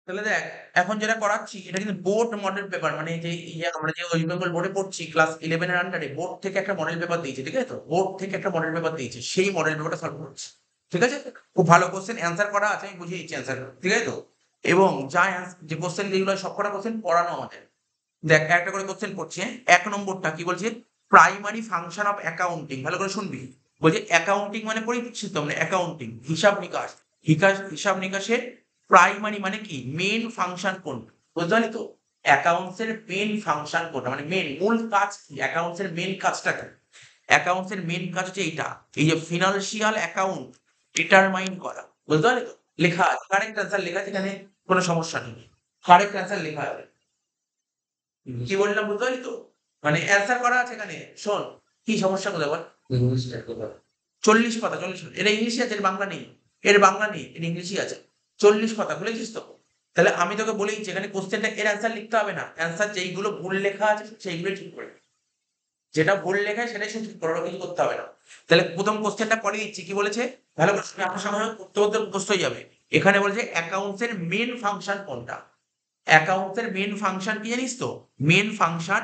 তাহলে দেখ, এখন যেটা করাচ্ছি এটা কিন্তু বোর্ড মডেল পেপার, মানে যে আমরা যে ওয়েস্ট বেঙ্গল বোর্ডে পড়ছি ক্লাস 11 এর আন্ডারে বোর্ড থেকে একটা মডেল পেপার দিয়েছে, ঠিক আছে? তো বোর্ড থেকে একটা মডেল পেপার দিয়েছে, সেই মডেল পেপারটা সলভ করছি, ঠিক আছে? খুব ভালো কোশ্চেন অ্যান্সার করা আছে, আমি বুঝিয়ে দিচ্ছি অ্যান্সার, ঠিক আছে তো? এবং যে কোশ্চেন যেগুলো সবকটা কোশ্চেন পড়ানো আমাদের। দেখ একটা করে কোশ্চেন করছি, হ্যাঁ? 1 নম্বরটা কি বলছে? প্রাইমারি ফাংশন অফ অ্যাকাউন্টিং, ভালো করে শুনবি। বলছে অ্যাকাউন্টিং মানে পরিচিত, মানে অ্যাকাউন্টিং হিসাব নিকাশ, হিসাব নিকাশের প্রাইমারি মানে কি মেন ফাংশন কোনটা, বুঝতে পারলি তো? অ্যাকাউন্টস এর মেন ফাংশন কোনটা, মানে মেন মূল কাজ কি, অ্যাকাউন্টস এর মেন কাজটা কি? অ্যাকাউন্টস এর মেন কাজ হচ্ছে এইটা, এই যে ফিনান্সিয়াল অ্যাকাউন্ট ডিটারমাইন করা, বুঝতে পারলি তো? লেখা আছে, কারেক্ট অ্যান্সার লেখা আছে এখানে, কোনো সমস্যা নেই, কারেক্ট অ্যান্সার লেখা আছে। কি বললাম বুঝতে পারলি তো? মানে অ্যান্সার করা আছে এখানে, শোন। কি সমস্যা কোথায় বল? 40 পাতা, 40 পাতা, এটা ইংলিশে আছে, এর বাংলা নেই, এর বাংলা নেই, এর ইংলিশই আছে। 40 পাতা, ভুলেছিস তো? তাহলে আমি তোকে বলেছি এখানে কোশ্চেনটা এর অ্যান্সার লিখতে হবে না, অ্যান্সার যেইগুলো ভুল লেখা আছে সেইগুলো ঠিক করে, যেটা ভুল লেখা সেটাই শুধু ঠিক করে, ওটা কিছু করতে হবে না। তাহলে প্রথম কোশ্চেনটা পড়ে দিচ্ছি, কি বলেছে? ভালো করে শুনে, আপনার সামনে করতে করতে মুখস্থ হয়ে যাবে। এখানে বলেছে অ্যাকাউন্টস এর মেন ফাংশন কোনটা? অ্যাকাউন্টস এর মেন ফাংশন কি জানিস তো? মেন ফাংশন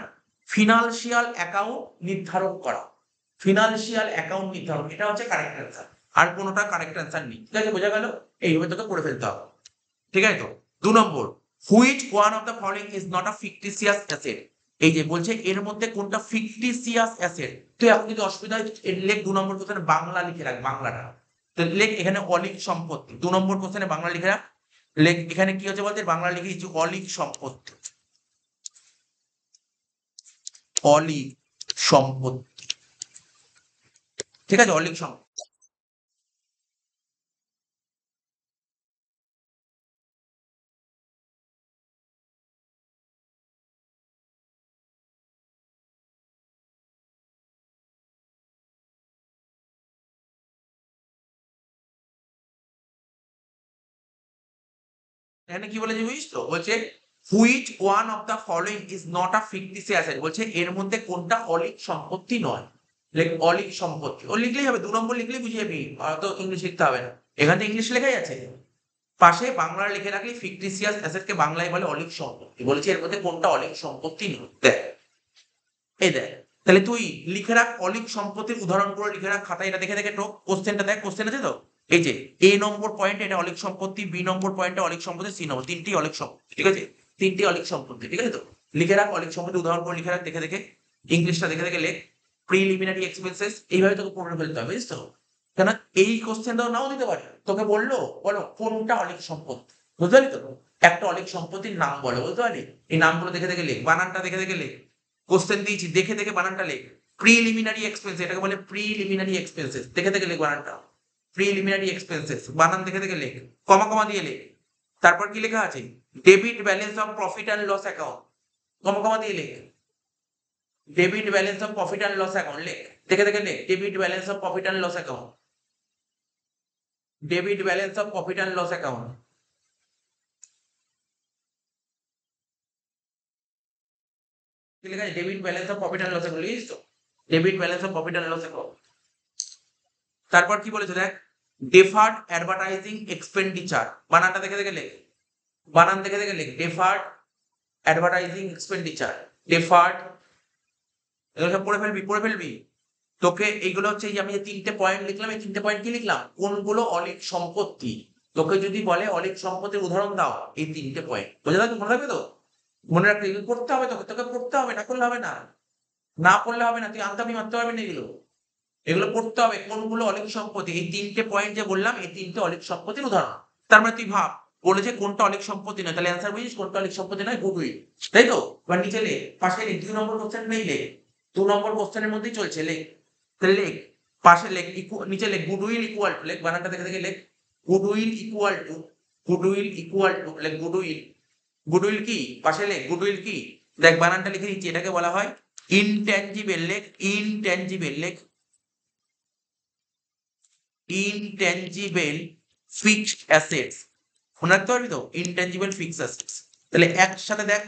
ফিনান্সিয়াল অ্যাকাউন্ট নির্ধারণ করা, ফিনান্সিয়াল অ্যাকাউন্ট নির্ধারণ, এটা হচ্ছে কারেক্ট অ্যান্সার। আর কোনোটা কারেক্ট অ্যান্সার নেই, ঠিক আছে? বোঝা গেল? এইভাবে তোকে পড়ে ফেলতে হবে, ঠিক আছে তো? 2 নম্বর, which one of the following is not a fictitious asset? এই যে বলছে এর মধ্যে কোনটা ফিকটিসিয়াস অ্যাসেট, তুই এখন যদি অসুবিধা হয় লেখ 2 নম্বর কোশ্চেনে বাংলা লিখে রাখ, বাংলাটা। তো লেখ এখানে অলিক সম্পত্তি, 2 নম্বর কোশ্চেনে বাংলা লিখে রাখ। লেখ এখানে কি হচ্ছে বলতে, বাংলা লিখে দিচ্ছি অলিক সম্পত্তি, অলিক সম্পত্তি, ঠিক আছে? অলিক সম্পত্তি। এখানে কি বলেছে বুঝিস তো? বলছে which one of the following is not a fictitious asset, বলছে এর মধ্যে কোনটা অলিক সম্পত্তি নয়। লেখ অলিক সম্পত্তি, ও লিখলেই হবে, 2 নম্বর লিখলেই বুঝে যাবি, আর তো ইংলিশ লিখতে হবে না, এখানে তো ইংলিশ লেখাই আছে। পাশে বাংলা লিখে রাখলে ফিকটিসিয়াস অ্যাসেটকে বাংলায় বলে অলিক সম্পত্তি, বলেছে এর মধ্যে কোনটা অলিক সম্পত্তি নয়। দেখ, এই দেখ, তাহলে তুই লিখে রাখ অলিক সম্পত্তির উদাহরণ করে লিখে রাখ খাতায়, এটা দেখে দেখে তো কোশ্চেনটা দেখ, কোশ্চেন আছে তো? এই যে এ নম্বর পয়েন্ট এটা অলিক সম্পত্তি, বি নম্বর পয়েন্টে অলিক সম্পত্তি, সি নম্বর, তিনটি অলিক সম্পত্তি, ঠিক আছে? তিনটি অলিক সম্পত্তি, ঠিক আছে তো? লিখে রাখ অলিক সম্পত্তি উদাহরণ করে লিখে রাখ দেখে দেখে, ইংলিশটা দেখে দেখে লেখ। প্রিলিমিনারি এক্সপেন্সেস, এইভাবে তোকে পড়ে ফেলতে হবে, বুঝছো? কেন এই কোশ্চেনটাও নাও দিতে পারে, তোকে বললো বলো কোনটা অলিক সম্পত্তি, বুঝতে পারলি তো? একটা অলিক সম্পত্তির নাম বলো, বুঝতে পারলি? এই নামগুলো দেখে দেখে লেখ, বানানটা দেখে দেখে লেখ। কোশ্চেন দিয়েছি দেখে দেখে বানানটা লেখ। প্রিলিমিনারি এক্সপেন্স, এটাকে বলে প্রিলিমিনারি এক্সপেন্সেস, দেখে দেখে লেখ বানানটা। প্রিলিমিনারি এক্সপেন্সেস, বানান দেখে দেখে লেখ, কমা কমা দিয়ে লেখ। তারপর কি লেখা আছে? Debit balance of profit and loss account, comma comma দিয়ে লেখ। Debit balance of profit and loss account লেখ, দেখে দেখে লেখ। Debit balance of profit and loss account, debit balance of profit and loss account, কি লেখা আছে? Debit balance of profit and loss account, লিখিস তো? Debit balance of profit and loss account. তারপর কি বলেছে দেখ, ডেফার্ড অ্যাডভার্টাইজিং এক্সপেন্ডিচার, বানানটা দেখে দেখে লেখ, বানান দেখে দেখে লেখ। ডেফার্ড অ্যাডভার্টাইজিং এক্সপেন্ডিচার, ডেফার্ড, এগুলো সব পড়ে ফেলবি, পড়ে ফেলবি। তোকে এইগুলো হচ্ছে, এই যে আমি যে 3টে পয়েন্ট লিখলাম, এই 3টে পয়েন্ট কি লিখলাম? কোনগুলো অলিক সম্পত্তি। তোকে যদি বলে অলিক সম্পত্তির উদাহরণ দাও, এই 3টে পয়েন্ট বোঝা থাকবে, মনে রাখবে তো? মনে রাখতে এগুলো পড়তে হবে, তোকে তোকে পড়তে হবে, না করলে হবে না, না পড়লে হবে না, তুই আনতামি মারতে পারবি না এগুলো, এগুলো পড়তে হবে। কোনগুলো অলিক সম্পত্তি, এই 3টে পয়েন্ট যে বললাম, এই 3টে অলিক সম্পত্তির উদাহরণ। তার মানে তুই ভাব, বলেছে কোনটা অলিক সম্পত্তি নয়, তাহলে অ্যান্সার বুঝিস কোনটা অলিক সম্পত্তি নয়, গুডউইল, তাই তো? এবার নিচে লেখ, পাশে লেখ, 2 নম্বর কোশ্চেন নেই লেখ, 2 নম্বর কোশ্চেনের মধ্যেই চলছে, লেখ। তাহলে লেখ, পাশে লেখ, নিচে লেখ গুডউইল ইকুয়াল টু, লেখ বানানটা দেখে দেখে লেখ। Goodwill equal to, goodwill equal to, লেখ গুডউইল। গুডউইল কি? পাশে লেখ গুডউইল কি, দেখ বানানটা লিখে দিচ্ছি, এটাকে বলা হয় ইনট্যানজিবল, লেখ ইনট্যানজিবল, লেখ ইনট্যানজিবল ফিক্সড অ্যাসেটস, মনে রাখতে পারবি তো? Intangible fixed assets. তাহলে একসাথে দেখ,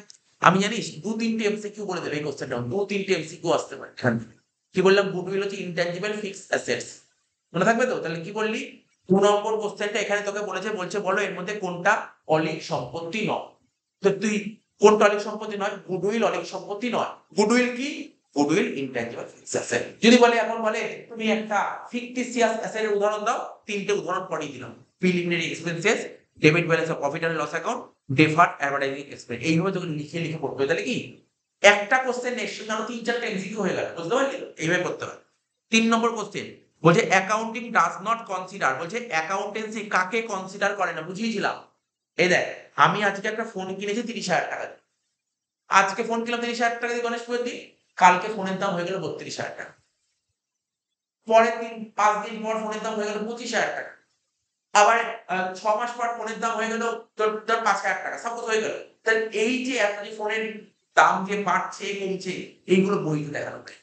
আমি জানিস 2-3টে এমসিকিউ বলে দেবে এই কোশ্চেনটা, 2-3টে এমসিকিউ আসতে পারে। কি বললাম? গুডউইল হচ্ছে ইনট্যানজিবল ফিক্সড অ্যাসেটস, মনে থাকবে তো? তাহলে কি বললি? নম্বর কোশ্চেনটা এখানে তোকে বলছে বলো এর মধ্যে কোনটা অলিক সম্পত্তি নয়। তো তুই কোনটা অলিক সম্পত্তি নয়? গুডউইল অলিক সম্পত্তি নয়। গুডউইল কি? Goodwill intangible fixed asset. যদি বলে এখন বলে তুমি একটা ফিকটিসিয়াস অ্যাসেটের উদাহরণ দাও, তিনটে উদাহরণ পরেই দিলাম। Preliminary expenses, debit balance of profit and loss account, deferred advertising expense. এইভাবে তোকে লিখে লিখে পড়তে হবে। তাহলে কি একটা কোশ্চেন নেক্সট কেন 3-4টা এমসিকিউ হয়ে গেল, বুঝতে পারলি? এইভাবে করতে হবে। 3 নম্বর কোশ্চেন বলছে অ্যাকাউন্টিং ডাজ নট কনসিডার, বলছে অ্যাকাউন্টেন্সি কাকে কনসিডার করে না, বুঝিয়েছিলাম। এই দেখ, আমি আজকে একটা ফোন কিনেছি 30,000 টাকা দিয়ে। আজকে ফোন কিনলাম 30,000 টাকা দিয়ে গণেশ পুজোর দিন, কালকে ফোনের দাম হয়ে গেল 32,000 টাকা। পরের দিন 5 দিন পর ফোনের দাম হয়ে গেল 25,000 টাকা। আবার 6 মাস পর ফোনের দাম হয়ে গেল তোর 5,000 টাকা, সাপোজ হয়ে গেল। তাহলে এই যে এত যে ফোনের দাম যে বাড়ছে কমছে, এইগুলো বইতে দেখানো হয়।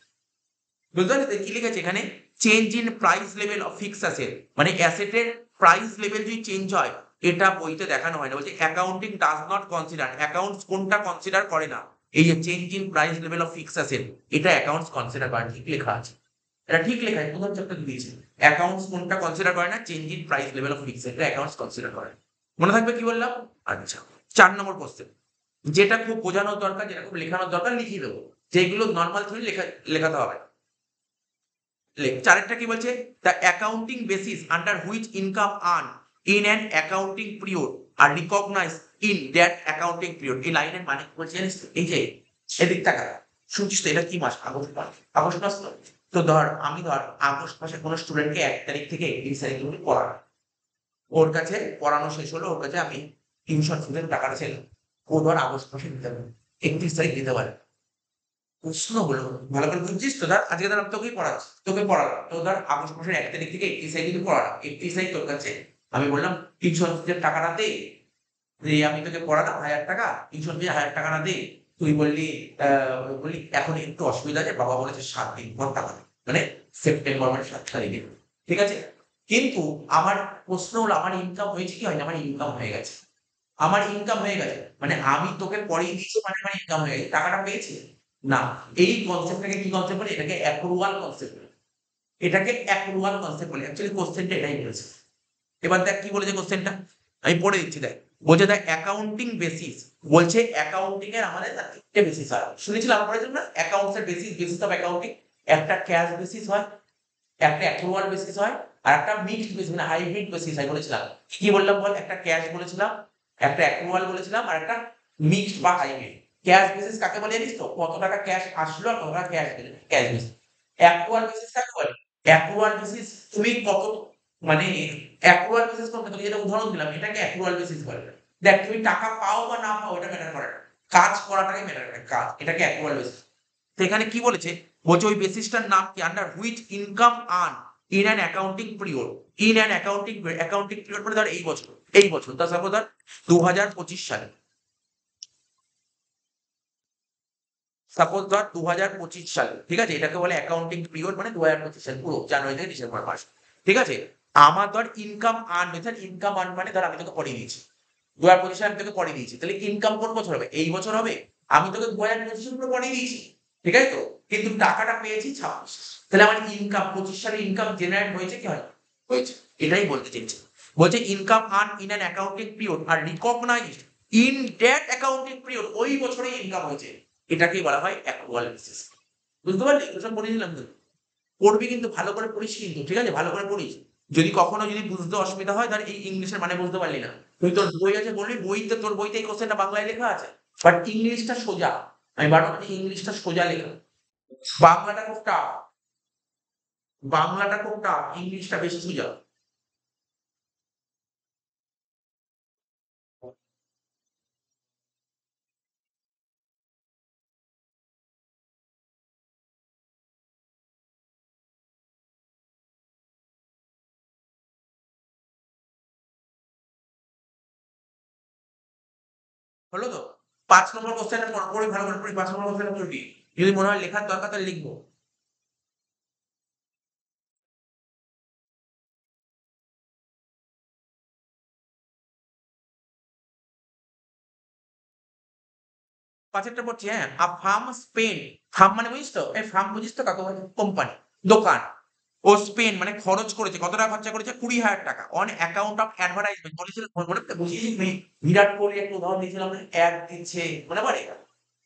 বুঝতে পারলি কি লিখেছে এখানে? Change in price level of fixed asset, মানে অ্যাসেটের প্রাইস লেভেল যদি চেঞ্জ হয়, এটা বইতে দেখানো হয় না। বলছে accounting does not consider, accounts কোনটা কনসিডার করে না? এই যে change in price level of fixed asset, এটা অ্যাকাউন্টস কনসিডার করে। ঠিক লেখা আছে, এটা ঠিক লেখা আছে, প্রথম চ্যাপ্টার দিয়েছে। অ্যাকাউন্টস কোনটা কনসিডার করে না? Change in price level of fixed, এটা অ্যাকাউন্টস কনসিডার করে। মনে থাকবে কি বললাম? আচ্ছা, 4 নম্বর কোশ্চেন, যেটা খুব বোঝানোর দরকার, যেটা খুব লেখানোর দরকার লিখিয়ে দেবো, যেগুলো নর্মাল থিওরি লেখাতে হবে। 4 কি বলছে? The accounting basis under which income earn in an accounting period are recognize in that accounting period. এই লাইনের মানে কি বলছে জানিস তো? এই যে এদিক টাকা শুনছিস তো, এটা কি মাস? আগস্ট মাস। আগস্ট মাস তো ধর আমি আগস্ট মাসে কোনো স্টুডেন্টকে 1 তারিখ থেকে 31 তারিখ অবধি পড়ানো, ওর কাছে পড়ানো শেষ হলো, ওর কাছে আমি টিউশন ফিজের টাকাটা ছিলাম, ও ধর আগস্ট মাসে দিতে পারে, 31 তারিখ দিতে পারে। প্রশ্ন হলো, ভালো করে বুঝছিস তো? ধর আজকে ধর আমি তোকেই পড়াচ্ছি, তোকে পড়ালাম, তো ধর আগস্ট মাসের 1 তারিখ থেকে 31 তারিখ কিন্তু পড়ালাম। 31 তারিখ তোর কাছে আমি বললাম টিউশন ফিজের টাকাটা দে, দিয়ে আমি তোকে পড়ালাম 1000 টাকা, টিউশন ফি 1000 টাকা না দে, তুই বললি বললি এখন একটু অসুবিধা আছে, বাবা বলেছে 7 দিন পর টাকা দিতে। মানে সেপ্টেম্বর মানে 7 তারিখে, ঠিক আছে? কিন্তু আমার প্রশ্ন হলো আমার ইনকাম হয়েছে কি হয়নি? আমার ইনকাম হয়ে গেছে। আমার ইনকাম হয়ে গেছে। মানে আমি তোকে পড়িয়ে দিয়েছি মানে আমার ইনকাম হয়ে গেছে। টাকাটা পেয়েছি? না। এই কনসেপ্টটাকে কি কনসেপ্ট বলে? এটাকে অ্যাক্রুয়াল কনসেপ্ট বলে। এটাকে অ্যাক্রুয়াল কনসেপ্ট বলে। অ্যাকচুয়ালি কোশ্চেনটা এটাই বলেছে। এবার দেখ কি বলেছে কোশ্চেনটা? আমি পড়ে দিচ্ছি দেখ। বলছে দেখ অ্যাকাউন্টিং বেসিস, বলছে অ্যাকাউন্টিং এর আমাদের না 3টে বেসিস হয়। শুনেছিলাম আমরা পড়েছিলাম না? অ্যাকাউন্টস এর বেসিস, বেসিস অফ অ্যাকাউন্টিং। একটা ক্যাশ বেসিস হয়, একটা অ্যাক্রুয়াল বেসিস হয়, আর একটা মিক্সড বেসিস মানে হাইব্রিড বেসিস হয় বলেছিলাম। কি বললাম বল? একটা ক্যাশ বলেছিলাম, একটা অ্যাক্রুয়াল বলেছিলাম, আর একটা মিক্সড বা হাইব্রিড। ক্যাশ বেসিস কাকে বলে জানিস তো? কত টাকা ক্যাশ আসলো আর কত টাকা ক্যাশ গেল, ক্যাশ বেসিস। অ্যাক্রুয়াল বেসিস কাকে বলে? অ্যাক্রুয়াল বেসিস তুমি কত, মানে অ্যাক্রুয়াল বেসিস কোনটা? তোকে যেটা উদাহরণ দিলাম এটাকে অ্যাক্রুয়াল বেসিস বলে। দেখ তুমি টাকা পাও বা না পাও এটা ম্যাটার করে না, কাজ করাটাই ম্যাটার করে, কাজ, এটাকে অ্যাক্রুয়াল বেসিস। তো এখানে কি বলেছে? বলছে ওই বেসিসটার নাম কি? Under which income earn in an accounting period, in an accounting period মানে ধর এই বছর তা সাপোজ ধর 2025 সালে, সাপোজ ধর 2025 সালে, ঠিক আছে? এটাকে বলে অ্যাকাউন্টিং পিরিয়ড, মানে 2025 সাল পুরো জানুয়ারি থেকে ডিসেম্বর মাস, ঠিক আছে? আমার ধর ইনকাম আর্ন হয়েছে, ইনকাম আর্ন মানে ধর আমি তোকে পড়িয়ে দিয়েছি 2025 সালে, আমি তোকে পড়িয়ে দিয়েছি, তাহলে ইনকাম কোন বছর হবে? এই বছর হবে। আমি তোকে 2025 সালে পড়িয়ে দিয়েছি, ঠিক আছে তো? কিন্তু টাকাটা পেয়েছি 26, তাহলে আমার ইনকাম 25 সালে ইনকাম জেনারেট হয়েছে কি হয়? হয়েছে। এটাই বলতে চেয়েছে। বলছে income earn in an accounting period are recognized in that accounting period, ওই বছরেই ইনকাম হয়েছে, এটাকেই বলা হয় অ্যাক্রুয়াল বেসিস। বুঝতে পারলি? এসব পড়িয়ে দিলাম তো। পড়বি কিন্তু ভালো করে পড়িস কিন্তু, ঠিক আছে? ভালো করে পড়িস। যদি কখনো যদি বুঝতে অসুবিধা হয়, তাহলে এই ইংলিশের মানে বুঝতে পারলি না, তুই তোর বই আছে বলবি, বইতে তোর বইতে এই কোশ্চেনটা বাংলায় লেখা আছে, বাট ইংলিশটা সোজা। আমি বারবার বলছি ইংলিশটা সোজা লেখা, বাংলাটা খুব টাফ, বাংলাটা খুব টাফ, ইংলিশটা বেশি সোজা। হলো তো? 5 নম্বর কোশ্চেনটা পড়ি, ভালো করে পড়ি, 5 নম্বর কোশ্চেনটা পড়বি। যদি মনে হয় লেখার দরকার তাহলে লিখবো। 5 একটা পড়ছি, আ ফার্ম স্পেন্ড, ফার্ম মানে বুঝিস তো? এই ফার্ম বুঝিস তো কাকে বলে? কোম্পানি, দোকান। ও স্পেন্ড মানে খরচ করেছে, কত টাকা খরচা করেছে? 20,000 টাকা অন অ্যাকাউন্ট অফ অ্যাডভার্টাইজমেন্ট। বলেছিল মনে পড়ে? বুঝিয়েছি বিরাট কোহলি একটা উদাহরণ দিয়েছিলাম না? অ্যাড দিচ্ছে, মনে পড়ে?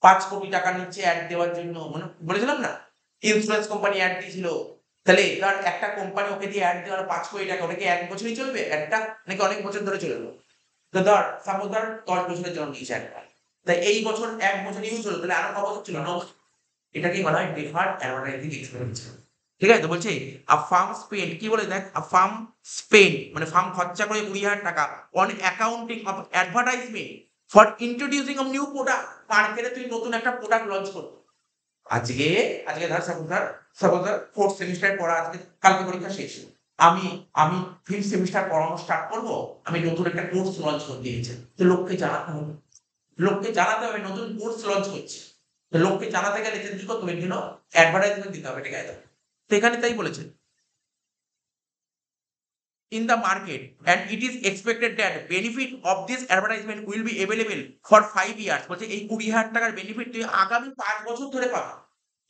5 কোটি টাকা নিচ্ছে অ্যাড দেওয়ার জন্য, বলেছিলাম না? ইন্স্যুরেন্স কোম্পানি অ্যাড দিয়েছিল। তাহলে ধর একটা কোম্পানি ওকে দিয়ে অ্যাড দেওয়ার 5 কোটি টাকা, ওটা কি 1 বছরই চলবে অ্যাডটা? নাকি অনেক বছর ধরে চলবে? তো ধর সাপোজ ধর 10 বছরের জন্য নিয়েছে অ্যাডটা। তাই এই বছর 1 বছর ইউজ হলো, তাহলে আরো ক বছর ছিল? 9 বছর। এটাকেই বলা হয় ডেফার্ড অ্যাডভার্টাইজিং এক্সপেন্ডিচার। ঠিক আছে? তো বলছে আ ফার্ম স্পেন্ড, কি বলে দেখ, আ ফার্ম স্পেন্ড মানে ফার্ম খরচা করে 20,000 টাকা on accounting of advertisement for introducing of new product. মার্কেটে তুই নতুন একটা প্রোডাক্ট লঞ্চ করবি। আজকে আজকে ধর সাপোজ ধর 4th সেমিস্টারের পড়া, আজকে কালকে পরীক্ষা শেষ। আমি আমি 5th সেমিস্টার পড়ানো স্টার্ট করব। আমি নতুন একটা কোর্স লঞ্চ করতে ইচ্ছে। তো লোককে জানাতে হবে। লোককে জানাতে হবে নতুন কোর্স লঞ্চ করছি। তো লোককে জানাতে গেলে যে কি করতে হবে? এর জন্য অ্যাডভার্টাইজমেন্ট দিতে হবে, ঠিক আছে? তো এখানে তাই বলেছে। In the market and it is expected that benefit of this advertisement will be available for 5 years। বলছে এই 20,000 টাকার বেনিফিট তুই আগামী 5 বছর ধরে পাবি।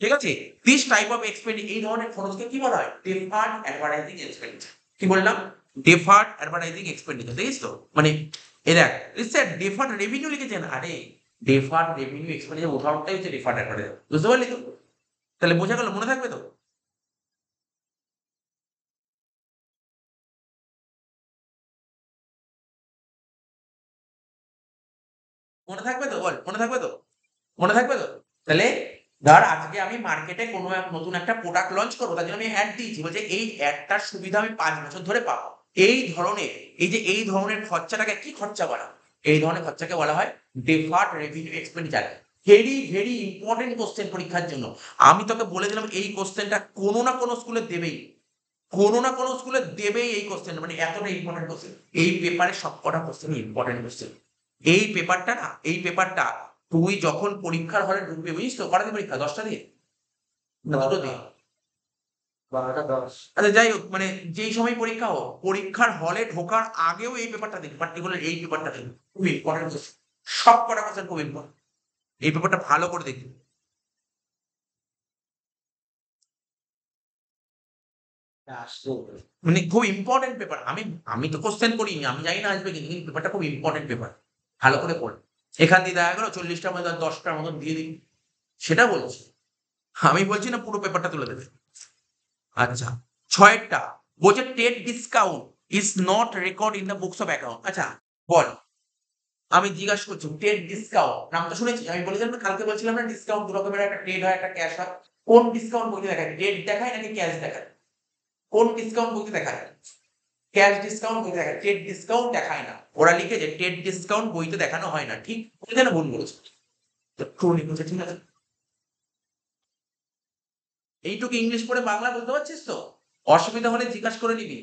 ঠিক আছে? This type of expenditure, এই ধরনের খরচকে কি বলা হয়? Deferred advertising expenditure। কি বললাম? Deferred advertising expenditure। দেখিস তো? মানে এই দেখ, deferred revenue লিখেছেন। আরে deferred revenue expenditure উদাহরণটাই হচ্ছে deferred advertising। বুঝতে পারলি তো? তাহলে বোঝা গেল? মনে থাকবে তো? মনে থাকবে তো? বল, মনে থাকবে তো? মনে থাকবে তো? তাহলে ধর আজকে আমি মার্কেটে কোনো এক নতুন একটা প্রোডাক্ট লঞ্চ করব, তার জন্য আমি অ্যাড দিয়েছি। বলছে এই অ্যাডটার সুবিধা আমি 5 বছর ধরে পাবো। এই ধরনের, এই ধরনের খরচাটাকে কি খরচা বলা হয়? এই ধরনের খরচাকে বলা হয় deferred revenue expenditure. Very very important question পরীক্ষার জন্য। আমি তোকে বলে দিলাম এই কোশ্চেনটা কোনো না কোনো স্কুলে দেবেই। কোনো না কোনো স্কুলে দেবেই এই কোশ্চেন, মানে এতটা ইম্পর্টেন্ট কোশ্চেন। এই পেপারে সবকটা কোশ্চেন ইম্পর্টেন্ট কোশ্চেন। এই পেপারটা না, এই পেপারটা তুই যখন পরীক্ষার হলে ঢুকবি, বুঝিস তো? কটা দিয়ে পরীক্ষা? 10টা দিয়ে না 2টো দিয়ে? 12টা 10। আচ্ছা যাই হোক, মানে যেই সময় পরীক্ষা হোক, পরীক্ষার হলে ঢোকার আগেও এই পেপারটা দেখবি, পার্টিকুলার এই পেপারটা দেখবি। খুব ইম্পর্টেন্ট কোশ্চেন। সব কটা কোশ্চেন খুব ইম্পর্টেন্ট। এই পেপারটা ভালো করে দেখবি। আসছে। মানে খুব ইম্পর্টেন্ট পেপার। আমি আমি তো কোশ্চেন করিনি, আমি জানি না আসবে কিনা, কিন্তু পেপারটা খুব ইম্পর্টেন্ট পেপার। ভালো করে পড়। এখান দিয়ে দেখা গেল 40টার মধ্যে 10টার মতন দিয়ে দিবি। সেটা বলছি। আমি বলছি না পুরো পেপারটা তুলে দেবে। আচ্ছা, 6 টা বলছে TET discount is not record in the books of account. আচ্ছা বল, আমি জিজ্ঞাসা করছি টেট ডিসকাউন্ট নামটা শুনেছি? আমি বলেছিলাম না, কালকে বলছিলাম না, ডিসকাউন্ট দু রকমের, একটা টেট হয়, একটা ক্যাশ হয়। কোন ডিসকাউন্ট বইতে দেখায়? টেট দেখায় নাকি ক্যাশ দেখায়? কোন ডিসকাউন্ট বইতে দেখায়? ক্যাশ ডিসকাউন্ট বইতে দেখায়, টেট ডিসকাউন্ট দেখায় না। ওরা লিখেছে টেট ডিসকাউন্ট বইতে দেখানো হয় না। ঠিক বলেছে না ভুল বলেছে? তো ট্রু লিখেছে, ঠিক আছে। এইটুকু ইংলিশ পড়ে বাংলা বলতে পারছিস তো? অসুবিধা হলে জিজ্ঞাসা করে নিবি।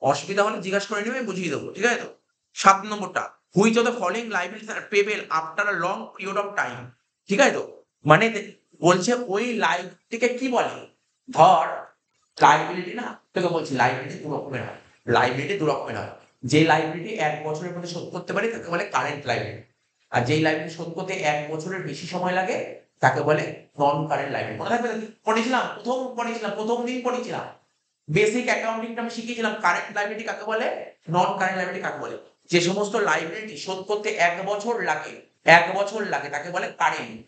অসুবিধা হলে জিজ্ঞাসা করে নিবি, আমি বুঝিয়ে দেবো। ঠিক আছে তো? 7 নম্বরটা, which of the following liabilities are payable after a long period of time. ঠিক আছে তো? মানে বলছে ওই লাইফটিকে কি বলে? ধর লাইবিলিটি না, তোকে বলছি লাইবিলিটি দু রকমের হয়। লাইবিলিটি দু রকমের হয়। যে লাইবিলিটি 1 বছরের মধ্যে শোধ করতে পারি তাকে বলে কারেন্ট লাইবিলিটি। আর যেই লাইবিলিটি শোধ করতে 1 বছরের বেশি সময় লাগে তাকে বলে নন কারেন্ট লাইবিলিটি। মনে থাকবে? পড়েছিলাম, প্রথম দিন পড়েছিলাম। বেসিক অ্যাকাউন্টিংটা আমি শিখিয়েছিলাম। কারেন্ট লাইবিলিটি কাকে বলে, নন কারেন্ট লাইবিলিটি কাকে বলে। যে সমস্ত লাইবিলিটি শোধ করতে 1 বছর লাগে, 1 বছর লাগে তাকে বলে কারেন্ট।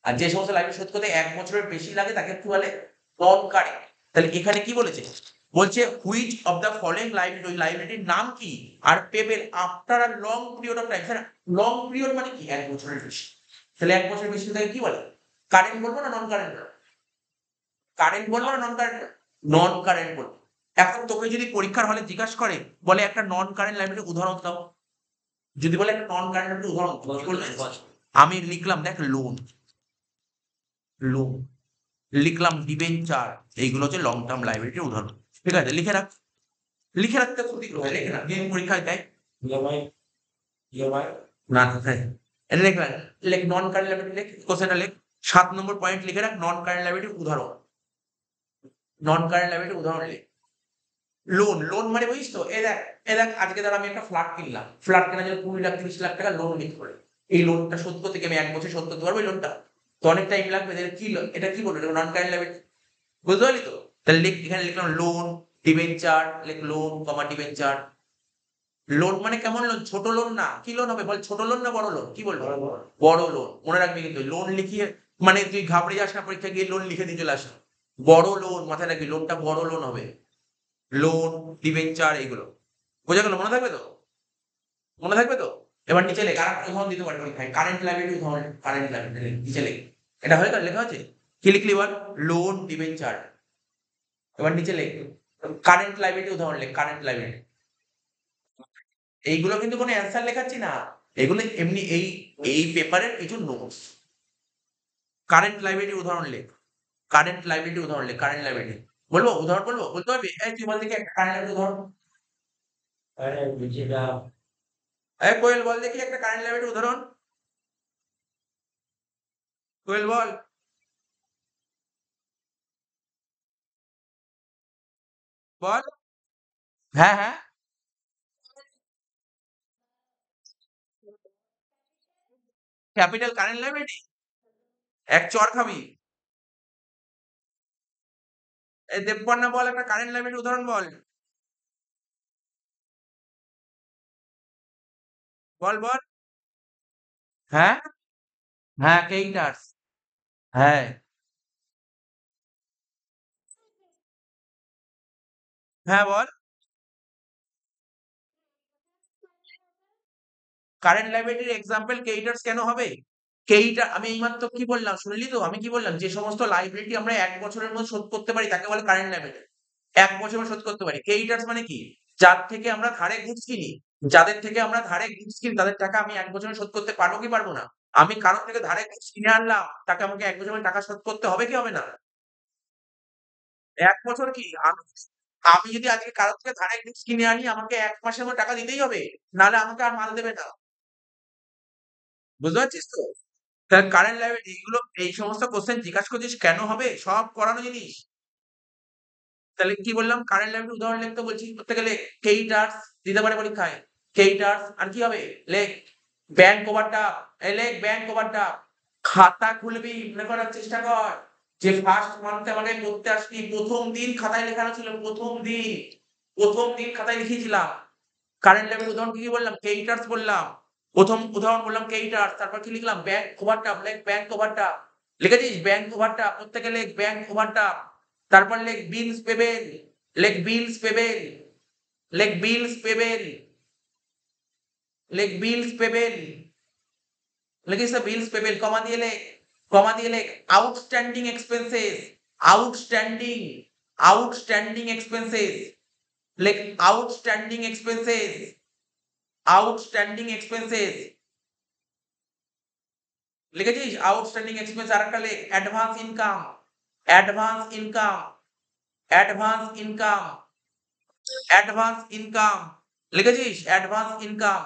আর যে সমস্ত লাইবিলিটি শোধ করতে 1 বছরের বেশি লাগে তাকে কি বলে? Non current. তাহলে এখানে কি বলেছে? বলছে which of the following liability, ওই লাইবিলিটির নাম কি? আর payable after a long period of time. Sir long period মানে কি? 1 বছরের বেশি। তাহলে 1 বছরের বেশি তাকে কি বলে? কারেন্ট বলবো না নন কারেন্ট বলবো? কারেন্ট বলবো না নন কারেন্ট? নন কারেন্ট বলবো। এখন তোকে যদি পরীক্ষার হলে জিজ্ঞাসা করে, বলে একটা নন কারেন্ট লাইবিলিটির উদাহরণ দাও। যদি বলে একটা নন কারেন্ট লাইবিলিটির উদাহরণ দাও, কি বলবে? আমি লিখলাম দেখ লোন, লোন লিখলাম ডিবেঞ্চার। এইগুলো হচ্ছে লং টার্ম লাইবিলিটির উদাহরণ। ঠিক আছে? লিখে রাখ। লিখে রাখতে ক্ষতি কোথায়? লিখে রাখ, দিয়ে পরীক্ষায় দেয়। EMI, EMI. না হ্যাঁ, এটা লিখ না। লেখ নন কারেন্ট লাইবিলিটি, লেখ কোশ্চেনটা লেখ। 7 নম্বর পয়েন্ট লিখে রাখ, নন কারেন্ট লাইবিলিটির উদাহরণ। নন কারেন্ট লাইবিলিটির উদাহরণ লেখ। লোন, লোন মানে বুঝিস তো? এ দেখ আজকে ধর আমি একটা ফ্ল্যাট কিনলাম। ফ্ল্যাট কেনার জন্য 20 লাখ 30 লাখ টাকা লোন নিতে হবে। এই লোনটা শোধ করতে কি আমি 1 বছরে শোধ করতে পারবো এই লোনটা? তো অনেক টাইম লাগবে। তাহলে কি এটা কি বলবো? এটা নন কারেন্ট লাইবিলিটি। বুঝতে পারলি তো? তাহলে এখানে লিখলাম loan, debenture, loan, debenture. Loan মানে কেমন লোন? ছোট লোন না। কি লোন হবে বল? ছোট লোন না বড় লোন? কি বলবো? বড় লোন। মনে রাখবি কিন্তু লোন লিখিয়ে মানে তুই ঘাবড়ে যাস না পরীক্ষা গিয়ে লোন লিখে দিয়ে চলে আসা। বড় লোন মাথায় রাখবি, লোনটা বড় লোন হবে। লোন, ডিবেঞ্চার এগুলো। বোঝা গেল? মনে থাকবে তো? মনে থাকবে তো? এবার নিচে লেখ। আরেকটা উদাহরণ দিতে পারি পরীক্ষায়। কারেন্ট লাইবিলিটি উদাহরণ, কারেন্ট লাইবিলিটি নিচে লেখ। এটা হয়ে গেল? লেখা আছে? কি লিখলি বল? Loan, debenture. এবার নিচে লেখ। কারেন্ট লাইবিলিটি উদাহরণ লেখ, কারেন্ট লাইবিলিটি। এইগুলো কিন্তু কোনো অ্যান্সার লেখাচ্ছি না। এগুলো এমনি এই পেপারের কিছু নোটস। কারেন্ট লাইবিলিটি উদাহরণ লেখ। কারেন্ট লাইবিলিটি উদাহরণ লেখ, কারেন্ট লাইবিলিটি। বলবো? উদাহরণ বলবো? বলতে পারবি? এই তুই বল দেখি একটা কারেন্ট লাইবিলিটি উদাহরণ। আরে যেটা এই কোয়েল বল দেখি একটা কারেন্ট লাইবিলিটি উদাহরণ। কোয়েল বল। বল। হ্যাঁ, হ্যাঁ। Capital current liability? এক চড় খাবি। এই দেবকন্যা বল একটা কারেন্ট লাইবিলিটি উদাহরণ বল। বল, বল। হ্যাঁ? হ্যাঁ, কেইটার্স। হ্যাঁ। হ্যাঁ, বল। কারেন্ট লাইবিলিটির এক্সাম্পল কেইটার্স কেন হবে? আমি এইমাত্র কি বললাম শুনলি তো? আমি কি বললাম? যে সমস্ত লাইবিলিটি আমরা ১ বছরের মধ্যে শোধ করতে পারি তাকে বলে কারেন্ট লাইবিলিটি। ১ বছরে শোধ করতে পারি। ক্রেডিটার্স মানে কি? যার থেকে আমরা ধারে গুডস কিনি, যাদের থেকে আমরা ধারে গুডস কিনি তাদের টাকা আমি ১ বছরে শোধ করতে পারবো কি পারবো না? আমি কারো থেকে ধারে গুডস কিনে আনলাম, তাকে আমাকে ১ বছরে টাকা শোধ করতে হবে কি হবে না? ১ বছর কি? আমি যদি আজকে কারো থেকে ধারে গুডস কিনে আনি আমাকে ১ মাসের মধ্যে টাকা দিতেই হবে। নাহলে আমাকে আর মাল দেবে না। বুঝতে পারছিস তো? তাহলে কারেন্ট লায়াবিলিটি এগুলো এই সমস্ত কোয়েশ্চেন জিজ্ঞাসা করছিস কেন হবে? সব করানো জিনিস। তাহলে কি বললাম? কারেন্ট লায়াবিলিটি উদাহরণ লিখতে বলছি। করতে গেলে ক্রেডিটার্স দিতে পারে পরীক্ষায়। ক্রেডিটার্স আর কি হবে? লেখ ব্যাংক ওভারড্রাফট। এই লেখ ব্যাংক ওভারড্রাফট। খাতা খুলবি, মনে করার চেষ্টা কর। যে ফার্স্ট মান্থে আমাকে করতে আসবি, ১ম দিন খাতায় লেখানো ছিল, ১ম দিন। ১ম দিন খাতায় লিখিয়েছিলাম। কারেন্ট লায়াবিলিটি উদাহরণ কি, কি বললাম? ক্রেডিটার্স বললাম। ১ম উদাহরণ বললাম ক্রেডিটার্স। তারপর কি লিখলাম? Bank overdraft. লেখ ব্যাংক ওভারড্রাফট। লিখেছিস? Bank overdraft. প্রত্যেকে লেখ ব্যাংক ওভারড্রাফট। তারপর লেখ বিলস পেবেল। লেখ বিলস পেবেল। লেখ বিলস পেবেল। লেখ বিলস পেবেল। লিখিস তো বিলস পেবেল, কমা দিয়ে লেখ। কমা দিয়ে লেখ outstanding expenses. Outstanding. Outstanding expenses. লেখ আউটস্ট্যান্ডিং এক্সপেন্সেস। Outstanding expenses. লিখেছিস? Outstanding expense. আরেকটা লেখ advance income. Advance income. Advance income. Advance income. লিখেছিস? Advance income.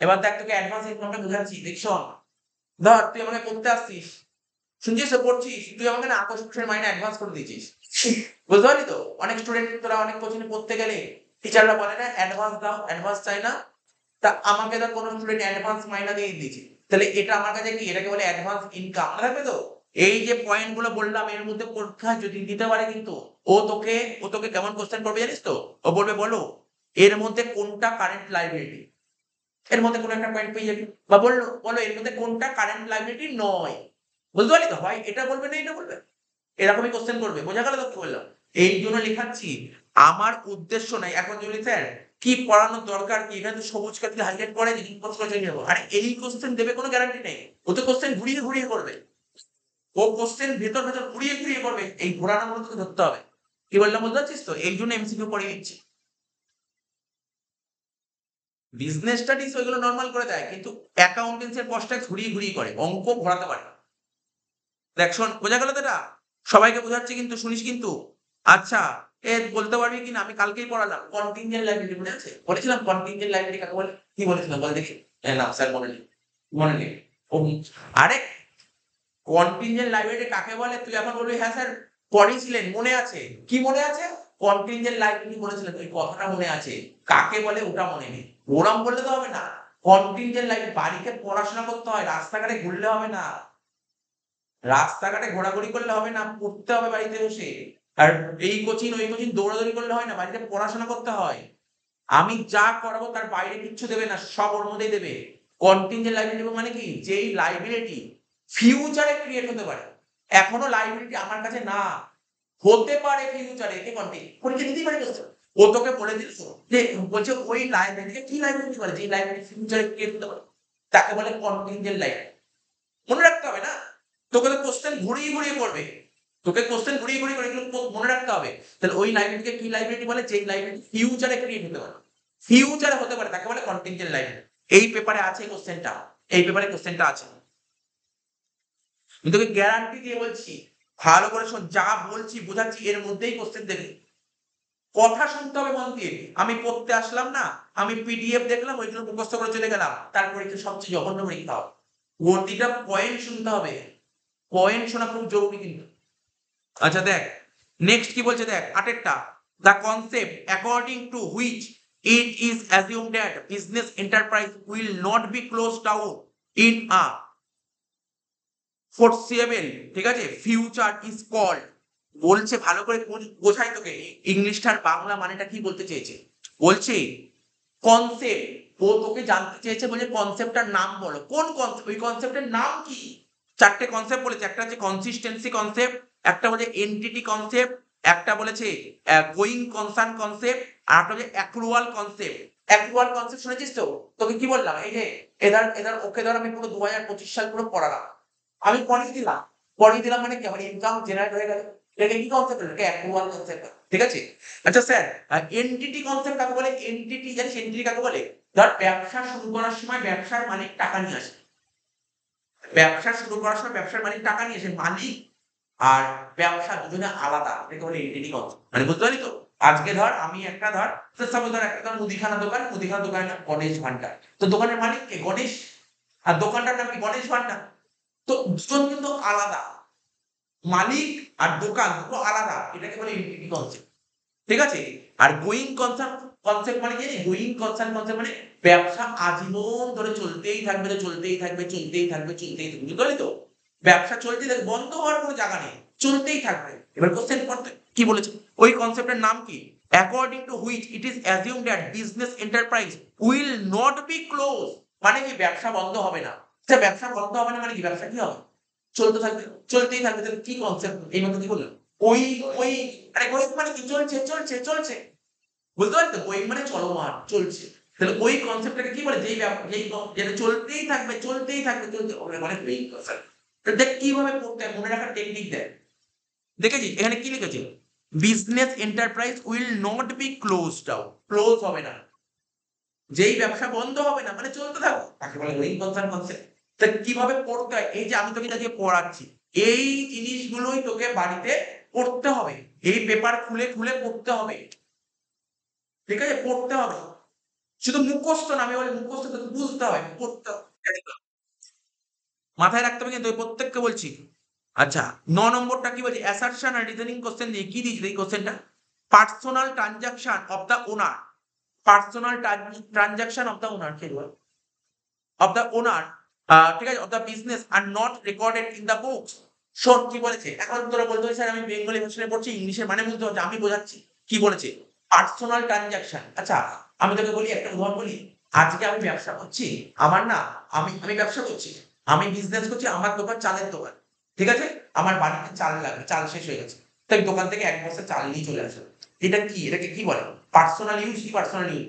এবার দেখ তোকে অ্যাডভান্স ইনকামটা বোঝাচ্ছি। দেখ শোন। ধর তুই আমাকে পড়তে আসছিস। শুনছিস তো? পড়ছিস। তুই আমাকে না আকর্ষণের মাইনে অ্যাডভান্স করে দিয়েছিস। বুঝতে পারলি তো? অনেক স্টুডেন্ট তোরা অনেক কোচিংয়ে পড়তে গেলে টিচাররা বলে না অ্যাডভান্স দাও, অ্যাডভান্স চাই না। তা আমাকে ধর কোনো স্টুডেন্ট অ্যাডভান্স মাইনা দিয়ে দিয়েছে। তাহলে এটা আমার কাছে কি? এটাকে বলে অ্যাডভান্স ইনকাম। মনে থাকবে তো? এই যে পয়েন্ট গুলো বললাম এর মধ্যে পরীক্ষায় যদি দিতে পারে কিন্তু ও তোকে কেমন কোশ্চেন করবে জানিস তো? ও বলবে বলো এর মধ্যে কোনটা কারেন্ট লায়াবিলিটি? এর মধ্যে কোনো একটা পয়েন্ট পেয়ে যাবি। বা বলো এর মধ্যে কোনটা কারেন্ট লায়াবিলিটি নয়। বুঝতে পারলি তো? হয় এটা বলবে না এটা বলবে। এরকমই কোশ্চেন করবে। বোঝা গেল তো কি বললাম? এই জন্য লেখাচ্ছি। আমার উদ্দেশ্য নাই এখন যদি স্যার কি পড়ানোর দরকার কি? এখানে তো সবুজ কালি হাইলাইট করে ইম্পোজ করে চলে যাবো। আরে এই কোশ্চেন দেবে কোনো গ্যারান্টি নেই। ও তো কোশ্চেন ঘুরিয়ে ঘুরিয়ে করবে। ও কোশ্চেন ভেতর ঘুরিয়ে ঘুরিয়ে করবে। এই ঘোরানোগুলো তোকে ধরতে হবে। কি বললাম বুঝতে পারছিস তো? এই জন্য এমসিকিউ পড়িয়ে দিচ্ছি। বিজনেস স্টাডিজ ওইগুলো নরমাল করে দেয় কিন্তু অ্যাকাউন্টেন্সি এর কষ্টটা ঘুরিয়ে ঘুরিয়ে করে। অঙ্ক ঘোরাতে পারে না। দেখ শোন, বোঝা গেল তো এটা? সবাইকে বোঝাচ্ছি কিন্তু, শুনিস কিন্তু। আচ্ছা, বলতে পারবি কিনা? আমি কালকেই পড়ালাম কন্টিনজেন্ট লায়াবিলিটি, মনে আছে? বলেছিলাম কন্টিনজেন্ট লায়াবিলিটি কাকে বলে? কি বলেছিলাম বল দেখি? না স্যার মনে নেই। মনে নেই। ও আরে কন্টিনজেন্ট লায়াবিলিটি কাকে বলে? তুই এখন বলবি হ্যাঁ স্যার পড়িয়েছিলেন, মনে আছে। কি মনে আছে? কন্টিনজেন্ট লায়াবিলিটি বলেছিলেন, ওই কথাটা মনে আছে। কাকে বলে ওটা মনে নেই। ওরম বললে তো হবে না। কন্টিনজেন্ট লায়াবিলিটি বাড়িতে পড়াশোনা করতে হয়, রাস্তাঘাটে ঘুরলে হবে না। রাস্তাঘাটে ঘোরাঘুরি করলে হবে না, পড়তে হবে বাড়িতে বসে। আর এই কোচিং ওই কোচিং দৌড়াদৌড়ি করলে হয় না, বাড়িতে পড়াশোনা করতে হয়। আমি যা করাবো তার বাইরে কিচ্ছু দেবে না, সব ওর মধ্যেই দেবে। কন্টিনজেন্ট লাইবিলিটি মানে কি, যেই লাইবিলিটি ফিউচারে ক্রিয়েট হতে পারে, এখনো লাইবিলিটি আমার কাছে না, হতে পারে ফিউচারে, কে পরীক্ষা দিতেই পারে দোস্ত। ও তোকে বলে দিল যে, বলছে ওই লাইবিলিটি কি লাইবিলিটি বলে, যে লাইবিলিটি ফিউচারে ক্রিয়েট হতে পারে তাকে বলে কন্টিনজেন্ট লাইবিলিটি। মনে রাখতে হবে না, তোকে তো কোশ্চেন ঘুরিয়ে ঘুরিয়ে করবে, তোকে কোশ্চেন ঘুরিয়ে ঘুরিয়ে করে, এগুলো মনে রাখতে হবে। তাহলে ওই লাইবিলিটিকে কি লাইবিলিটি বলে, যেই লাইবিলিটি ফিউচারে ক্রিয়েট হতে পারে, ফিউচারে হতে পারে, তাকে বলে কন্টিনজেন্ট লাইবিলিটি। এই পেপারে আছে কোশ্চেনটা, এই পেপারে কোশ্চেনটা আছে। আমি তোকে গ্যারান্টি দিয়ে বলছি, ভালো করে শোন, যা বলছি বোঝাচ্ছি এর মধ্যেই কোশ্চেন দেবে। কথা শুনতে হবে মন দিয়ে। আমি পড়তে আসলাম না, আমি পিডিএফ দেখলাম, ওইগুলো মুখস্থ করে চলে গেলাম, তারপরে কি সবচেয়ে জঘন্য পরীক্ষা হবে। প্রতিটা পয়েন্ট শুনতে হবে, পয়েন্ট শোনা খুব জরুরি কিন্তু। আচ্ছা দেখ নেক্সট কি বলছে, দেখ 8 the concept according to which it is assumed that business enterprise will not B closed down in a foreseeable, ঠিক আছে, ফিউচার ইজ কল্ড। বলছে ভালো করে বোঝাই তোকে, ইংলিশটার বাংলা মানেটা কি বলতে চেয়েছে। বলছে কনসেপ্ট, ও তোকে জানতে চেয়েছে, বলে কনসেপ্টটার নাম বলো, কোন কনসেপ্ট, ওই কনসেপ্টের নাম কি। 4টে কনসেপ্ট বলেছে, একটা হচ্ছে কনসিস্টেন্সি কনসেপ্ট, একটা বলেছে এন্টিটি কনসেপ্ট, একটা বলেছে গোয়িং কনসার্ন কনসেপ্ট, আর একটা হচ্ছে অ্যাক্রুয়াল কনসেপ্ট। অ্যাক্রুয়াল কনসেপ্ট শুনেছিস তো, তোকে কি বললাম, এই যে এদার এদার ওকে ধর আমি পুরো 2025 সাল পুরো পড়ালাম, আমি পড়িয়ে দিলাম মানে কি, আমার ইনকাম জেনারেট হয়ে গেল, এটাকে কি কনসেপ্ট, এটাকে অ্যাক্রুয়াল কনসেপ্ট, ঠিক আছে। আচ্ছা স্যার, এনটিটি কনসেপ্ট কাকে বলে, এনটিটি জানিস এনটিটি কাকে বলে, ধর ব্যবসা শুরু করার সময় ব্যবসার মালিক টাকা নিয়ে আসে, ব্যবসা শুরু করার সময় ব্যবসার মালিক টাকা নিয়ে আসে, মালিক আর ব্যবসা দুজনে আলাদা, এটাকে বলে এনটিটি কনসেপ্ট। মানে বুঝতে পারলি তো। আজকে ধর আমি একটা ধর সাপোজ ধর একটা ধর মুদিখানা দোকানের নাম গণেশ ভান্ডার, তো দোকানের মালিক কে, গণেশ, আর দোকানটার নাম কি, গণেশ ভান্ডার। তো দুজন কিন্তু আলাদা, মালিক আর দোকান দুটো আলাদা, এটাকে বলে এনটিটি কনসেপ্ট, ঠিক আছে। আর গোয়িং কনসার্ন কনসেপ্ট মানে কি, গোয়িং কনসার্ন কনসেপ্ট মানে ব্যবসা আজীবন ধরে চলতেই থাকবে, চলতেই থাকবে, চলতেই থাকবে, চলতেই থাকবে, বুঝতে পারলি তো। ব্যবসা চলতেই থাকবে, বন্ধ হওয়ার কোনো জায়গা নেই, চলতেই থাকবে। এবার কোশ্চেন করতে কি বলেছে, ওই কনসেপ্টের নাম কি, according to which it is assumed that business enterprise will not be close, মানে কি ব্যবসা বন্ধ হবে না। আচ্ছা ব্যবসা বন্ধ হবে না মানে কি, ব্যবসা কি হবে, চলতে থাকবে, চলতেই থাকবে। তাহলে কি কনসেপ্ট, এই মতো কি বললাম, ওই ওই আরে গোয়িং মানে কি, চলছে চলছে চলছে, বুঝতে পারছো, গোয়িং মানে চলমান, চলছে। তাহলে ওই কনসেপ্টটাকে কি বলে, যেটা চলতেই থাকবে চলতেই থাকবে চলতে, ওটা মানে গোয়িং কনসেপ্ট। তো দেখ কিভাবে পড়তে হয়, মনে রাখার টেকনিক দেখ। দেখেছি এখানে কি লিখেছে, business enterprise will not B closed down, close হবে না, যেই ব্যবসা বন্ধ হবে না মানে চলতে থাকবে, তাকে বলে গোয়িং কনসার্ন কনসেপ্ট। তা কিভাবে পড়তে হয়, এই যে আমি তোকে আজকে পড়াচ্ছি, এই জিনিসগুলোই তোকে বাড়িতে পড়তে হবে, এই পেপার খুলে খুলে পড়তে হবে, ঠিক আছে, পড়তে হবে। শুধু মুখস্থ না, আমি বলি মুখস্থ তোকে বুঝতে হবে, পড়তে হবে, মাথায় রাখতে হবে কিন্তু, ওই প্রত্যেককে বলছি। আচ্ছা 9 নম্বরটা কি বলছে, অ্যাসারশন আর রিজনিং কোশ্চেন দিয়ে কি দিয়েছে এই কোশ্চেনটা, personal transaction of the owner, personal transaction of the owner কি বল, অফ দা ওনার, ঠিক আছে, of the business are not recorded in the books. শোন কি বলেছে, এখন তোরা বলতে স্যার আমি বেঙ্গলি ভার্সনে পড়ছি, ইংলিশের মানে বুঝতে পারছি, আমি বোঝাচ্ছি কি বলেছে। পার্সোনাল ট্রানজাকশন, আচ্ছা আমি তোকে বলি একটা উদাহরণ বলি, আজকে আমি ব্যবসা করছি, আমার না, আমি ব্যবসা করছি, আমি বিজনেস করছি, আমার দোকান চালের দোকান, ঠিক আছে, আমার বাড়িতে চাল লাগবে, চাল শেষ হয়ে গেছে, তাই দোকান থেকে 1 বস্তা চাল নিয়ে চলে আসলো। এটা কি, এটাকে কি বলে, পার্সোনাল ইউজ, কি পার্সোনাল ইউজ,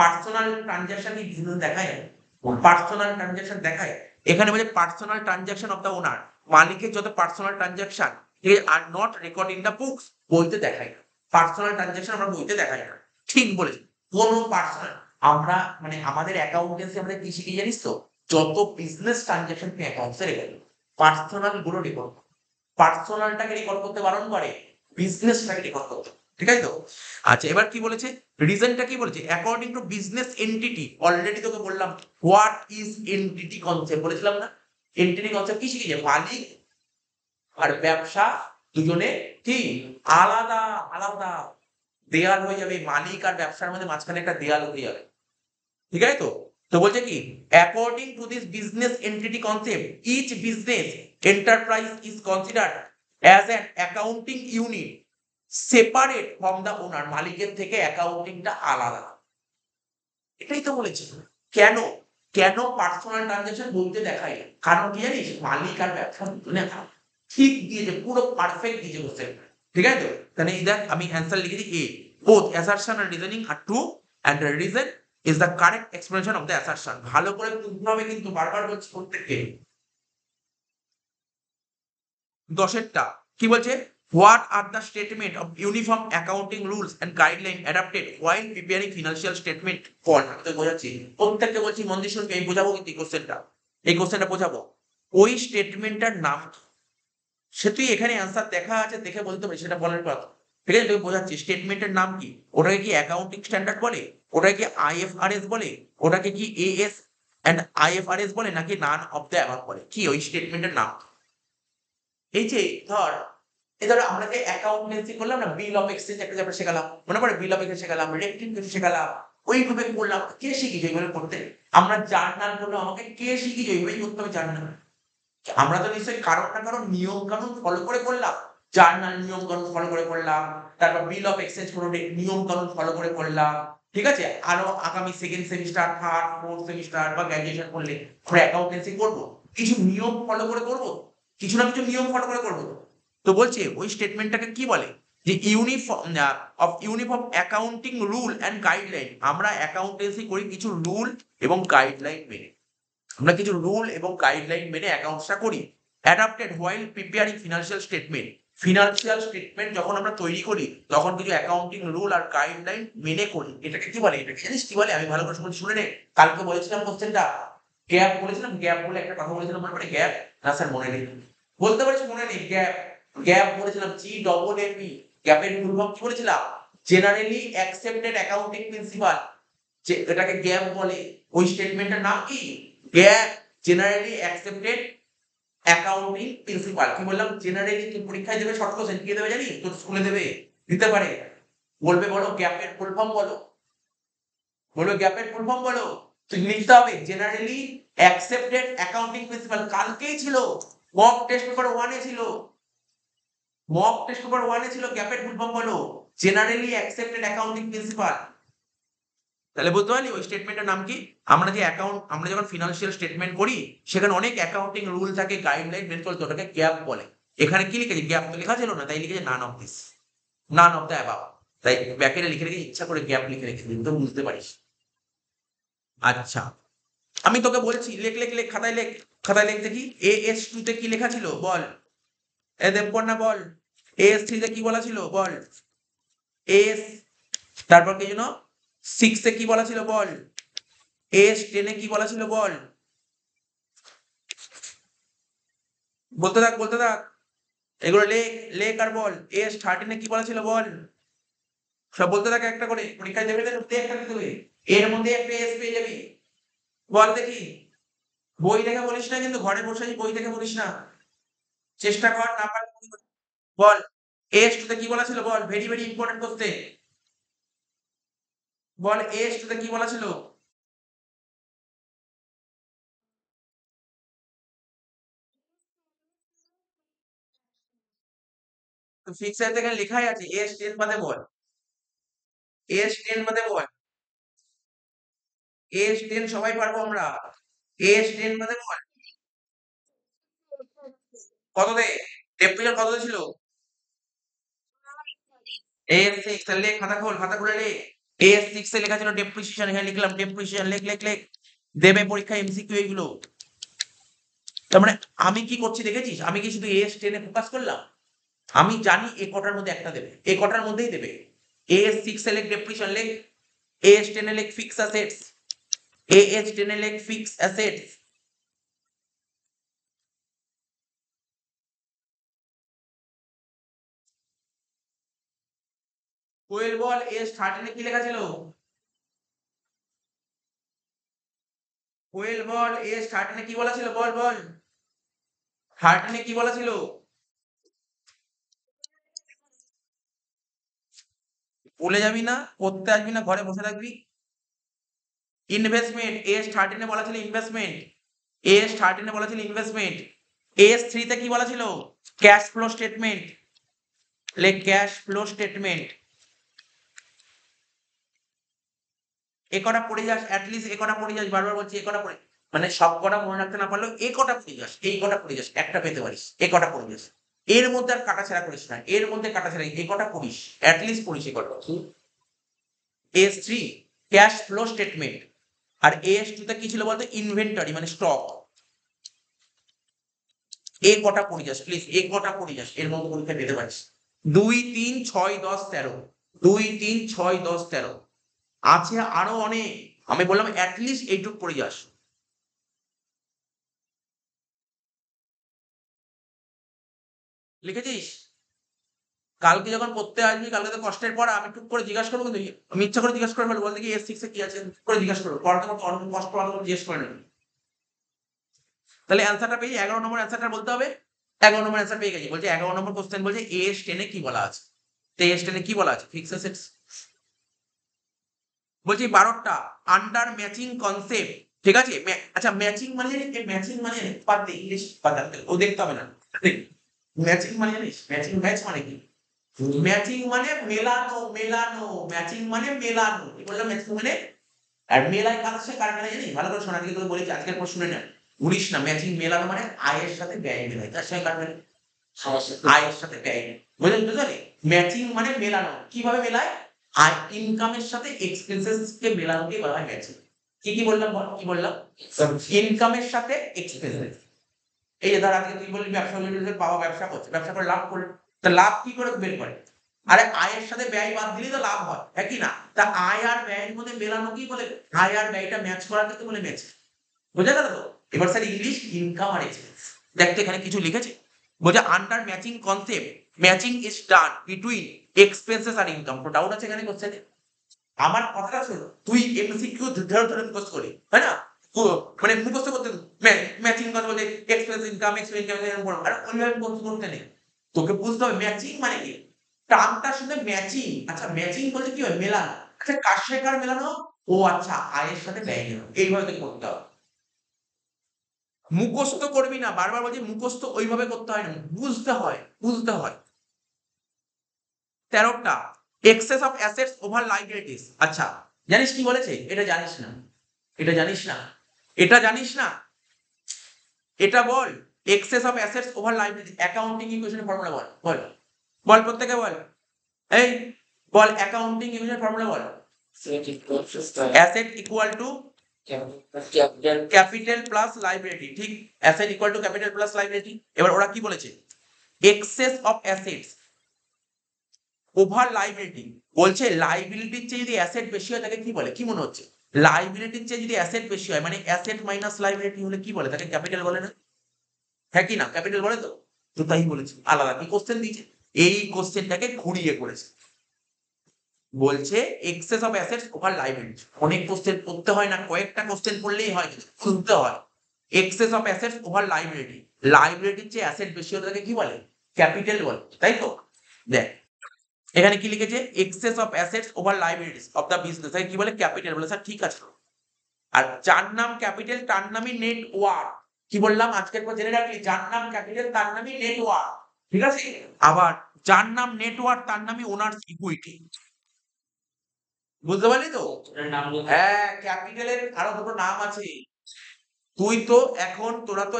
পার্সোনাল ট্রানজাকশন কি বিজনেস দেখায়, পার্সোনাল ট্রানজাকশন দেখায়। এখানে বলে personal transaction of the owner, মালিকের যত পার্সোনাল ট্রানজাকশন, ঠিক আছে, are not record in the books, বইতে দেখায় না, পার্সোনাল ট্রানজাকশন আমরা বইতে দেখাই না, ঠিক বলেছি। কোন পার্সোনাল, আমরা মানে আমাদের অ্যাকাউন্টেন্সি আমাদের কি শিখি জানিস তো, যত বিজনেস ট্রানজাকশন তুমি অ্যাকাউন্টসে রেখে পার্সোনাল গুলো রেকর্ড, পার্সোনালটাকে রেকর্ড করতে বারণ করে, বিজনেসটাকে রেকর্ড করতে, ঠিক আছে তো। আচ্ছা এবার কি বলেছে, রিজনটা কি বলেছে, according to business entity, already তোকে বললাম হোয়াট ইজ এন্টিটি কনসেপ্ট, বলেছিলাম না, এন্টিটি কনসেপ্ট কি শিখেছে, মালিক আর ব্যবসা দুজনে কি আলাদা আলাদা, দেয়াল হয়ে যাবে, মালিক আর ব্যবসার মধ্যে মাঝখানে একটা দেয়াল হয়ে যাবে, ঠিক আছে তো। তো বলছে কি, according to this business entity concept each business enterprise is considered as an accounting unit separate from the owner, মালিকের থেকে অ্যাকাউন্টিংটা আলাদা। এটাই তো বলেছি। কেন কেন পার্সোনাল ট্রানজাকশন বলতে দেখাই? কারণ কি জানিস, মালিক আর ব্যবসা দুজনে ঠিক দিয়েছে, পুরো পারফেক্ট দিয়েছে কোশ্চেন। ঠিক আছে তো? তাহলে এই দেখ আমি অ্যান্সার লিখেছি এ, both assertion and reasoning are true and the reason is the correct explanation of the assertion। ভালো করে বুঝতে হবে কিন্তু, বারবার বলছি প্রত্যেককে। 10 কি বলছে? What are the statement of uniform accounting rules and guideline adapted while preparing financial statement for, আমি তো বোঝাচ্ছি প্রত্যেককে বলছি মন দিয়ে শুনবি, আমি বোঝাবো কিন্তু এই কোশ্চেনটা বোঝাবো। ওই স্টেটমেন্টটার নাম কি? সে তুই এখানে অ্যান্সার দেখা আছে, দেখে বলতে পারিস, সেটা বলার কথা। ঠিক আছে, তোকে বোঝাচ্ছি স্টেটমেন্টের নাম কি। ওটাকে কি অ্যাকাউন্টিং স্ট্যান্ডার্ড বলে, ওটাকে কি আইএফআরএস বলে, ওটাকে কি এএস এন্ড আইএফআরএস বলে, নাকি নান অফ দ্য অ্যাবাভ বলে? কি ওই স্টেটমেন্টের নাম? এই যে ধর, আমরা যে অ্যাকাউন্টেন্সি করলাম না, বিল অফ এক্সচেঞ্জ একটা চ্যাপ্টার শেখালাম, মনে পড়ে? বিল অফ এক্সচেঞ্জ শেখালাম, রেক্টিফিকেশন শেখালাম, ওইভাবে করলাম। কে শিখিয়েছে ওইভাবে করতে? আমরা জার্নাল করলো, আমাকে কে শিখিয়েছে ওইভাবেই করতে হবে জার্নাল? আমরা তো নিশ্চয়ই কারণ না কারণ নিয়ম কানুন ফলো করে করলাম। জার্নাল নিয়ম কানুন ফলো করে করলাম, তারপর বিল অফ এক্সচেঞ্জ কোনো নিয়ম কানুন ফলো করে করলাম। ঠিক আছে, আরো আগামী second semester, third, fourth semester বা গ্র্যাজুয়েশন করলে আমরা অ্যাকাউন্টেন্সি করবো, কিছু নিয়ম ফলো করে করবো, কিছু না কিছু নিয়ম ফলো করে করবো। তো বলছে ওই স্টেটমেন্টটাকে কি বলে? যে uniform accounting rule and guideline. আমরা অ্যাকাউন্টেন্সি করি কিছু রুল এবং গাইডলাইন মেনে, আমরা কিছু রুল এবং গাইডলাইন মেনে অ্যাকাউন্টসটা করি। Adapted while preparing financial statement. Financial statement যখন আমরা তৈরি করি তখন কিছু অ্যাকাউন্টিং রুল আর গাইডলাইন মেনে করি। এটাকে কি বলে? এটা জানিস কি বলে? আমি ভালো করে শুনে নে। কালকে বলেছিলাম কোশ্চেনটা, গ্যাপ বলেছিলাম, গ্যাপ বলে একটা কথা বলেছিলাম, মনে পড়ে? গ্যাপ না স্যার মনে নেই, বলতে পারিস মনে নেই? গ্যাপ, গ্যাপ বলেছিলাম, GAAP। গ্যাপের ফুল ফর্ম কি বলেছিলাম? Generally accepted accounting principal. যে এটাকে গ্যাপ বলে, ওই স্টেটমেন্টের নাম কি? Gap, generally accepted accounting principal. কি বললাম? জেনারেলি তুই পরীক্ষায় দেবে, শর্ট কোশ্চেন কে দেবে জানিস? তোর স্কুলে দেবে, দিতে পারে। বলবে বলো গ্যাপের ফুল ফর্ম বলো, বলবে গ্যাপের ফুল ফর্ম বলো, তুই লিখতে হবে জেনারেলি অ্যাকসেপ্টেড অ্যাকাউন্টিং প্রিন্সিপাল। কালকেই ছিল, মক টেস্ট পেপার 1 এ ছিল, মক টেস্ট পেপার 1 এ ছিল, গ্যাপের ফুল ফর্ম বলো জেনারেলি অ্যাকসেপ্টেড অ্যাকাউন্টিং প্রিন্সিপাল। তাহলে বুঝতে পারলি ওই স্টেটমেন্টের নাম কি? আমরা যখন ফিনান্সিয়াল স্টেটমেন্ট করি সেখানে অনেক অ্যাকাউন্টিং রুল থাকে, গাইডলাইন মেনে চলতে, ওটাকে গ্যাপ বলে। এখানে কি লিখেছে? গ্যাপ তো লেখা ছিল না, তাই লিখেছে none of this, none of the above. তাই ব্যাকেটে লিখে রেখে ইচ্ছা করে গ্যাপ লিখে রেখেছি, তো বুঝতে পারিস। আচ্ছা, আমি তোকে বলছি, লেখ লেখ লেখ, খাতায় লেখ, খাতায় লেখ দেখি। AS2 তে কি লেখা ছিল বল? এ দেবকন্যা বল। AS3 তে কি বলা ছিল বল? AS, তারপর কি যেন 6 এ কি বলা ছিল বল? AS10 এ কি বলা ছিল বল? বলতে থাক, বলতে থাক, এগুলো লেখ, লেখ আর বল। AS13 এ কি বলা ছিল বল? সব বলতে থাক একটা করে, পরীক্ষায় দেবে না একটা লিখতে হবে, এর মধ্যে একটা এস পেয়ে যাবি। বল দেখি, বই দেখে বলিস না কিন্তু, ঘরে বসে বই দেখে বলিস না, চেষ্টা কর, না পারলে বল। AS2 তে কি বলা ছিল বল? ভেরি ভেরি ইম্পর্টেন্ট কোশ্চেন, বল AS2 তে কি বলা ছিল? তো ফিক্স এর থেকে লেখাই আছে, AS10 বাদে বল, AS10 বাদে বল, AS10 সবাই পারবো আমরা, AS10 বাদে বল। কততে? টেম্পারেচার কততে ছিল? AS6, তাহলে লেখ, খাতা খোল, খাতা খুলে লেখ। AS6 এ লেখা ছিল ডেপ্রিসিয়েশন, এখানে লিখলাম ডেপ্রিসিয়েশন, লেখ লেখ লেখ। দেবে পরীক্ষায় MCQ এইগুলো। তার মানে আমি কি করছি দেখেছিস? আমি কি শুধু AS10 এ ফোকাস করলাম? আমি জানি এ কটার মধ্যে একটা দেবে, এ কটার মধ্যেই দেবে। AS6 এ লেখ ডেপ্রিসিয়েশন লেখ, AS10 এ লেখ ফিক্স অ্যাসেটস, AS10 এ লেখ ফিক্স অ্যাসেটস। কোয়েল বল AS13 এ কি লেখা ছিল? কোয়েল বল AS13 এ কি বলা ছিল বল বল, 13 এ কি বলা ছিল? ভুলে যাবি না, পড়তে আসবি না, ঘরে বসে থাকবি। ইনভেস্টমেন্ট AS13 এ বলা ছিল ইনভেস্টমেন্ট, AS13 এ বলা ছিল ইনভেস্টমেন্ট। AS3 তে কি বলা ছিল? Cash flow statement, cash flow statement, এ কটা পড়ে যাস, অ্যাটলিস্ট এ কটা পড়ে যাস, বারবার বলছি এ কটা পড়ে, মানে সব কটা মনে রাখতে না পারলেও এ কটা পড়ে যাস, এই কটা পড়ে যাস, একটা পেতে পারিস, এ কটা পড়ে যাস, এর মধ্যে আর কাটাছেড়া করিস না, এর মধ্যে কাটাছেড়া, এ কটা পড়িস, অ্যাটলিস্ট পড়িস এ কটা। S3 ক্যাশ ফ্লো স্টেটমেন্ট, আর AS2 তে কি ছিল বলতো, ইনভেন্টরি মানে স্টক। এ কটা পড়ে যাস প্লিজ, এ কটা পড়ে যাস, এর মধ্যে পরীক্ষা পেতে পারিস। 2 3 6 10 13, 2 3 6 10 13, আছে আরো অনেক, আমি বললাম অ্যাটলিস্ট এইটুক পড়ে যাস। লিখেছিস? কালকে যখন পড়তে আসবি, কালকে তো কষ্টের পর আমি টুক করে জিজ্ঞাসা করবো, কিন্তু আমি ইচ্ছা করে জিজ্ঞাসা করে ফেলবো, বল দেখি S6 এ কি আছে, টুক করে জিজ্ঞাসা করবো, পড়াতে মতো অনেক কষ্ট অনেক জিজ্ঞেস করে নেবে। তাহলে অ্যান্সারটা পেয়ে 11 নম্বর অ্যান্সারটা বলতে হবে। 11 নম্বর অ্যান্সার পেয়ে গেছি, বলছে 11 নম্বর কোশ্চেন বলছে AS10 এ কি বলা আছে। তো AS10 এ কি বলা আছে, ফিক্স অ্যাসেটস। বলছি 12টা আন্ডার ম্যাচিং কনসেপ্ট, ঠিক আছে। আচ্ছা ম্যাচিং মানে, ম্যাচিং মানে বাদ দে, ইংলিশ বাদ দে, ও দেখতে হবে না। ম্যাচিং মানে জানিস, ম্যাচিং ম্যাচ মানে কি? ম্যাচিং মানে মেলানো, মেলানো, ম্যাচিং মানে মেলানো, কি বললাম ম্যাচিং মানে, আর মেলায় কাদের সাথে কার মেলায় জানিস, ভালো করে শোনা, আজকে তোকে বলেছি, আজকের পর শুনে না, ভুলিস না, ম্যাচিং মেলানো মানে আয়ের সাথে ব্যয় মেলায়, তার সঙ্গে কার মেলায়, আয়ের সাথে ব্যয়, বুঝলেন বুঝলি। ম্যাচিং মানে মেলানো, কিভাবে মেলায়, আর ইনকামের সাথে এক্সপেন্সেস কে মেলানোকে বলা হয় ম্যাচিং। কি বললাম বল, কি বললাম, ইনকামের সাথে এক্সপেন্সেস। এই যে ধর আজকে তুই বললি ব্যবসা করলে, বাবা ব্যবসা করছে, ব্যবসা করে লাভ করলে, তা লাভ কি করে বের করে, আরে আয়ের সাথে ব্যয় বাদ দিলেই তো লাভ হয়, একই না, তা আয় আর ব্যয়ের মধ্যে মেলানো কি বলে, আয় আর ব্যয়টা ম্যাচ করাকে তো বলে ম্যাচ। বোঝা গেল তো? এবার স্যার ইংলিশ ইনকাম আর এক্সপেন্স, দেখতে এখানে কিছু লিখেছে, বোঝা under matching concept, matching is done between expenses আর ইনকাম। তো ডাউট আছে এখানে কোশ্চেনে? আমার কথাটা শোনো, তুই MCQ ধরে ধরে মুখস্থ করি, তাই না, মানে মুখস্থ করতে, ম্যাচিং কথা বলতে এক্সপেন্স ইনকাম, এক্সপেন্স ইনকাম, আর ওইভাবে মুখস্থ করতে নেই, তোকে বুঝতে হবে ম্যাচিং মানে কি, টার্মটা শুনে ম্যাচিং, আচ্ছা ম্যাচিং বলতে কি হয়, মেলানো, আচ্ছা কার সাথে কার মেলানো, ও আচ্ছা আয়ের সাথে ব্যয় মেলানো, এইভাবে তোকে করতে হবে, মুখস্থ করবি না, বারবার বলছি মুখস্থ ওইভাবে করতে হয় না, বুঝতে হয়, বুঝতে হয়। 13টা excess of assets over liabilities, আচ্ছা জানিস কি বলেছে, এটা জানিস না, এটা জানিস না, এটা জানিস না, এটা বল, excess of assets over liability, accounting ইকুয়েশনের ফর্মুলা বল, বল বল প্রত্যেকে বল, এই বল অ্যাকাউন্টিং ইকুয়েশনের ফর্মুলা বল, asset equal to capital plus liability, ঠিক, asset equal to capital plus liability. এবার ওরা কি বলেছে, excess of assets over liability, বলছে লাইবিলিটির চেয়ে যদি অ্যাসেট বেশি হয় তাকে কি বলে, কি মনে হচ্ছে, লাইবিলিটির চেয়ে যদি অ্যাসেট বেশি হয় মানে অ্যাসেট মাইনাস লাইবিলিটি হলে কি বলে, তাকে ক্যাপিটাল বলে না, হ্যাঁ কি না, ক্যাপিটাল বলে তো, তো তাই বলেছে, আলাদা কি কোশ্চেন দিয়েছে, এই কোশ্চেনটাকে ঘুরিয়ে করেছে, বলছে excess of assets over liability, অনেক কোশ্চেন পড়তে হয় না, কয়েকটা কোশ্চেন পড়লেই হয়, খুঁজতে হয়, excess of assets over liability, লাইবিলিটির চেয়ে অ্যাসেট বেশি হলে তাকে কি বলে, ক্যাপিটাল বলে, তাই তো। দেখ এখানে কি লিখেছে, access of assets over liabilities of the business, কি বলে, ক্যাপিটাল বলে, স্যার ঠিক আছে। আর যার নাম ক্যাপিটাল তার নামই নেট ওয়ার্থ, কি বললাম আজকের পর জেনে রাখলি, যার নাম ক্যাপিটাল তার নামই নেট ওয়ার্থ, ঠিক আছে। আবার যার নাম নেট ওয়ার্থ তার নামই ওনার্স ইকুইটি, বুঝতে পারলি তো, হ্যাঁ ক্যাপিটালের আরো দুটো নাম আছে, তুই তো এখন, তোরা তো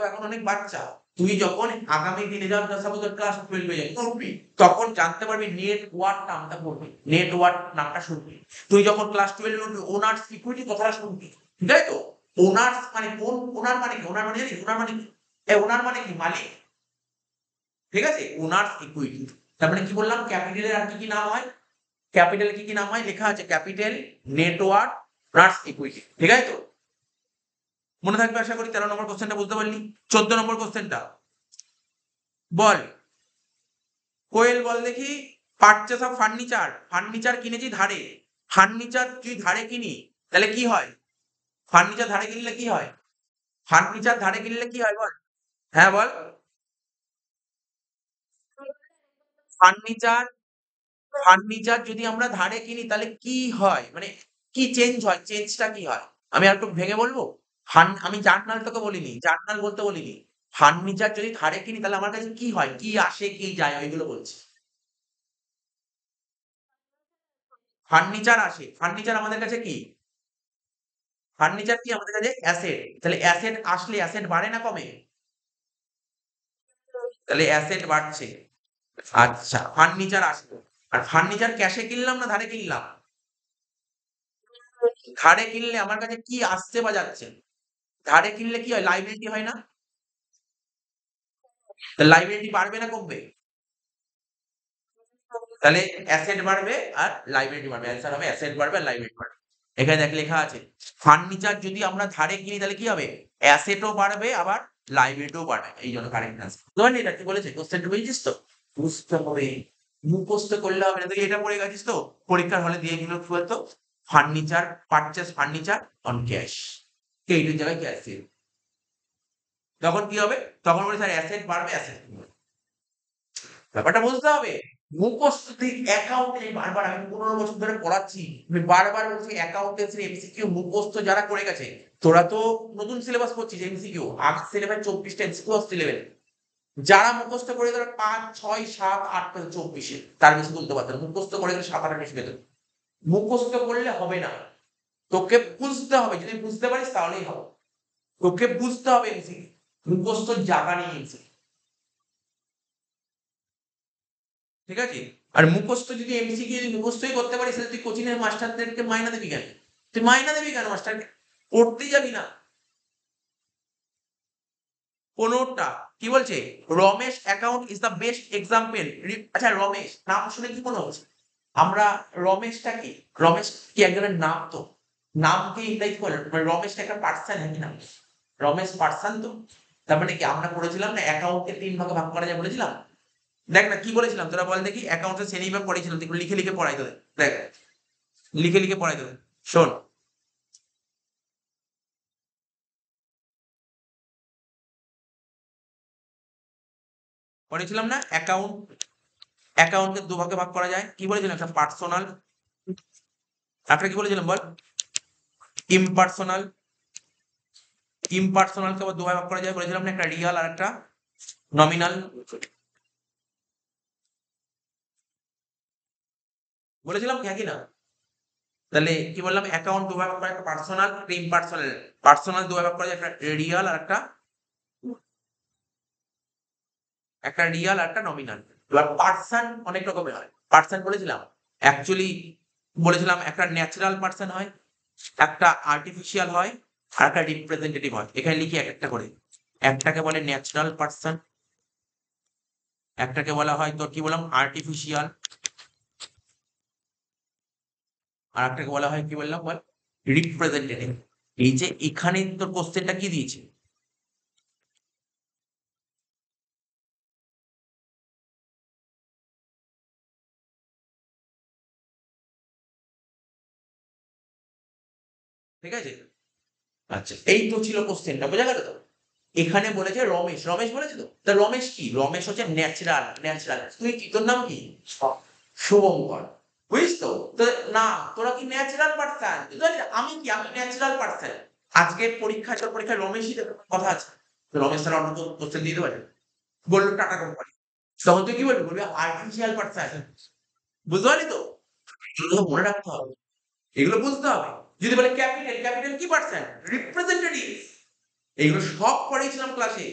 এখন অনেক বাচ্চা, তুই যখন আগামী দিনে যাও, সাপোজ ক্লাস 12 এ পড়বি, তখন জানতে পারবি নেট ওয়ার্থ নামটা পড়বি, নেট ওয়ার্থ নামটা শুনবি, তুই যখন ক্লাস 12 উঠবি ওনার্স ইকুইটি কথাটা শুনবি, তাই তো। ওনার্স মানে কোন, ওনার মানে কি, ওনার মানে জানিস, ওনার মানে কি, ওনার মানে কি, মালিক, ঠিক আছে, ওনার্স ইকুইটি, তার মানে কি বললাম, ক্যাপিটালের আর কি কি নাম হয়, ক্যাপিটাল কি কি নাম হয়, লেখা আছে capital, net worth, owners equity, ঠিক আছে তো, মনে থাকবে আশা করি। 13 নম্বর কোশ্চেনটা বুঝতে পারলি। 14 নম্বর কোশ্চেনটা বল, কোয়েল বল দেখি, পারচেস অফ ফার্নিচার, ফার্নিচার কিনেছি ধারে, ফার্নিচার তুই ধারে কিনি তাহলে কি হয়, ফার্নিচার ধারে কিনলে কি হয়, ফার্নিচার ধারে কিনলে কি হয় বল, হ্যাঁ বল, ফার্নিচার, ফার্নিচার যদি আমরা ধারে কিনি তাহলে কি হয়, মানে কি চেঞ্জ হয়, চেঞ্জটা কি হয়, আমি আর একটু ভেঙে বলবো, আমি জার্নাল তোকে বলিনি, জার্নাল বলতে বলিনি। ফার্নিচার যদি ধারে কিনি তাহলে আমার কাছে কি হয়? কি আসে, কি যায় ওইগুলো বলছি। ফার্নিচার আসে। ফার্নিচার আমাদের কাছে কি? ফার্নিচার কি আমাদের কাছে? অ্যাসেট। তাহলে অ্যাসেট আসলে অ্যাসেট বাড়ে না কমে? তাহলে অ্যাসেট বাড়ছে। আচ্ছা, ফার্নিচার আসলো। আর ফার্নিচার ক্যাশে কিনলাম না ধারে কিনলাম? ধারে কিনলে আমার কাছে কি আসছে বা যাচ্ছে? ধারে কিনলে কি হয়? লায়াবিলিটি হয় না? তাহলে লায়াবিলিটি বাড়বে না কমবে? তাহলে অ্যাসেট বাড়বে আর লায়াবিলিটি বাড়বে। অ্যান্সার হবে অ্যাসেট বাড়বে আর লায়াবিলিটি বাড়বে। এখানে দেখ লেখা আছে ফার্নিচার যদি আমরা ধারে কিনি তাহলে কি হবে? অ্যাসেটও বাড়বে আবার লায়াবিলিটিও বাড়বে। এইজন্য কারেক্ট আনসার। বুঝতে পারলি এটা কি বলেছে? কোয়েশ্চেনটা বুঝেছিস তো? বুঝতে হবে। মুখস্থ করলে হবে না। তুই এটা পড়ে গেছিস তো? পরীক্ষার হলে দিয়ে দিল কি বলতো? Furniture, purchase furniture on cash. এইটার জায়গায় ক্যাশ দিয়ে দিল। তখন কি হবে? তখন বলে স্যার অ্যাসেট বাড়বে, অ্যাসেট কমবে। ব্যাপারটা বুঝতে হবে। মুখস্থ তুই অ্যাকাউন্টে বারবার আমি ১৫ বছর ধরে পড়াচ্ছি। আমি বারবার বলছি অ্যাকাউন্টেন্সির এমসিকিউ মুখস্থ যারা করে গেছে, তোরা তো নতুন সিলেবাস পড়ছিস এমসিকিউ। আগের সিলেবাস ২৪ টা এমসিকিউ আসছে 11 এ। যারা মুখস্থ করে তারা ৫, ৬, ৭, ৮ পেত ২৪ এ। তার বেশি তুলতে পারত না। মুখস্থ করে গেলে ৭, ৮ বেশি পেত। মুখস্থ করলে হবে না। তোকে বুঝতে হবে। যদি বুঝতে পারিস তাহলেই হবে। তোকে বুঝতে হবে এমসিকিউ। মুখস্থর জায়গা নেই এমসিকিউ। ঠিক আছে? আর মুখস্থ যদি এমসিকিউ যদি মুখস্থই করতে পারিস তাহলে তুই কোচিং এর মাস্টারদেরকে মাইনা দিবি কেন? তুই মাইনা দিবি কেন মাস্টারকে? পড়তেই যাবি না। ১৫ টা কি বলছে? Ramesh account is the best example. আচ্ছা রমেশ নাম শুনে কি মনে হচ্ছে? আমরা রমেশটা কি? রমেশ কি একজনের নাম তো? নামকে ইংরেজি বলে মানে রমেশটা একটা পার্সন নাকি না? রমেশ পার্সন তো? তার মানে কি আমরা পড়েছিলাম না অ্যাকাউন্টকে ৩ ভাগে ভাগ করা যায় বলেছিলাম? দেখ না কি বলেছিলাম তোরা বল দেখি অ্যাকাউন্টের শ্রেণীবিভাগ পড়েছিলাম তুই লিখে, লিখে পড়াই তোদের। দেখ লিখে, লিখে পড়াই তোদের। শোন, পড়েছিলাম না অ্যাকাউন্টকে ২ ভাগে ভাগ করা যায়। কি বলেছিলাম? একটা পার্সোনাল, একটা কি বলেছিলাম বল? ইমপার্সোনাল। ইমপার্সোনালকে আবার ২ ভাগে ভাগ করা যায় বলেছিলাম না? একটা রিয়াল আর একটা নমিনাল। বলেছিলাম কি হ্যাঁ কি না? তাহলে কি বললাম? অ্যাকাউন্ট ২ ভাগে ভাগ করা যায়, একটা পার্সোনাল, একটা ইমপার্সোনাল। পার্সোনাল ২ ভাগে ভাগ করা যায়, একটা রিয়াল আর একটা নমিনাল। এবার পার্সন অনেক রকমের হয়। পার্সন বলেছিলাম? অ্যাকচুয়ালি বলেছিলাম একটা ন্যাচারাল পার্সন হয়, একটা আর্টিফিশিয়াল হয়, আর একটা রিপ্রেজেন্টেটিভ হয়। এখানে লিখি একেকটা করে। একটাকে বলে ন্যাচারাল পার্সন, একটাকে বলা হয় তোর কি বললাম আর্টিফিশিয়াল, আর একটাকে বলা হয় কি বললাম বল? রিপ্রেজেন্টেটিভ। এই যে এখানে তোর কোশ্চেনটা কি দিয়েছে? ঠিক আছে? আচ্ছা এই তো ছিল কোশ্চেনটা, বোঝা গেল তো? এখানে বলেছে রমেশ, রমেশ বলেছে তো? তা রমেশ কি? রমেশ হচ্ছে ন্যাচারাল, ন্যাচারাল। তুই কি তোর নাম কি? শুভঙ্কর। বুঝিস তো? তো না তোরা কি ন্যাচারাল পার্সন? আমি কি? আমি ন্যাচারাল পার্সন। আজকে পরীক্ষায় তোর পরীক্ষায় রমেশই দেবে কথা আছে। তো রমেশ ছাড়া অন্য কেউ কোশ্চেন দিয়ে দিতে পারে? বলল টাটা কোম্পানি। তখন তুই কি বলবি? বলবি আর্টিফিশিয়াল পার্সন। বুঝতে পারলি তো? এগুলো মনে রাখতে হবে। এগুলো বুঝতে হবে। যদি বলে ক্যাপিটাল, ক্যাপিটাল কি পার্সন? রিপ্রেজেন্টেটিভ। এগুলো সব পড়িয়েছিলাম ক্লাসে।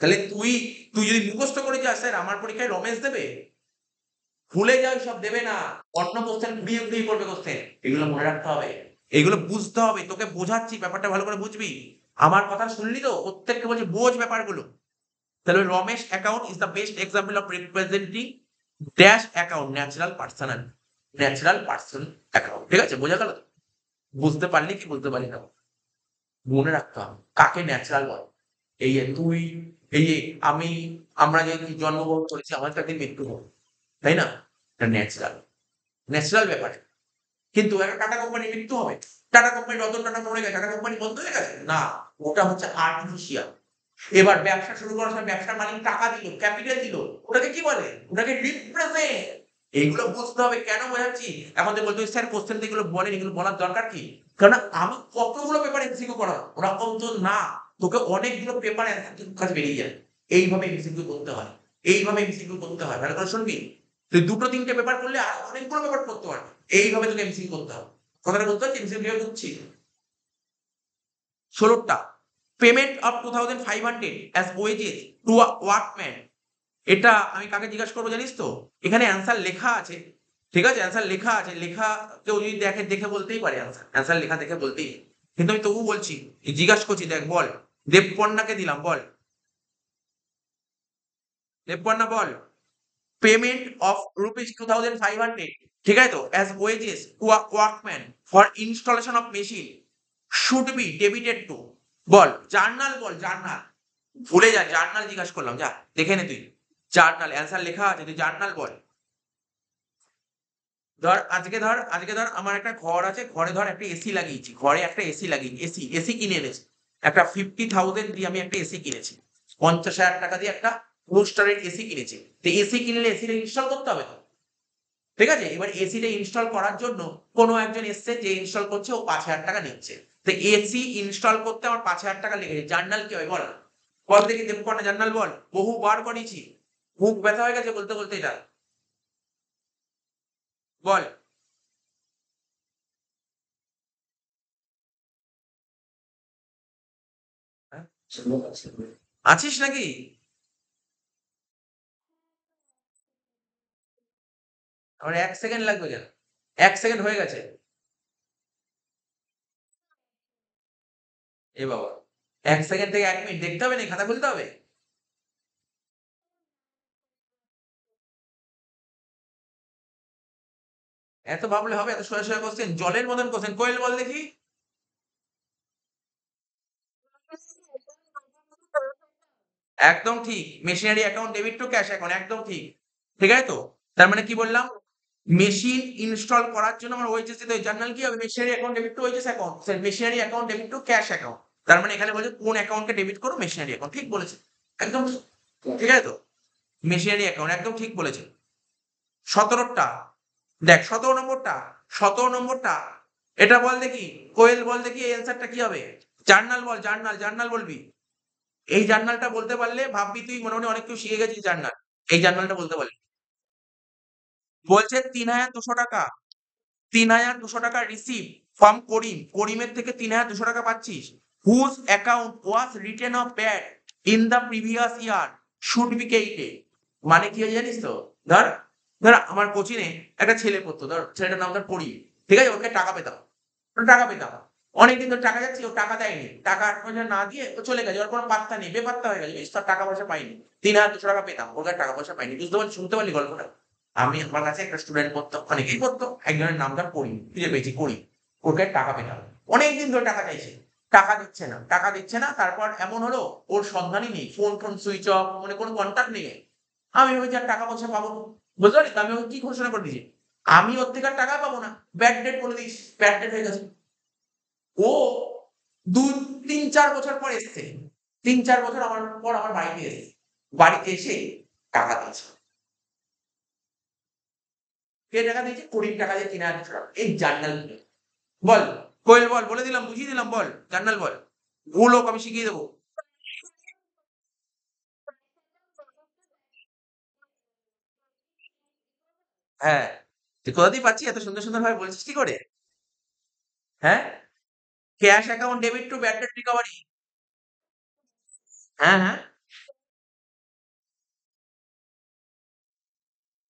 তাহলে তুই তুই যদি মুখস্থ করে যাস স্যার আমার পরীক্ষায় রমেশ দেবে, ভুলে যাও সব দেবে না। অন্য কোশ্চেন ঘুরিয়ে ঘুরিয়ে করবে কোশ্চেন। এগুলো মনে রাখতে হবে। এগুলো বুঝতে হবে। তোকে বোঝাচ্ছি ব্যাপারটা ভালো করে বুঝবি। আমার কথা শুনলি তো? প্রত্যেককে বলছি বোঝ ব্যাপারগুলো। তাহলে Ramesh account is the best example of representing dash account natural personal, natural person account. ঠিক আছে? বোঝা গেল? বুঝতে পারলি কি বুঝতে পারলি না? মনে রাখতে হবে কাকে ন্যাচারাল বলে। এই যে তুই, এই যে আমি, আমরা যে জন্মগ্রহণ করেছি আমাদের তো একদিন মৃত্যু হবে, তাই না? এটা ন্যাচারাল, ন্যাচারাল ব্যাপার। কিন্তু একটা টাটা কোম্পানির মৃত্যু হবে। টাটা কোম্পানি রতন টাটা মরে গেছে, টাটা কোম্পানি বন্ধ হয়ে গেছে? না, ওটা হচ্ছে আর্টিফিশিয়াল। এবার ব্যবসা শুরু করার সময় ব্যবসার মালিক টাকা দিল, ক্যাপিটাল দিল। ওটাকে কি বলে? ওটাকে রিপ্রেজেন্ট। এইগুলো বুঝতে হবে। কেন বোঝাচ্ছি? এখন তুই বলবি, "স্যার কোয়েশ্চেন তো এগুলো বলেন, এগুলো বলার দরকার কি?" কারণ আমি কতগুলো পেপার এমসিকিউ করাবো? ওরকম তো না। তোকে অনেকগুলো পেপার অ্যান্সার তোর কাছে বেরিয়ে যাবে। এইভাবে এমসিকিউ করতে হয়। এইভাবে এমসিকিউ করতে হয়। ভালো করে শুনবি। তুই ২ টো ৩ টে পেপার করলে আরো অনেকগুলো পেপার করতে পারবি। এইভাবে তোকে এমসিকিউ করতে হবে। কথাটা বুঝতে পারছিস? এমসিকিউ কিভাবে করছি? ১৬ টা payment of 2500 as wages to a workman. এটা আমি কাকে জিজ্ঞাসা করবো জানিস তো? এখানে অ্যান্সার লেখা আছে। ঠিক আছে? অ্যান্সার লেখা আছে। লেখা কেউ যদি দেখে, দেখে বলতেই পারে অ্যান্সার। অ্যান্সার লেখা দেখে বলতেই। কিন্তু আমি তবুও বলছি, জিজ্ঞাসা করছি, দেখ বল। দেবকন্যাকে দিলাম, বল। দেবকন্যা বল। পেমেন্ট অফ রুপিস 2500, ঠিক আছে তো? As wages to a workman for installation of machine should be debited to, বল। জার্নাল বল, জার্নাল। ভুলে যা, জার্নাল জিজ্ঞাসা করলাম, যা দেখে নে তুই। জার্নাল অ্যান্সার লেখা আছে, তুই জার্নাল বল। আজকে ধর আমার একটা ঘর আছে, ঘরে ধর একটা এসি লাগিয়েছি, ঘরে একটা এসি লাগিয়েছি, এসি কিনে এনেছি। একটা 50,000 দিয়ে আমি একটা এসি কিনেছি। 50,000 টাকা দিয়ে একটা 4 স্টারের এসি কিনেছি। তো এসি কিনলে এসিটা ইনস্টল করতে হবে তো। ঠিক আছে? এবার এসিটা ইনস্টল করার জন্য কোনো একজন এসছে, যে ইনস্টল করছে ও ৫,০০০ টাকা নিচ্ছে। তো এসি ইনস্টল করতে আমার ৫,০০০ টাকা লেগেছে। জার্নাল কি হয় বল? বল দেখি দেবকন্যা, জার্নাল বল। বহুবার করিয়েছি। বুক ব্যথা হয়ে গেছে বলতে, বলতে এটা। বল। হ্যাঁ? আছিস নাকি? আমার ১ সেকেন্ড লাগবে কেন? ১ সেকেন্ড হয়ে গেছে। এ বাবা! ১ সেকেন্ড থেকে ১ মিনিট দেখতে হবে নাকি? খাতা খুলতে হবে? এত ভাবলে হবে? এত সোজা, সোজা কোয়েশ্চেন? জলের মতন কোয়েশ্চেন। কোয়েল বল দেখি। একদম ঠিক। Machinery account debit to cash account, একদম ঠিক। ঠিক আছে তো? তার মানে কি বললাম? মেশিন ইনস্টল করার জন্য আমার ওয়েজেস দিতে হয়। জার্নাল কি হবে? Machinery account debit to wages account. Machinery account debit to cash account. তার মানে এখানে বলছে কোন অ্যাকাউন্টকে ডেবিট করো? Machinery account. ঠিক বলেছে। একদম ঠিক আছে তো? মেশিনারি অ্যাকাউন্ট একদম ঠিক বলেছে। ১৭ টা। দেখ ১৭ নম্বরটা, ১৭ নম্বরটা। এটা বল দেখি। কোয়েল বল দেখি এই অ্যান্সারটা কি হবে? জার্নাল বল, জার্নাল, জার্নাল বলবি। এই জার্নালটা বলতে পারলে ভাববি তুই মোটামুটি অনেক কিছু শিখে গেছিস জার্নাল। এই জার্নালটা বলতে পারলে। বলছে ৩,২০০ টাকা। ৩,২০০ টাকা রিসিভ ফ্রম করিম। করিমের থেকে ৩,২০০ টাকা পাচ্ছিস। Whose account was written off bad in the previous year should be credited. মানে কি হয় জানিস তো? ধর, ধর আমার কোচিংয়ে একটা ছেলে পড়তো। ধর ছেলেটার নাম ধর করিম। ঠিক আছে? ওকে টাকা পেতাম। টাকা পেতাম। অনেকদিন ধরে টাকা যাচ্ছে, ও টাকা দেয়নি। টাকা ৮ পয়সা না দিয়ে ও চলে গেছে। ওর কোনো পাত্তা নেই। বেপাত্তা হয়ে গেছে। ইস! তার টাকা পয়সা পাইনি। ৩,২০০ টাকা পেতাম। ওর কাছে টাকা পয়সা পাইনি। বুঝতে পারলি? শুনতে পারলি গল্পটা? আমার কাছে একটা স্টুডেন্ট পড়তো, অনেকেই পড়তো। একজনের নাম ধর করিম। খুঁজে পেয়েছি করিম। ওর কাছে টাকা পেতাম। অনেকদিন ধরে টাকা চাইছে। টাকা দিচ্ছে না, টাকা দিচ্ছে না। তারপর এমন হলো ওর সন্ধানই নেই। ফোন-টোন সুইচ অফ, মানে কোনো কনট্যাক্ট নেই। আমি ভেবেছি আর টাকা পয়সা পাবো না। বুঝতে পারলি তো? আমি ওকে কি ঘোষণা করে দিয়েছি? আমি ওর থেকে আর টাকা পাবো না। ব্যাড ডেট বলে দিস। ব্যাড ডেট হয়ে গেছে। ও ৩-৪ বছর পর এসছে। ৩-৪ বছর আমার পর আমার বাড়িতে এসছে। বাড়িতে এসে টাকা দিয়েছে। কে টাকা দিয়েছে? করিম টাকা দিয়ে ৩,২০০ টাকা। এই জার্নাল গুলো। বল, কোয়েল বল, বলে দিলাম, বুঝিয়ে দিলাম, বল। জার্নাল বল। ভুল হোক আমি শিখিয়ে দেব। হ্যাঁ। তুই কোথা দিয়ে পাচ্ছিস? এত সুন্দর, সুন্দর ভাবে বলছিস কি করে? হ্যাঁ? Cash account debit two bad date recovery. হ্যাঁ, হ্যাঁ।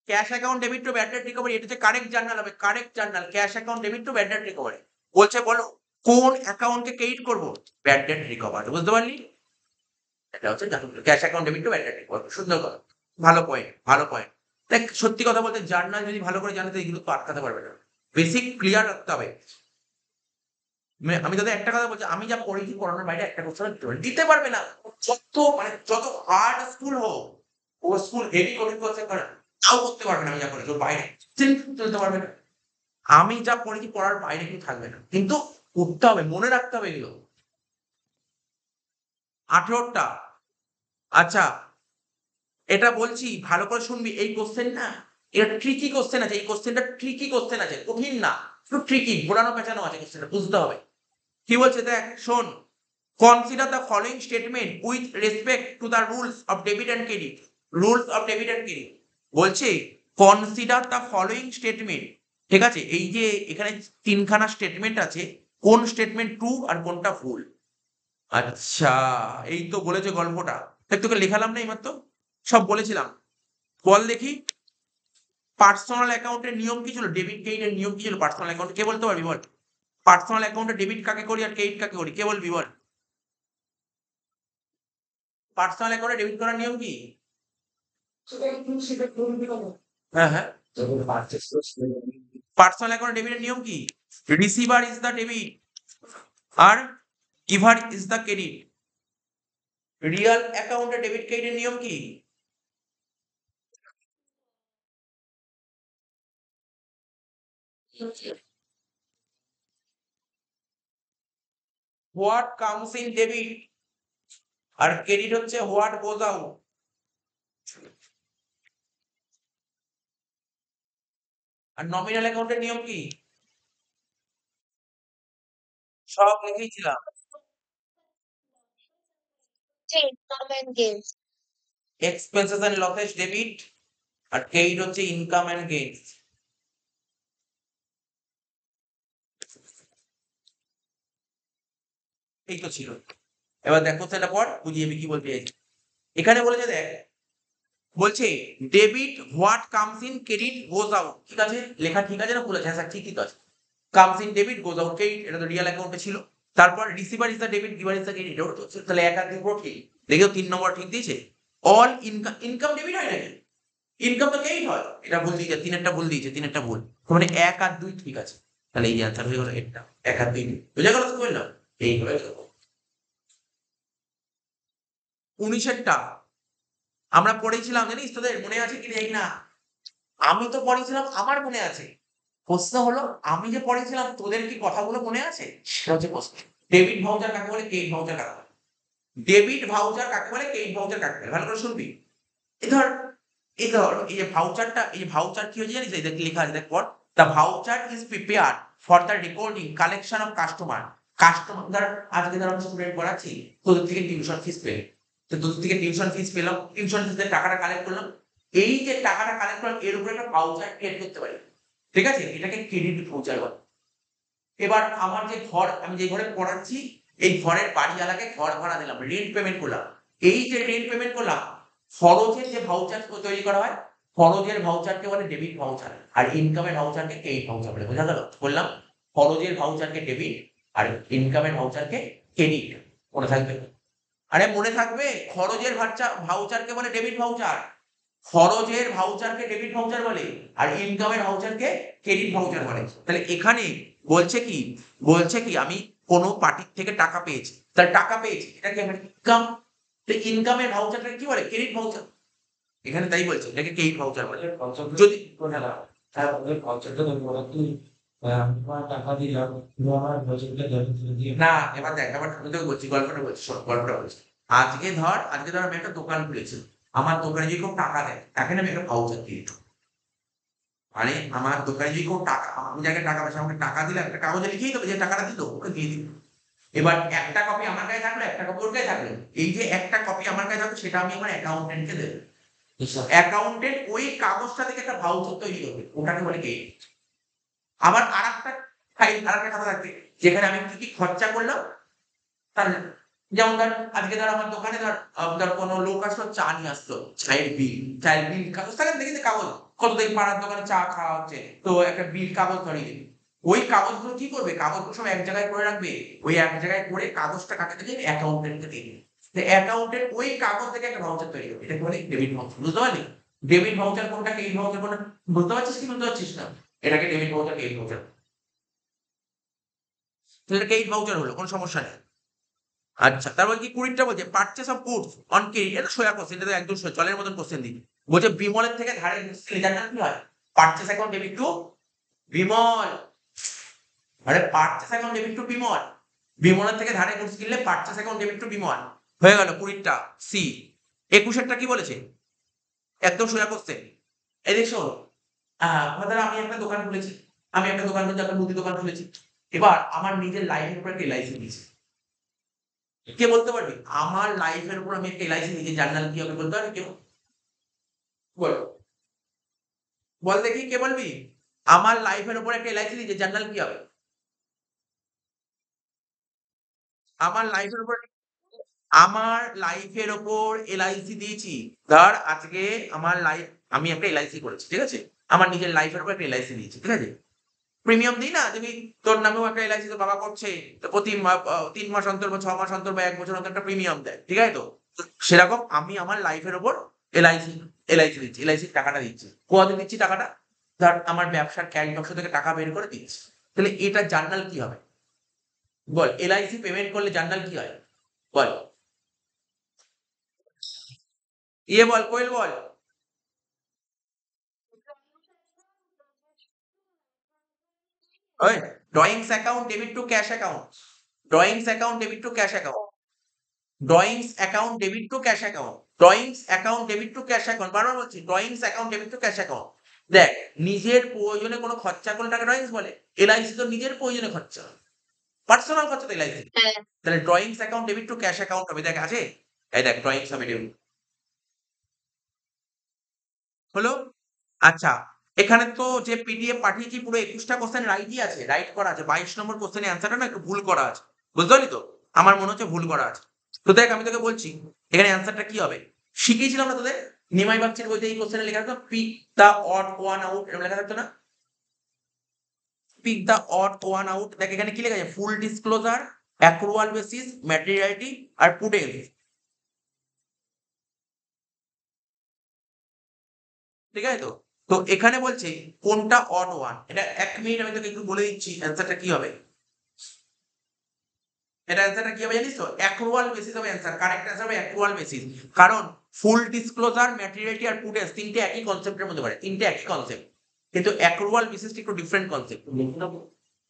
Cash account debit two bad date recovery, এটা হচ্ছে কারেক্ট জার্নাল হবে। Correct journal. Cash account debit two bad date recovery. বলছে বলো কোন অ্যাকাউন্টকে ক্রেডিট করব? Bad date recovery. বুঝতে পারলি? এটা হচ্ছে cash account debit two bad date recovery. সুন্দর কথা। ভালো পয়েন্ট, ভালো পয়েন্ট। দেখ সত্যি কথা বলতে জার্নাল যদি ভালো করে জানে তো এগুলো তো আটকাতে পারবে না। বেসিক ক্লিয়ার রাখতে হবে। আমি তোদের একটা কথা বলছি, আমি যা পড়েছি পড়ানোর বাইরে একটা কোশ্চেন দিতে পারবে দিতে পারবে না। যত হার্ড স্কুল হোক, ও স্কুল হেভি কোডিং কোশ্চেন করে তাও করতে পারবে না আমি যা করেছি। ওর বাইরে চলতে পারবে না। আমি যা পড়েছি পড়ার বাইরে কেউ থাকবে না। কিন্তু করতে হবে, মনে রাখতে হবে এগুলো। ১৮ টা। আচ্ছা, এটা বলছি ভালো করে শুনবি। এই কোশ্চেন না, এটা ট্রিকি কোশ্চেন আছে, এই কোশ্চেনটা ট্রিকি কোশ্চেন আছে, কঠিন না, একটু ট্রিকি, ঘোরানো পেঁচানো আছে কোশ্চেনটা, বুঝতে হবে। কি বলছে দেখ শোন, consider the following statement with respect to the rules of debit and credit. Rules of debit and credit বলছে কনসিডার দ্য ফলোইং স্টেটমেন্ট, ঠিক আছে? এই যে এখানে তিনখানা স্টেটমেন্ট আছে, কোন স্টেটমেন্ট ট্রু আর কোনটা ভুল। আচ্ছা, এই তো বলেছে গল্পটা, দেখ তোকে লেখালাম না এইমাত্র, সব বলেছিলাম। বল দেখি, পার্সোনাল অ্যাকাউন্টের নিয়ম কি ছিল, ডেবিট ক্রেডিটের নিয়ম কি ছিল পার্সোনাল অ্যাকাউন্টে, কে বলতে পারবি বল? পার্সোনাল অ্যাকাউন্টে ডেবিট কাকে করি আর ক্রেডিট কাকে করি, কে বলবি বল? পার্সোনাল অ্যাকাউন্টে ডেবিট করার নিয়ম কি? হ্যাঁ হ্যাঁ, পার্সোনাল অ্যাকাউন্টে ডেবিটের নিয়ম কি? রিসিভার ইজ দ্য ডেবিট আর giver is the credit. Real অ্যাকাউন্টে ডেবিট ক্রেডিটের নিয়ম কি? হোয়াট কামস ইন ডেবিট আর ক্রেডিট হচ্ছে হোয়াট গোজ আউট। আর নমিনাল অ্যাকাউন্টের নিয়ম কি? সব লিখেছিলাম। income and gains. Expenses and losses debit আর ক্রেডিট হচ্ছে ইনকাম এন্ড গেইনস। এই তো ছিল। এবার দেখো সেটা পর বুঝিয়ে কি বলতে চাইছি। এখানে বলেছে দেখ, বলছে debit what comes in credit goes out, ঠিক আছে? লেখা ঠিক আছে না ভুল আছে? হ্যাঁ স্যার ঠিকই তো আছে। Comes in debit goes out credit, এটা তো রিয়েল অ্যাকাউন্টে ছিল। তারপর receiver is the debit giver is the credit, ওটা তো তাহলে এক আর দুই পুরো ঠিক। দেখেও 3 নম্বর ঠিক দিয়েছে। অল ইনকাম, ইনকাম ডেবিট হয় নাকি? ইনকাম তো ক্রেডিট হয়, এটা ভুল দিয়েছে, তিনেরটা ভুল দিয়েছে, তিনেরটা ভুল। তার মানে 1 আর 2 ঠিক আছে। তাহলে এই অ্যান্সার হয়ে গেল এটা, 1 আর 2 বুঝা গেল তো বললাম? এই হয়ে গেল 19 আমরা পড়েছিলাম, জানিস তোদের মনে আছে কি জানি না, আমি তো পড়েছিলাম, আমার মনে আছে। প্রশ্ন হলো আমি যে পড়েছিলাম তোদের কি কথাগুলো মনে আছে, সেটা হচ্ছে প্রশ্ন। ডেবিট ভাউচার কাকে বলে, ক্রেডিট ভাউচার কাকে বলে? ডেবিট ভাউচার কাকে বলে, ক্রেডিট ভাউচার কাকে বলে, ভালো করে শুনবি। এই ধর, এই ধর, এই যে ভাউচারটা, এই যে ভাউচার কি হয়েছে জানিস? এই দেখ লেখা আছে, দেখ পড়। The voucher is prepare for the recording collection of customer. Customer ধর, আজকে ধর আমি স্টুডেন্ট পড়াচ্ছি, তোদের থেকে টিউশন ফিস পেয়ে, তো তোদের থেকে টিউশন ফিস পেলাম, টিউশন ফিসের টাকাটা কালেক্ট করলাম। এই যে টাকাটা কালেক্ট করলাম, এর উপরে একটা ভাউচার ক্রিয়েট করতে পারি, ঠিক আছে? এটাকে ক্রেডিট ভাউচার বলে। এবার আমার যে ঘর, আমি যে ঘরে পড়াচ্ছি, এই ঘরের বাড়িওয়ালাকে ঘর ভাড়া দিলাম, রেন্ট পেমেন্ট করলাম। এই যে রেন্ট পেমেন্ট করলাম, খরচের যে ভাউচার তৈরি করা হয়, খরচের ভাউচারকে বলে ডেবিট ভাউচার, আর ইনকামের ভাউচারকে ক্রেডিট ভাউচার বলে। বোঝা গেল? বললাম খরচের ভাউচারকে ডেবিট আর ইনকামের ভাউচারকে ক্রেডিট। মনে থাকবে? আরে মনে থাকবে, খরচের ভাউচারকে বলে ডেবিট ভাউচার, খরচের ভাউচারকে ডেবিট ভাউচার বলে, আর ইনকামের ভাউচারকে ক্রেডিট ভাউচার বলে। তাহলে এখানে বলছে কি, বলছে কি আমি কোনো পার্টির থেকে টাকা পেয়েছি, তার টাকা পেয়েছি, এটাকে আমার ইনকাম। তো ইনকামের ভাউচারটাকে কি বলে, ক্রেডিট ভাউচার। এখানে তাই বলছে, এটাকে ক্রেডিট ভাউচার বলে। যদি টাকা দিলাম, তুমি আমার বছরটা দিয়ে না, এবার দেখ, এবার আমি তোকে বলছি, গল্পটা বলছি, শোন গল্পটা বলছি। আজকে ধর আমি একটা দোকান খুলেছি, আমার দোকানে যদি কেউ টাকা দেয়, তাকে না আমি একটা ভাউচার দিয়ে দিই। মানে আমার দোকানে যদি কেউ টাকা, আমি যাকে টাকা পয়সা আমাকে টাকা দিলে একটা কাগজে লিখেই দেবে যে টাকাটা দিল, ওকে দিয়ে দিল। এবার একটা কপি আমার কাছে থাকলো, একটা কপি ওর কাছে থাকলো। এই যে একটা কপি আমার কাছে থাকলো, সেটা আমি আমার অ্যাকাউন্টেন্টকে দেবো। অ্যাকাউন্টেন্ট ওই কাগজটা থেকে একটা ভাউচার তৈরি করবে, ওটাকে বলে ক্রেডিট। আবার আরেকটা ফাইল, আরেকটা খাতা থাকবে, যেখানে আমি কি কি খরচা করলাম তার, যেমন ধর আজকে ধর আমার দোকানে ধর কোনো লোক আসলো, চা নিয়ে আসলো, চায়ের বিল কাগজ থাকে না, দেখি কাগজ, কতদিন পাড়ার দোকানে চা খাওয়া হচ্ছে, তো একটা বিল কাগজ ধরিয়ে দিবি। ওই কাগজগুলো কি করবে, কাগজগুলো সব এক জায়গায় করে রাখবে, ওই এক জায়গায় করে কাগজটা কাকে দেবে, অ্যাকাউন্টেন্টকে দিয়ে দিবে। অ্যাকাউন্টেন্ট ওই কাগজ থেকে একটা ভাউচার তৈরি করবে, এটাকে বলে ডেবিট ভাউচার। বুঝতে পারলি? ডেবিট ভাউচার কোনটা, ক্রেডিট ভাউচার কোনটা, বুঝতে পারছিস কি বুঝতে পারছিস না? এটাকে ডেবিট ভাউচার, ক্রেডিট ভাউচার। তাহলে ক্রেডিট ভাউচার হলো, কোনো সমস্যা নেই। আচ্ছা, তারপর কি 20টা বলছে purchase of goods on credit, এটা সোজা কোশ্চেন, এটা একদম জলের মতন কোশ্চেন দিই। বলছে বিমলের থেকে ধারে লেজারটা কি হয়, purchase account debit to Bimal. আরে purchase account debit to Bimal, বিমলের থেকে ধারে গুডস কিনলে purchase account debit to Bimal. হয়ে গেল 20টা সি। 21এরটা কি বলেছে, একদম সোজা কোশ্চেন। এই দেখো, ধরো আমি একটা দোকান খুলেছি, আমি একটা দোকান খুলেছি, একটা মুদি দোকান খুলেছি। এবার আমার নিজের লাইফের উপর একটা এলআইসি দিয়েছি। কে বলতে পারবে? আমার লাইফের উপর আমি একটা এলআইসি দিয়েছি, জার্নাল কি হবে বলতে পারবে কেউ? বল, বল দেখি কে বলবি? আমার লাইফের উপর একটা এলআইসি দিয়েছি, জার্নাল কি হবে? আমার লাইফের উপর আমার লাইফের ওপর এলআইসি দিয়েছি। ধর আজকে আমার লাইফ, আমি একটা এলআইসি করেছি, ঠিক আছে? আমার নিজের লাইফের উপর একটা এলআইসি দিয়েছি, ঠিক আছে? প্রিমিয়াম দিই না, তুমি তোর নামেও একটা এলআইসি তোর বাবা করছে, তো প্রতি ৩ মাস অন্তর বা ৬ মাস অন্তর বা ১ বছর অন্তর একটা প্রিমিয়াম দেয়, ঠিক আছে তো? তো সেরকম আমি আমার লাইফের উপর এলআইসি এলআইসি দিচ্ছি, এলআইসির টাকাটা দিচ্ছি। কোয়াতে দিচ্ছি টাকাটা? ধর আমার ব্যবসার ক্যাশ বাক্স থেকে টাকা বের করে দিচ্ছি। তাহলে এটা জার্নাল কি হবে? বল, এলআইসি পেমেন্ট করলে জার্নাল কি হয়? বল, বল কোয়েল বল। ওই drawings account debit to cash account, drawings account debit to cash account, drawings account debit to cash account, drawings account debit to cash account, বারবার বলছি drawings account debit to cash account. দেখ, নিজের প্রয়োজনে কোনো খরচা করলে তাকে ড্রয়িংস বলে। এলআইসি তো নিজের প্রয়োজনে খরচা, পার্সোনাল খরচা তো এলআইসি। হ্যাঁ, তাহলে drawings account debit to cash account হবে, দেখ আছে, এই দেখ ড্রয়িংস হবে ডেবিট হলো। আচ্ছা, এখানে তো যে পিডিএফ পাঠিয়েছি পুরো ২১টা কোশ্চেন রাইটই আছে, রাইট করা আছে। ২২ নম্বর কোশ্চেনের অ্যান্সারটা না একটু ভুল করা আছে, বুঝতে পারলি তো? আমার মনে হচ্ছে ভুল করা আছে। তো দেখ আমি তোকে বলছি এখানে অ্যান্সারটা কি হবে। শিখিয়েছিলাম না তোদের, নিমাই বাগচির বইতে এই কোশ্চেনে লেখা থাকতো pick the odd one out, এরকম লেখা থাকতো না? Pick the odd one out. দেখ এখানে কি লেখা আছে, full disclosure, accrual basis, materiality আর পুটেন্স, ঠিক আছে তো? তো এখানে বলছে কোনটা অড ওয়ান, এটা ১ মিনিট আমি তোকে একটু বলে দিচ্ছি অ্যান্সারটা কি হবে। এটা অ্যান্সারটা কি হবে জানিস তো? অ্যাক্রুয়াল বেসিস হবে অ্যান্সার, কারেক্ট অ্যান্সার হবে অ্যাক্রুয়াল বেসিস। কারণ ফুল ডিসক্লোজার, ম্যাটেরিয়ালিটি আর পুটেন্স তিনটে একই কনসেপ্টের মধ্যে পড়ে, তিনটে একই কনসেপ্ট। কিন্তু অ্যাক্রুয়াল বেসিসটা একটু ডিফারেন্ট কনসেপ্ট।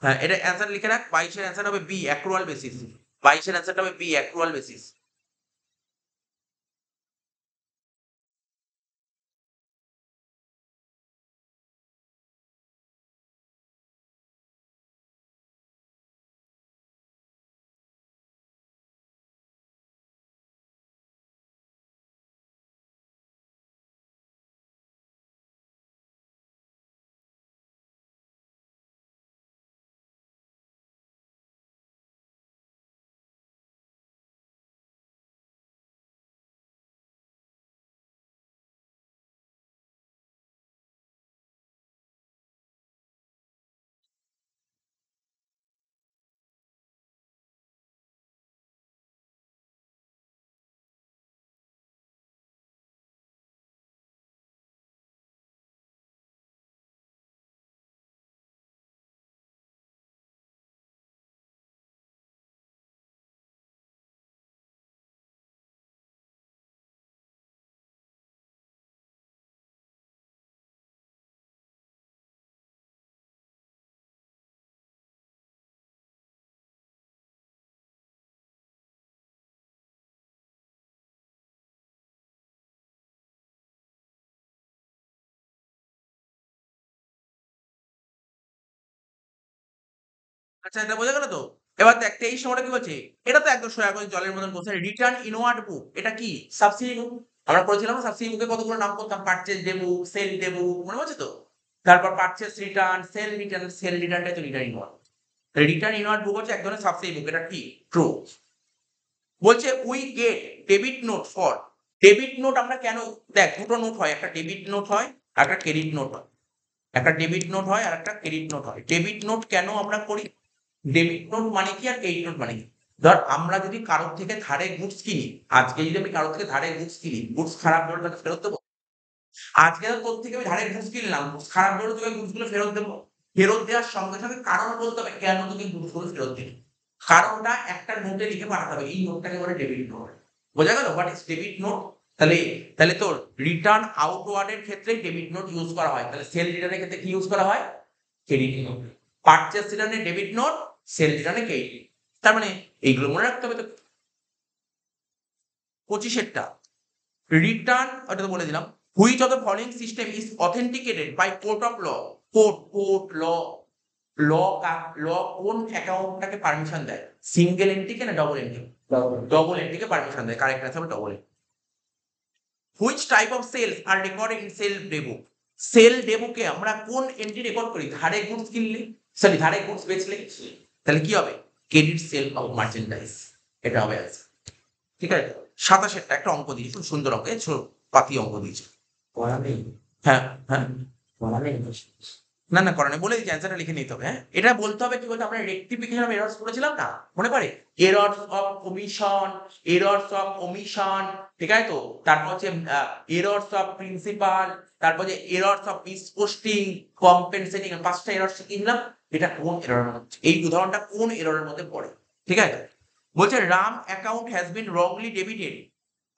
হ্যাঁ, এটা অ্যান্সার লিখে রাখ, ২২ এর অ্যান্সার হবে বি, অ্যাক্রুয়াল বেসিস। ২২ এর অ্যান্সারটা হবে বি, অ্যাক্রুয়াল বেসিস। আচ্ছা, এটা বোঝা গেল তো? এবার দেখ ২৩ নম্বরে কি বলছে, এটা তো একদম সোজা জলের মতন কোশ্চেন, রিটার্ন ইনওয়ার্ড বুক এটা কি? Subsidiary book. আমরা পড়েছিলাম না সাবসিডি বুকে কতগুলো নাম করতাম, purchase day book, sale day book, মনে আছে তো? তারপর purchase return, sale return, sale রিটার্নটাই তো return inward. Return inward book হচ্ছে এক ধরনের সাবসিডি বুক, এটা কি? ট্রু। বলছে we get debit note for, debit note আমরা কেন, দেখ দুটো নোট হয়, একটা ডেবিট নোট হয় আর একটা ক্রেডিট নোট হয়। একটা ডেবিট নোট হয় আর একটা ক্রেডিট নোট হয়। ডেবিট নোট কেন আমরা করি? ডেবিট নোট মানে কি আর ক্রেডিট নোট মানে কি? ধর আমরা যদি কারোর থেকে ধারে গুডস কিনি, আজকে যদি আমি কারোর থেকে ধারে গুডস কিনি, গুডস খারাপ হলে তাকে ফেরত দেবো? আজকে তো তোর থেকে আমি ধারে গুডস কিনলাম, গুডস খারাপ হলে তোকে গুডস গুলো ফেরত দেবো? ফেরত দেওয়ার সঙ্গে সঙ্গে কারণ বলতে হবে কেন তোকে গুডস গুলো ফেরত দিলি। কারণটা একটা নোটে লিখে পাঠাতে হবে, এই নোটটাকে বলে ডেবিট নোট। বোঝা গেল হোয়াট ইজ ডেবিট নোট? তাহলে তাহলে তোর রিটার্ন আউটওয়ার্ড এর ক্ষেত্রে ডেবিট নোট ইউজ করা হয়, তাহলে সেল রিটার্নের ক্ষেত্রে কি ইউজ করা হয়? Credit note. পারচেজ রিটার্নে ডেবিট নোট, সেল রিটার্নে ক্রেডিট। তার মানে এইগুলো মনে রাখতে হবে তো। ২৫ এরটা রিটার্ন, ওটা তো বলে দিলাম। Which of the following system is authenticated by court of law? Court law law law কোন অ্যাকাউন্টটাকে পারমিশন দেয়? সিঙ্গেল এন্ট্রিকে না ডবল এন্ট্রি? ডবল এন্ট্রিকে পারমিশন দেয়। কারেক্ট অ্যান্সার হবে double entry. Which type of sales are recorded in sale day book? Sale ডেবুকে আমরা কোন এন্ট্রি রেকর্ড করি? ধারে গুডস কিনলে, সরি ধারে গুডস বেচলে, তাহলে কি হবে? ক্রেডিট সেল অফ মার্চেন্ডাইজ, এটা হবে অ্যান্সার। ঠিক আছে, 27 একটা অঙ্ক দিয়েছি, খুব সুন্দর অঙ্ক, পাতি অঙ্ক দিয়েছে। পড়া নেই, হ্যাঁ হ্যাঁ, পড়া নেই। না না করা নেই, বলে দিচ্ছি অ্যান্সারটা লিখে নিতে হবে। হ্যাঁ, এটা বলতে হবে কি বলতে, আমরা রেক্টিফিকেশন অফ এরর্স করেছিলাম না, মনে পড়ে? Errors of commission, errors of ওমিশন, ঠিক আছে তো? তারপর হচ্ছে এরর্স অফ প্রিন্সিপাল, তারপর যে এরর্স অফ মিসপোস্টিং, কম্পেনসেটিং, 5টা এরর শিখিয়েছিলাম। এটা কোন এররের মধ্যে, এই উদাহরণটা কোন এররের মধ্যে পড়ে? ঠিক আছে, বলছে Ram account has been wrongly debited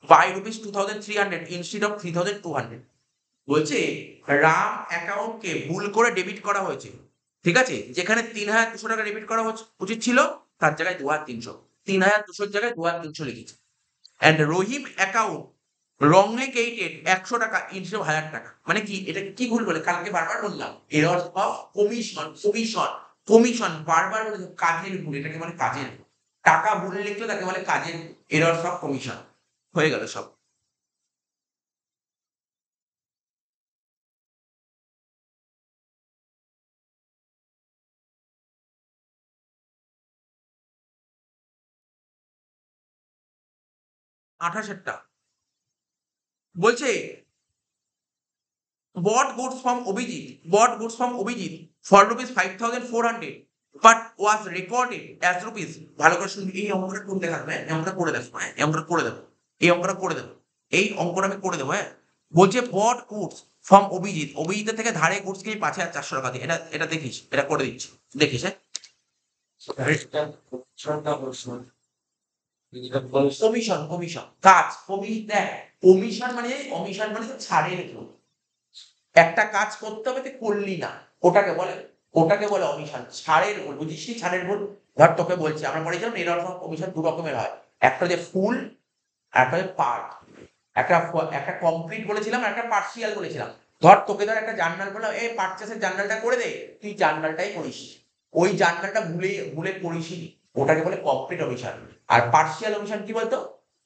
by ₹2300 instead of 3200। বলছে রাম অ্যাকাউন্টকে ভুল করে ডেবিট করা হয়েছে, ঠিক আছে, যেখানে 3200 টাকা ডেবিট করা উচিত ছিল, তার জায়গায় 2300, 3200 জায়গায় 2300 লিখেছে। And Rahim account wrongly credited 100 টাকা ইনস্টেড অফ 1000 টাকা। মানে কি, এটা কি ভুল বলে? কালকে বারবার বললাম, error of commission, commission commission বারবার বলে, কাজের ভুল, এটাকে বলে কাজের ভুল। টাকা ভুল লিখলে তাকে বলে কাজের এরর অফ কমিশন। হয়ে গেল সব। আঠাশেরটা বলছে bought goods from Abhijit for ₹5,400 but was recorded as rupees, ভালো করে শুনবি, এই অঙ্কটা কোন দেখাবে? এই অঙ্কটা করে দেখো, হ্যাঁ এই অঙ্কটা করে দেবো, এই অঙ্কটা করে দেবো, এই অঙ্কটা আমি করে দেবো। হ্যাঁ, বলছে bought goods from অভিজিতের থেকে ধারে গুডস কিনে 5,400 টাকা দিয়ে। এটা এটা দেখিস, এটা করে দিচ্ছি, দেখিস। হ্যাঁ, কমিশন কমিশন কাজ, কমিশন মানে ছাড়ের ভুল। একটা কাজ করতে হবে, তুই করলি না, ওটাকে বলে অমিশন, ছাড়ের ভুল। বুঝিস নি ছাড়ের ভুল? ধর তোকে বলছি, আমরা পড়েছিলাম এরর অফ কমিশন 2 রকমের হয়, একটা যে ফুল আর একটা যে পার্ট। একটা কমপ্লিট বলেছিলাম, একটা পার্সিয়াল বলেছিলাম। ধর একটা জার্নাল বললাম, এই পারচেসের জার্নালটা করে দে, তুই জার্নালটাই করিস, ওই জার্নালটা ভুলে ভুলে করিসই, ওটাকে বলে কমপ্লিট অমিশন। আর পার্সিয়াল অমিশন কি বলতো?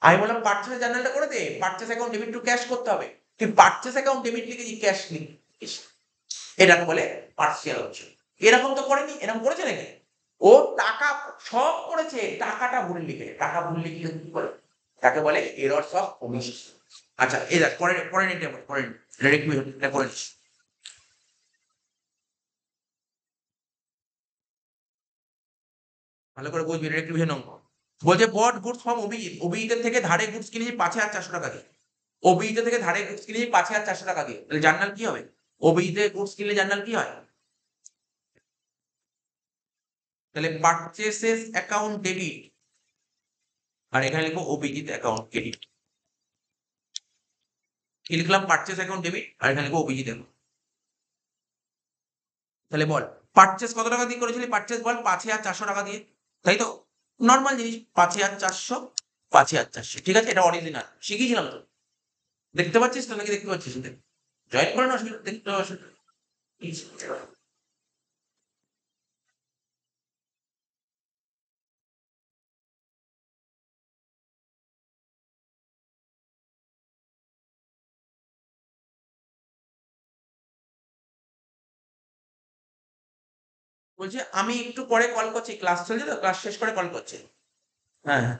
আমি বললাম পারচেসের জার্নালটা করে দে, purchase account debit to cash করতে হবে, তুই পারচেস অ্যাকাউন্ট ডেবিট লিখেছি, ক্যাশ লিখিস, এটাকে বলে পার্সিয়াল অমিশন। এরকম তো করেনি, এরকম করেছে নাকি? ও টাকা সব করেছে, টাকাটা ভুল লিখে, টাকা ভুল লিখে কি বলে? তাকে বলে এরর্স অফ ওমিশন। আচ্ছা, এই দেখ পরে পরে নিতে হবে, পরে এটা করে নিস। ভালো করে বুঝবি, রেক্টিফিকেশন অঙ্ক। বলছে বট গুডস ফ্রম অভিজিতের থেকে ধারে গুডস কিনেছি 5,400 টাকা দিয়ে। অভিজিতের থেকে ধারে গুডস কিনেছি 5,400 টাকা দিয়ে, তাহলে জার্নাল কি হবে? অভিজিতের গুডস কিনলে জার্নাল কি হয়? তাহলে পারচেসেস অ্যাকাউন্ট ডেবিট, আর এখানে লিখবো অভিজিৎ অ্যাকাউন্ট ক্রেডিট। কি লিখলাম? পারচেস অ্যাকাউন্ট ডেবিট, আর এখানে লিখবো অভিজিৎ অ্যাকাউন্ট। তাহলে বল, পারচেস কত টাকা দিয়ে করেছিলি? পারচেস বল 5,400 টাকা দিয়ে, তাই তো? নর্মাল জিনিস, 5,400, 5,400, ঠিক আছে, এটা অরিজিনাল, শিখিয়েছিলাম তো। দেখতে পাচ্ছিস তো নাকি দেখতে পাচ্ছিস? জয়েন করে না, অসুবিধা দেখতে অসুবিধা। বলছে আমি একটু পরে কল করছি, ক্লাস চলছে তো, ক্লাস শেষ করে কল করছি। হ্যাঁ হ্যাঁ।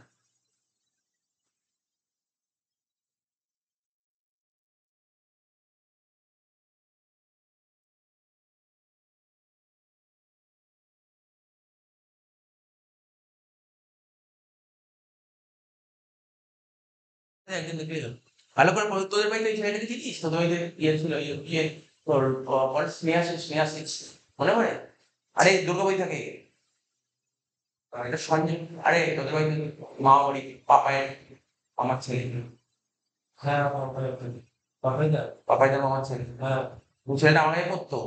একদিন দেখলেই হলো। ভালো করে তোদের বাড়িতে ওই ছেলেটাকে চিনিস? তোদের বাড়িতে ইয়ে ছিল, ইয়ে তোর বল, স্নেহা সিং, মনে পড়ে? আরে দুর্গাবাড়ি থাকে, এটা সঞ্জয়। আরে তোদের বাড়িতে মা বাড়ি পাপায়ের আমার ছেলে, হ্যাঁ, পাপাই দা, পাপাইদার মামার ছেলে। হ্যাঁ, ওই ছেলেটা আমাকে করতো,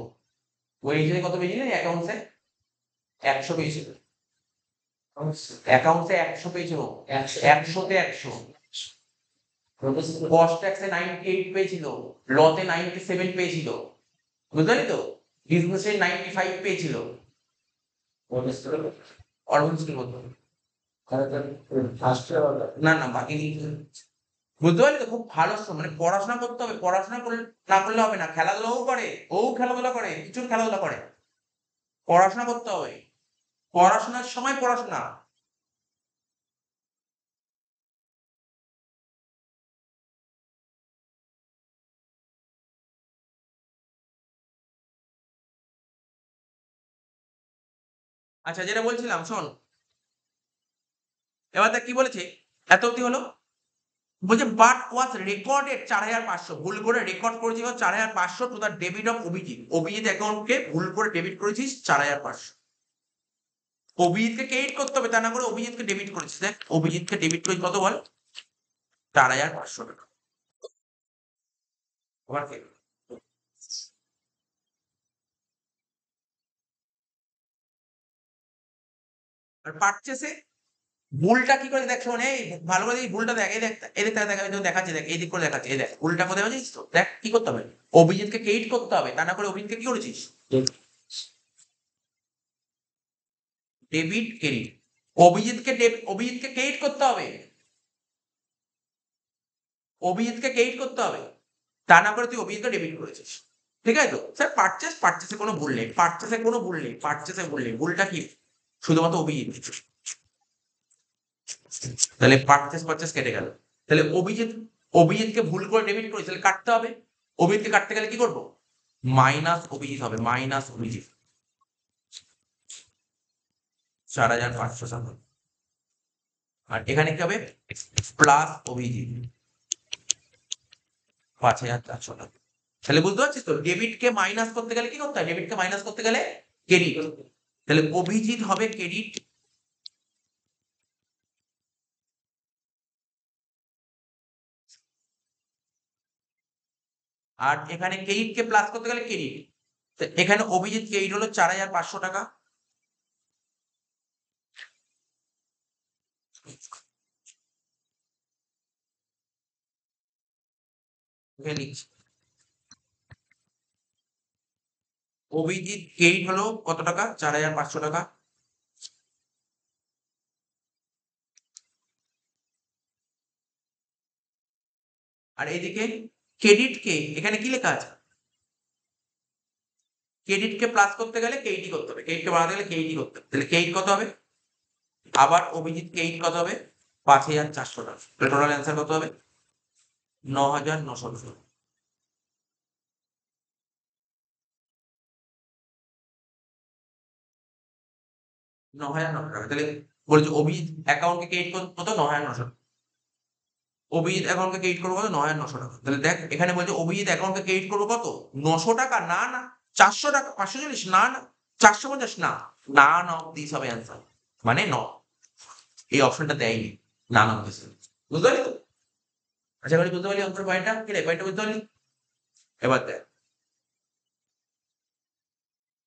ওই যে কত পেয়েছি না অ্যাকাউন্টসে? 100 পেয়েছিল, অ্যাকাউন্টসে 100 পেয়েছিল, 100তে 100। কস্ট ট্যাক্সে 98 পেয়েছিল, লতে 97 পেয়েছিল, বুঝতে পারলি তো? বিজনেসে 95 পেয়েছিল। অরবিন্দ স্কুল বলতো না না বাকি বুঝতে পারলি তো? খুব ভালো মানে পড়াশোনা করতে হবে, পড়াশোনা করলে না করলে হবে না। খেলাধুলাও করে, ও খেলাধুলা করে, প্রচুর খেলাধুলা করে। পড়াশোনা করতে হবে, পড়াশোনার সময় পড়াশোনা। আচ্ছা যেটা বলছিলাম শোন, এবার দেখ কি বলেছে, এত অব্দি হলো। বলছে বাট ওয়াজ রেকর্ডেড 4500, ভুল করে রেকর্ড করেছিস 4500 to the debit of Abhijit. Abhijit অ্যাকাউন্টকে ভুল করে ডেবিট করেছিস 4500। অভিজিৎকে ক্রেডিট করতে হবে, তা না করে অভিজিৎকে ডেবিট করেছিস। দেখ অভিজিৎকে ডেবিট করেছিস কত বল, 4500 টাকা। আবার কে? আর পারচেসে ভুলটা কি করে দেখ, শোন এই ভালো করে এই ভুলটা দেখ, এই দেখ এই দেখ দেখ আমি তোকে দেখাচ্ছি, দেখ এই দিক করে দেখাচ্ছি, এই দেখ ভুলটা কোথায় হয়েছিস তো, দেখ কি করতে হবে, অভিজিৎকে ক্রেডিট করতে হবে, তা না করে অভিজিৎকে কি করেছিস ডেবিট ক্রেডিট। অভিজিৎকে ক্রেডিট করতে হবে, অভিজিৎকে ক্রেডিট করতে হবে, তা না করে তুই অভিজিৎকে ডেবিট করেছিস। ঠিক আছে তো স্যার? পারচেসে কোনো ভুল নেই, পারচেসে কোনো ভুল নেই, পারচেসে ভুল নেই। ভুলটা কি শুধুমাত্র অভিজিৎ। তাহলে পারচেস কেটে গেল। তাহলে অভিজিৎকে ভুল করে ডেবিট করেছে, তাহলে কাটতে হবে। অভিজিৎকে কাটতে গেলে কি করবো, মাইনাস অভিজিৎ হবে, মাইনাস অভিজিৎ 4500 টাকা। আর এখানে কি হবে, প্লাস অভিজিৎ 5400 টাকা। তাহলে বুঝতে পারছিস তো, ডেবিটকে মাইনাস করতে গেলে কি করতে হয়, ডেবিটকে মাইনাস করতে গেলে ক্রেডিট। তাহলে অভিজিৎ হবে ক্রেডিট, আর এখানে ক্রেডিটকে প্লাস করতে গেলে ক্রেডিট। এখানে অভিজিৎ ক্রেডিট হলো 4500 টাকা। লিখছি অভিজিৎ ক্রেডিট হলো কত টাকা, 4500 টাকা। আর এদিকে ক্রেডিটকে এখানে কি লেখা আছে, ক্রেডিটকে প্লাস করতে গেলে কেইটি করতে হবে, ক্রেডিটকে বাড়াতে গেলে কেইটি করতে হবে। তাহলে কেইট কত হবে, আবার অভিজিৎ কেইট কত হবে, 5400 টাকা। টোটাল অ্যান্সার কত হবে, 9900 টাকা। 9900 টাকা। তাহলে বলছে অভিজিৎ অ্যাকাউন্টকে ক্রেডিট কত, 9900। অভিজিৎ অ্যাকাউন্টকে ক্রেডিট করবো কত, 9900 টাকা। তাহলে দেখ এখানে বলছে অভিজিৎ অ্যাকাউন্টকে ক্রেডিট করবো কত, 900 টাকা, না না 400 টাকা, 540, না না 450, না না না দিস হবে অ্যান্সার, মানে ন, এই অপশনটা দেয়নি, না না দিস। বুঝতে পারলি তো? আশা করি বুঝতে পারলি অঙ্কের পয়েন্টটা, কি রে পয়েন্টটা বুঝতে পারলি? এবার দেখ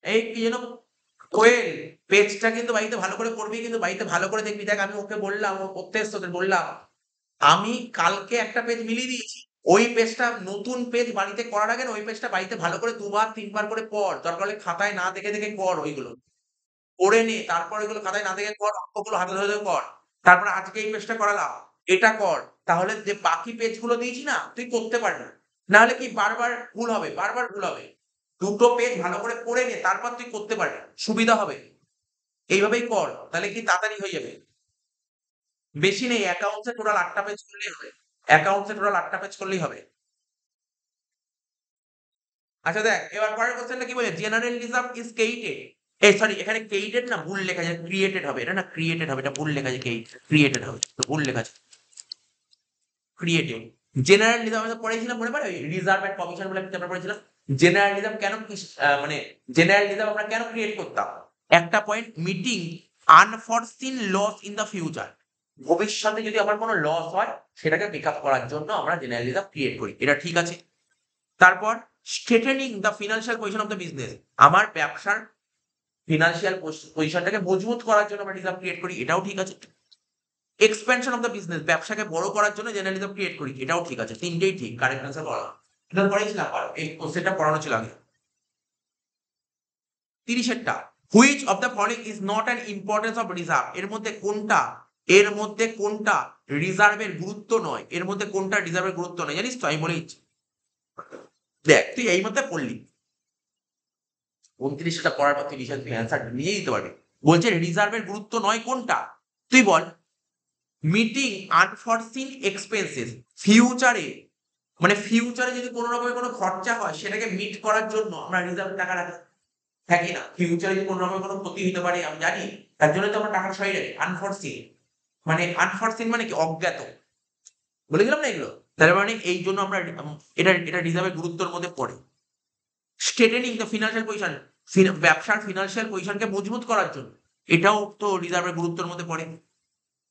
এই কি যেন কোয়েল, পেজটা কিন্তু বাড়িতে ভালো করে পড়বি, কিন্তু বাড়িতে ভালো করে দেখবি। দেখ আমি ওকে বললাম, ও পড়তে এসছে, ওদের বললাম আমি কালকে একটা পেজ মিলিয়ে দিয়েছি, ওই পেজটা নতুন পেজ বাড়িতে করার আগে না, ওই পেজটা বাড়িতে ভালো করে 2 বার 3 বার করে পড়, দরকার হলে খাতায় না দেখে দেখে কর, ওইগুলো পড়ে নে, তারপর ওইগুলো খাতায় না দেখে কর, অঙ্কগুলো হাতে ধরে ধরে কর। তারপরে আজকে এই পেজটা করালাম, এটা কর, তাহলে যে বাকি পেজগুলো দিয়েছি না তুই করতে পারবি না। না হলে কি বারবার ভুল হবে, বারবার ভুল হবে। দুটো পেজ ভালো করে পড়ে নে, তারপর তুই করতে পারবি, সুবিধা হবে। এইভাবেই কর, তাহলে কি তাড়াতাড়ি হয়ে যাবে। বেশি নেই, অ্যাকাউন্টসে টোটাল 8টা পেজ করলেই হবে, অ্যাকাউন্টসে টোটাল 8টা পেজ করলেই হবে। আচ্ছা দেখ এবার পরের কোশ্চেনটা কি বলে, জেনারেল রিজার্ভ ইজ ক্রিয়েটেড, এই সরি এখানে ক্রিয়েটেড না, ভুল লেখা আছে, ক্রিয়েটেড হবে, এটা না ক্রিয়েটেড হবে, এটা ভুল লেখা আছে, ক্রিয়েটেড হবে, তো ভুল লেখা আছে ক্রিয়েটেড। জেনারেল রিজার্ভ আমরা পড়েছিলাম মনে পড়ে, রিজার্ভ এন্ড প্রভিশন বলে একটা চ্যাপ্টার পড়েছিলাম। জেনারেল রিজার্ভ কেন মানে জেনারেল রিজার্ভ আমরা কেন ক্রিয়েট করতাম, একটা point, meeting unforeseen loss in the future, ভবিষ্যতে যদি আমার কোনো লস হয় সেটাকে পিকআপ করার জন্য আমরা জেনারেল রিজার্ভ ক্রিয়েট করি, এটা ঠিক আছে। তারপর straightening the financial position of the business, আমার ব্যবসার ফিনান্সিয়াল পজিশনটাকে মজবুত করার জন্য আমরা রিজার্ভ ক্রিয়েট করি, এটাও ঠিক আছে। এক্সপেনশন অফ দ্য বিজনেস, ব্যবসাকে বড় করার জন্য জেনারেল রিজার্ভ ক্রিয়েট করি, এটাও ঠিক আছে, তিনটেই ঠিক, কারেক্ট অ্যান্সার করা। এটা পড়েছিলাম, এই কোশ্চেনটা পড়ানো ছিল আগে। 30 which of the following is not an importance of reserve, এর মধ্যে কোনটা রিজার্ভের গুরুত্ব নয়, এর মধ্যে কোনটা রিজার্ভের গুরুত্ব নয়, জানিস তো? আমি বলে দিচ্ছি, দেখ তুই এই মধ্যে পড়লি, 29টা পড়ার পর তুই তুই অ্যান্সার নিয়ে দিতে পারবি। বলছে রিজার্ভের গুরুত্ব নয় কোনটা, তুই বল। মিটিং আনফরসিন এক্সপেন্সেস, ফিউচারে ফিউচারে যদি কোনো রকমের কোনো খরচা হয় সেটাকে মিট করার জন্য আমরা রিজার্ভ টাকা রাখি, থাকি না? ফিউচারে যদি কোনো রকমের কোনো ক্ষতি হতে পারে আমি জানি, তার জন্য তো আমরা টাকা সরিয়ে রাখি। আনফরসিন মানে কি? অজ্ঞাত। বলে দিলাম না এগুলো? তার মানে এই জন্য আমরা এটা রিজার্ভের গুরুত্বের মধ্যে পড়ে। স্ট্রেটেনিং দ্য ফিনান্সিয়াল পজিশন, ব্যবসার ফিনান্সিয়াল পজিশনকে মজবুত করার জন্য, এটাও তো রিজার্ভের গুরুত্বের মধ্যে পড়ে।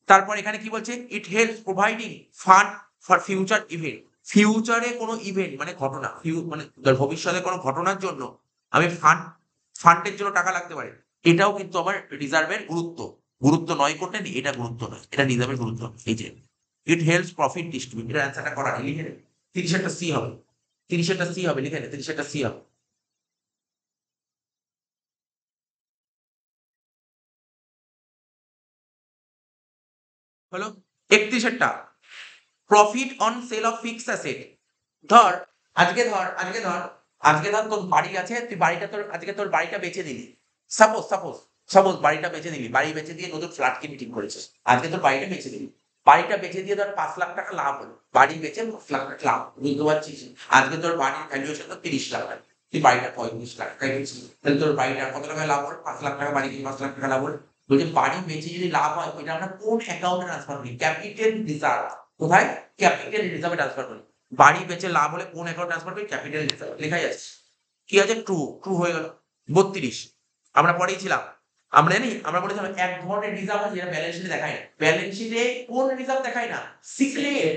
তারপর এখানে কি বলছে? It helps providing fund for future event, ফিউচারে কোনো ইভেন্ট মানে ঘটনা, ভবিষ্যতে কোনো ঘটনার জন্য আমি ফান্ডের জন্য টাকা লাগতে পারে, এটাও কিন্তু আমার রিজার্ভের গুরুত্ব নয় কোনটা, এটা গুরুত্ব নয়, এটা রিজার্ভের গুরুত্ব। এই যে ইট হেল্পস প্রফিট ডিস্ট্রিবিউট, এটা অ্যান্সারটা করা লিখে নে। 30 সি হবে, 30 সি হবে, লিখে নে, 30 সি হবে। হলো 31টা profit on sale of fixed asset. ধর আজকে ধর তোর বাড়ি আছে, তুই বাড়িটা তোর বাড়িটা বেচে দিলি। সাপোজ বাড়িটা বেচে দিলি, বাড়ি বেচে দিয়ে নতুন ফ্ল্যাট কিনে ঠিক করেছিস। আজকে তোর বাড়িটা বেচে দিলি, বাড়িটা বেচে দিয়ে ধর 5 লাখ টাকা লাভ হলো, বাড়ি বেচে 5 লাখ টাকা লাভ, বুঝতে পারছিস? আজকে তোর বাড়ির ভ্যালুয়েশন তো 30 লাখ টাকা, তুই বাড়িটা 35 লাখ টাকায় বেচছিস, তাহলে তোর বাড়িটার কত টাকা লাভ হলো? 5 লাখ টাকা, বাড়ি কিনে 5 লাখ টাকা লাভ হলো। বলছে বাড়ি বেচে যদি লাভ হয় ওইটা আমরা কোন অ্যাকাউন্টে ট্রান্সফার করি? Capital reserve. কোথায়? ক্যাপিটাল রিজার্ভে ট্রান্সফার করি। বাড়ি বেচে লাভ হলে কোন অ্যাকাউন্ট ট্রান্সফার করি? Capital reserve. লেখাই আছে, কি আছে? ট্রু হয়ে গেল। 32 আমরা পড়েছিলাম, আমরা জানি, আমরা বলেছিলাম এক ধরনের রিজার্ভ আছে যেটা ব্যালেন্স শিটে দেখায় না। ব্যালেন্স শিটে কোন রিজার্ভ দেখায় না? সিক্রেট।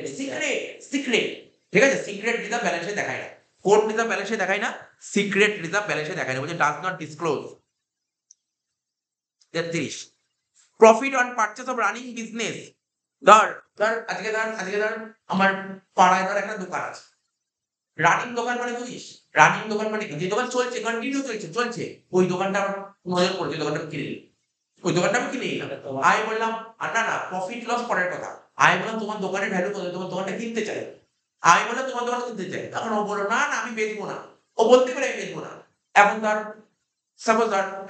ঠিক আছে, সিক্রেট রিজার্ভ ব্যালেন্স শিটে দেখায় না। কোন রিজার্ভ ব্যালেন্স শিটে দেখায় না? সিক্রেট রিজার্ভ ব্যালেন্স শিটে দেখায় না, বলছে does not disclose. 33 profit on purchase of running business. ধর আজকে ধর আমার পাড়ায় ধর একটা দোকান আছে। রানিং দোকান মানে বুঝিস? রানিং দোকান মানে কি? যে দোকান চলছে, কন্টিনিউ চলছে, ওই দোকানটা আমার নজর পড়ছে, দোকানটা কিনে নিলাম, ওই দোকানটা আমি কিনে নিলাম। আমি বললাম না প্রফিট লস পরের কথা, আমি বললাম তোমার দোকানের ভ্যালু কত? তোমার দোকানটা কিনতে চাই। আমি বললাম তোমার দোকান কিনতে চাই, তখন ও বললো না আমি বেচবো না। ও বলতে পারে আমি বেচবো না। এখন ধর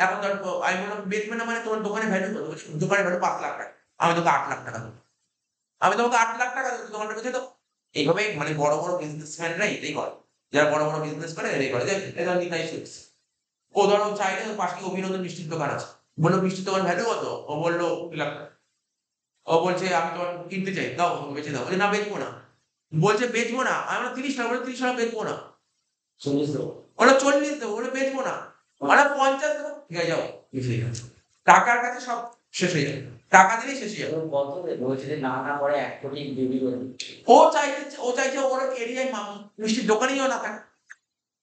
এখন ধর আমি বললাম বেচবে না মানে তোমার দোকানের ভ্যালু কত? দোকানের ভ্যালু 5 লাখ টাকা, আমি তোকে 8 লাখ টাকা দেবো। আমি তোমাকে 8 লাখ টাকা দেবো, দোকানটা বেচে দাও। এইভাবে বড় বড় বিজনেসম্যানরা এটাই করে, যারা বড় বড় বিজনেস করে এটাই করে। এটা নিতাই সুইটস, ও ধরো চাইলে পাশে অভিনন্দন মিষ্টির দোকান আছে, বললো মিষ্টির দোকান ভ্যালু কত? ও বললো 2 লাখ টাকা। ও বলছে আমি তোমার কিনতে চাই, দাও বেচে দাও। বলছে না বেচবো না। বলছে বেচবো না, আমি বললাম 30 টাকা, বলে 30 টাকা বেচবো না। 40 দেবো। ওরা 40 দেবো, বলে বেচবো না। ওরা 50 দেবো, ঠিক আছে যাও, টাকার কাছে সব শেষ হয়ে যাবে, টাকা দিলেই শেষ হয়ে যাবে। কত দেবো? যদি না করে 1 কোটি বিক্রি করে দিই। ও চাইছে ওর এরিয়ায় মিষ্টির দোকানেও না থাকে।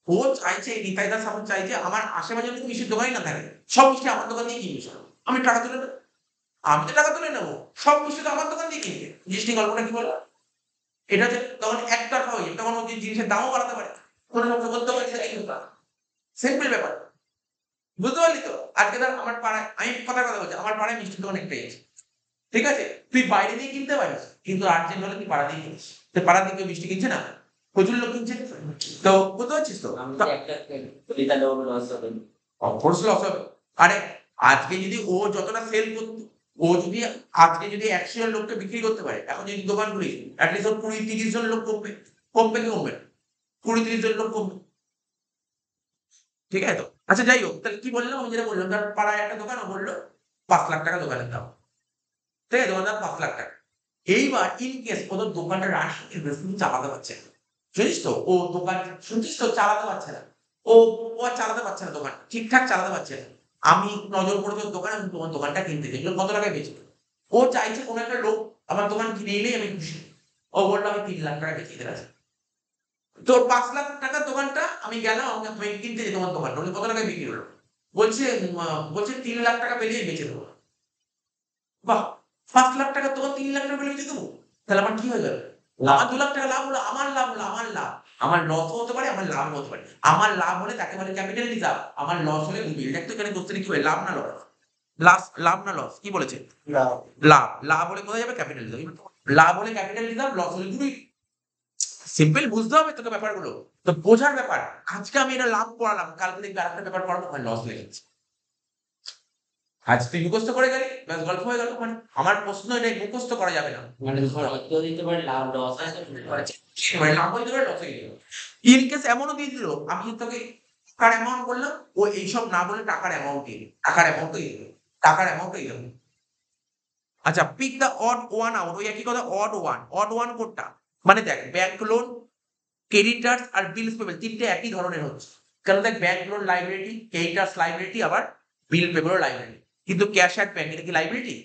ও চাইছে, নিতাইদা সামন চাইছে আমার আশেপাশে যদি মিষ্টির দোকানই না থাকে, সব মিষ্টি আমার দোকান দিয়ে কিনবি, আমি টাকা তুলে নেবো। আমি তো টাকা তুলে নেবো, সব মিষ্টি তো আমার দোকান দিয়ে কিনবে। জিনিসটি গল্পটা কি বলবো? এটা হচ্ছে তখন একতরফা হয়ে যাবে, তখন ওই জিনিসের দামও বাড়াতে পারে, কোনো রকম বলতে পারে সিম্পল ব্যাপার। বুঝতে পারলি তো? আজকে ধর আমার পাড়ায়, আমি কথা বলছি, আমার পাড়ায় মিষ্টির দোকান একটাই আছে, ঠিক আছে? তুই বাইরে দিয়ে কিনতে পারিস, কিন্তু আর্জেন্ট হলে তুই পাড়া দিয়ে কিনিস। তুই পাড়া দিয়ে কেউ মিষ্টি কিনছে না, প্রচুর লোক কিনছে। তো বুঝতে পারছিস তো? আমি যদি একটা তুলি তাহলে ওর লস হবে। অফকোর্স লস হবে। আরে আজকে যদি ও যতটা সেল করতো, ও যদি আজকে যদি 100 জন লোককে বিক্রি করতে পারে, এখন যদি দোকান খুলি অ্যাটলিস্ট 20-30 জন লোক কমবে কি কমবে? 20-30 জন লোক কমবে, ঠিক আছে তো? আচ্ছা যাই হোক, তাহলে কি বললাম? আমি যেটা বললাম, তার পাড়ায় একটা দোকান, ও বললো 5 লাখ টাকা দোকানের দাম, ঠিক আছে? দোকানের দাম 5 লাখ টাকা। এইবার ইন কেস ওদের দোকানটা রানিং বিজনেস চালাতে পারছে না, শুনিস তো? ও দোকান শুনছিস তো, চালাতে পারছে না। ও ও আর চালাতে পারছে না, দোকান ঠিকঠাক চালাতে পারছে না। আমি নজর পড়েছে ওর দোকানে, আমি তোমার দোকানটা কিনতে চাই, কত টাকায় বেচবে? ও চাইছে কোনো একটা লোক আমার দোকান কিনে এলেই আমি খুশি। ও বললো আমি 3 লাখ টাকা বেচে দিতে রাজি। তোর 5 লাখ টাকার দোকানটা আমি গেলাম, আমি কিনতে যাই তোমার দোকানটা, কত টাকায় বিক্রি হলো? বলছে 3 লাখ টাকা পেলেই বেচে দেবো। বাহ, 5 লাখ টাকা তখন 3 লাখ টাকা বেনিফিট দেবো, তাহলে আমার কি হয়ে গেল? আমার 2 লাখ টাকা লাভ হলো, আমার লাভ হলো, আমার লাভ। আমার লস হতে পারে, আমার লাভ হতে পারে। আমার লাভ হলে তাকে বলে ক্যাপিটাল রিজার্ভ, আমার লস হলে গুডউইল। দেখ তো এখানে কোশ্চেনে কি হয়, লাভ না লস? লাভ না লস? কি বলেছে? লাভ হলে কোথায় যাবে? Capital reserve. লাভ হলে ক্যাপিটাল রিজার্ভ, লস হলে গুডউইল। সিম্পল বুঝতে হবে তোকে ব্যাপারগুলো। তো বোঝার ব্যাপার। আজকে আমি এটা লাভ করালাম, কালকে দেখবি আরেকটা ব্যাপার করাবো, ওখানে লস লেগেছে। আজ তুই মুখস্থ করে গেলি, ব্যাস গল্প হয়ে গেল ওখানে। আমার প্রশ্ন এটাই, মুখস্থ করা যাবে না। মানে হয়তো দিতে পারে লাভ লস আছে মানে লাভ হয়ে যাবে, লস হয়ে গেল। ইন কেস এমনও দিয়ে দিল, আমি যদি তোকে টাকার অ্যামাউন্ট বললাম, ও এইসব না বলে টাকার অ্যামাউন্ট দিয়ে দিল, টাকার অ্যামাউন্টই দিয়ে দিল, টাকার অ্যামাউন্টই দিল। আচ্ছা, pick the odd one out. ওই একই কথা, অড ওয়ান কোনটা? মানে দেখ, ব্যাংক লোন, ক্রেডিটার্স আর বিলস পেবল তিনটে একই ধরনের হচ্ছে। কারণ দেখ, bank loan liability, creditors liability, আবার বিল পেবল লাইবিলিটি। কিন্তু ক্যাশ অ্যাট ব্যাংক, এটা কি লাইবিলিটি?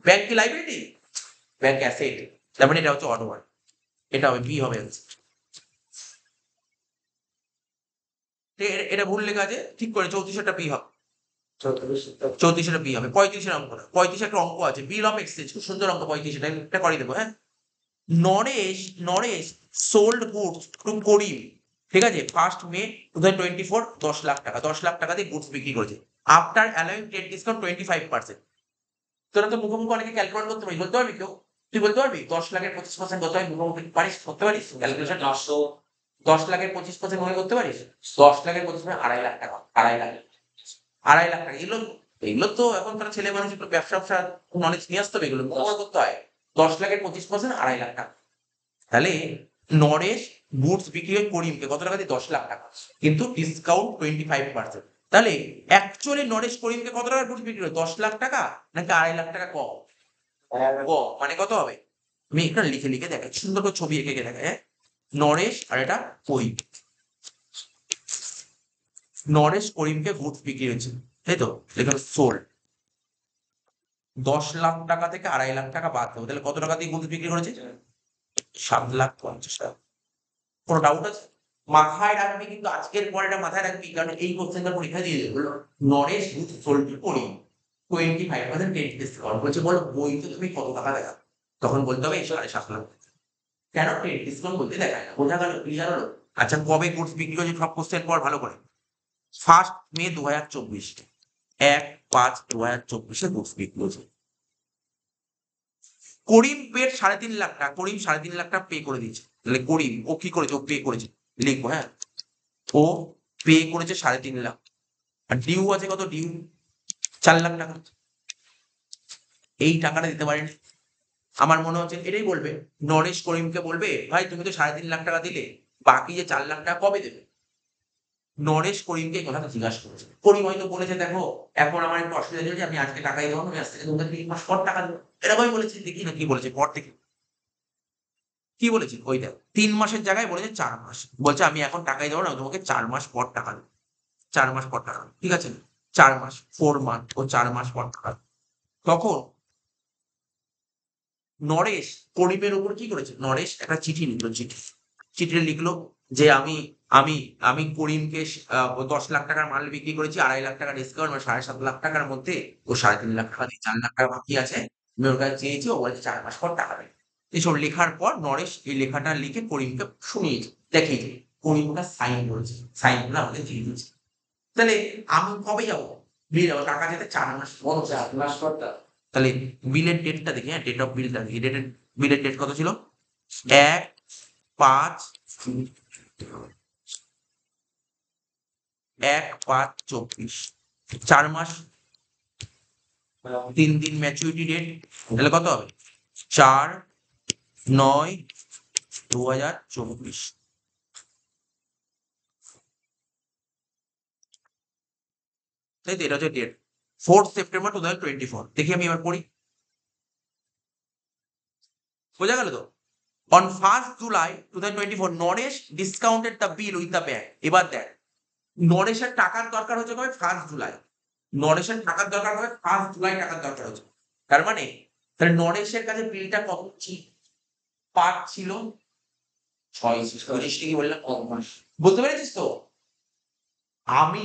ব্যাংক কি লাইবিলিটি? Bank asset. তার মানে এটা হচ্ছে অড ওয়ান, এটা হবে বি হবে। এটা ভুল লেখা আছে, ঠিক করে 34টা বি হবে, 34টা বি হবে। 35-এর অঙ্ক না, 35 একটা অঙ্ক আছে, বিল অফ এক্সচেঞ্জ, খুব সুন্দর অঙ্ক 35, এটা করে দেবো। হ্যাঁ, নরেশ সোল্ড গুডস টু করিম, ঠিক আছে, 1 মে 2024, 10 লাখ টাকা, 10 লাখ টাকা দিয়ে গুডস বিক্রি করেছে। After allowing trade discount 25%। তোরা তো মুখোমুখি অনেকে ক্যালকুলেট করতে পারিস, বলতে পারবি কেউ? তুই বলতে পারবি 10 লাখের 25% কত হয়? মুখোমুখি পারিস, করতে পারিস ক্যালকুলেশন? 10 লাখের 25% মনে করতে পারিস? 10 লাখের 25% 2.5 লাখ টাকা, 2.5 লাখ, 2.5 লাখ টাকা। এগুলো তো এখন তারা ছেলে মানুষ একটু ব্যবসা নলেজ নিয়ে আসতে হবে, এগুলো মনে করতে হয়। 10 লাখের 25% 2.5 লাখ টাকা। তাহলে নরেশ গুডস বিক্রি হয় করিমকে কত টাকা দিয়ে? 10 লাখ টাকা, কিন্তু ডিসকাউন্ট 25%। তাহলে অ্যাকচুয়ালি নরেশ করিমকে কত টাকা গুডস বিক্রি হয়? 10 লাখ টাকা নাকি 2.5 লাখ টাকা কম? কম। মানে কত হবে? আমি এটা লিখে লিখে দেখাই, সুন্দর করে ছবি এঁকে এঁকে দেখাই। হ্যাঁ, নরেশ আর এটা করিম, নরেশ করিমকে গুডস বিক্রি হয়েছে, তাই তো? এখানে সোল্ড। 10 লাখ টাকা থেকে 2.5 লাখ টাকা বাদ দেবো, তাহলে কত টাকা দিয়ে গুডস বিক্রি করেছে? 7,50,000 টাকা। কোনো ডাউট আছে? মাথায় রাখবি, কিন্তু আজকের পরেটা মাথায় রাখবি, কারণ এই কোশ্চেনটা পরীক্ষা দিয়ে দেবে। বললো নরেশ গুড সোল্ড টু করিম 25% টেন ডিসকাউন্ট। বলছে বলো বইতে তুমি কত টাকা দেখা? তখন বলতে হবে এই 7.5 লাখ। কেন টেন ডিসকাউন্ট বলতে দেখায় না? বোঝা গেল? ক্লিয়ার হলো? আচ্ছা, কবে গুডস বিক্রি করেছে সব কোশ্চেন পর ভালো করে। 1 মে 2024, 1/5/2024 গুডস বিক্রি হয়েছে। করিম পেড 3.5 লাখ টাকা, করিম 3.5 লাখ টাকা পে করে দিয়েছে। তাহলে করিম ও কি করেছে? ও পে করেছে, লিখবো। হ্যাঁ, ও পে করেছে 3.5 লাখ। আর ডিউ আছে কত? ডিউ 4 লাখ টাকা। এই টাকাটা দিতে পারেনি। আমার মনে হচ্ছে এটাই বলবে, নরেশ করিমকে বলবে ভাই তুমি তো 3.5 লাখ টাকা দিলে, বাকি যে 4 লাখ টাকা কবে দেবে? নরেশ করিমকে এই কথাটা জিজ্ঞাসা করেছে। করিম হয়তো বলেছে দেখো এখন আমার একটু অসুবিধা চলছে, আমি আজকে টাকাই দেবো না, আমি আজ থেকে তোমাকে 3 মাস পর টাকা দেবো, এরকমই বলেছে। দেখি না কি বলেছে পর থেকে, কি বলেছে ওইটা। 3 মাসের জায়গায় বলেছে 4 মাস। বলছে আমি এখন টাকাই দেবো না, আমি তোমাকে 4 মাস পর টাকা দেবো, 4 মাস পর টাকা দেবো। ঠিক আছে, 4 মাস, 4 মান্থ, ও 4 মাস পর টাকা দেবে। তখন নরেশ করিমের উপর কি করেছে? নরেশ একটা চিঠি লিখলো, চিঠিতে লিখলো যে আমি আমি আমি করিমকে 10 লাখ টাকার মাল বিক্রি করেছি, 2.5 লাখ টাকা ডিসকাউন্ট, মানে 7.5 লাখ টাকার মধ্যে ও 3.5 লাখ টাকা দিয়ে 4 লাখ টাকা বাকি আছে, আমি ওর কাছে চেয়েছি, ও বলছে 4 মাস পর টাকা দেবে। এসব লেখার পর নরেশ এই লেখাটা লিখে করিমকে শুনিয়েছে, দেখিয়েছে। করিম ওটা সাইন করেছে, সাইন করে আমাকে দিয়ে দিয়েছে। তাহলে আমি কবে যাবো? বিল যাবো, টাকা যেতে 4 মাস পর। 4 মাস পর তাহলে বিলের ডেটটা দেখি। হ্যাঁ, ডেট অফ বিলটা দেখি। বিলের ডেট কত ছিল? 1/5/24, 4 মাস, 3 দিন ম্যাচুরিটি ডেট। তাহলে কত হবে? 4/9/2024। তাই তো? এটা হচ্ছে ডেট, 4 সেপ্টেম্বর 2024। দেখি আমি এবার পড়ি, বোঝা গেল তো? On 1 July 2024 Naresh discounted the bill with the bank. এবার দেখ, নরেশের টাকার দরকার হচ্ছে কবে? 1 জুলাই। নরেশের টাকার দরকার হবে 1 জুলাই, টাকার দরকার হচ্ছে। তার মানে তাহলে নরেশের কাছে বিলটা কত পাঁচ ছিল? 6, 25 কি বললাম? মাস বলতে পেরেছিস তো? আমি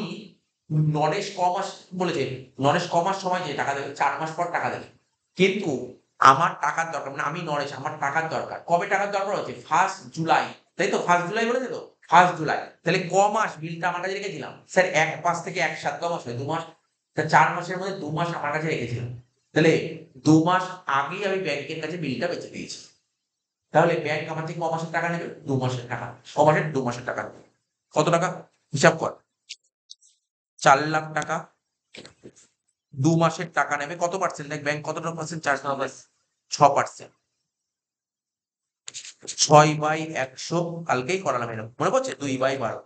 নরেশ ক মাস বলেছে, নরেশ ক মাস সময় যে টাকা দেবে? 4 মাস পর টাকা দেবে। কিন্তু আমার টাকার দরকার, মানে আমি নরেশ, আমার টাকার দরকার। কবে টাকার দরকার হচ্ছে? 1 জুলাই, তাই তো? 1 জুলাই বলেছে তো? 1 জুলাই। তাহলে ক মাস বিলটা আমার কাছে রেখেছিলাম? স্যার ১/৫ থেকে ১/৭ ক মাস হয়? ২ মাস। তা ৪ মাসের মধ্যে ২ মাস আমার কাছে রেখেছিলাম। তাহলে ২ মাস আগেই আমি ব্যাংকের কাছে বিলটা বেচে দিয়েছি। তাহলে ব্যাংক আমার থেকে ক মাসের টাকা নেবে? ২ মাসের টাকা। ক মাসের? ২ মাসের টাকা নেবে। কত টাকা? হিসাব কর। ৪,০০,০০০ টাকা ২ মাসের টাকা নেবে। কত পার্সেন্ট? দেখ ব্যাংক কতটা পার্সেন্ট চার্জ নেবে? ৬%। ৬/১০০ কালকেই করালাম এরকম। মনে পড়ছে? ২/১২।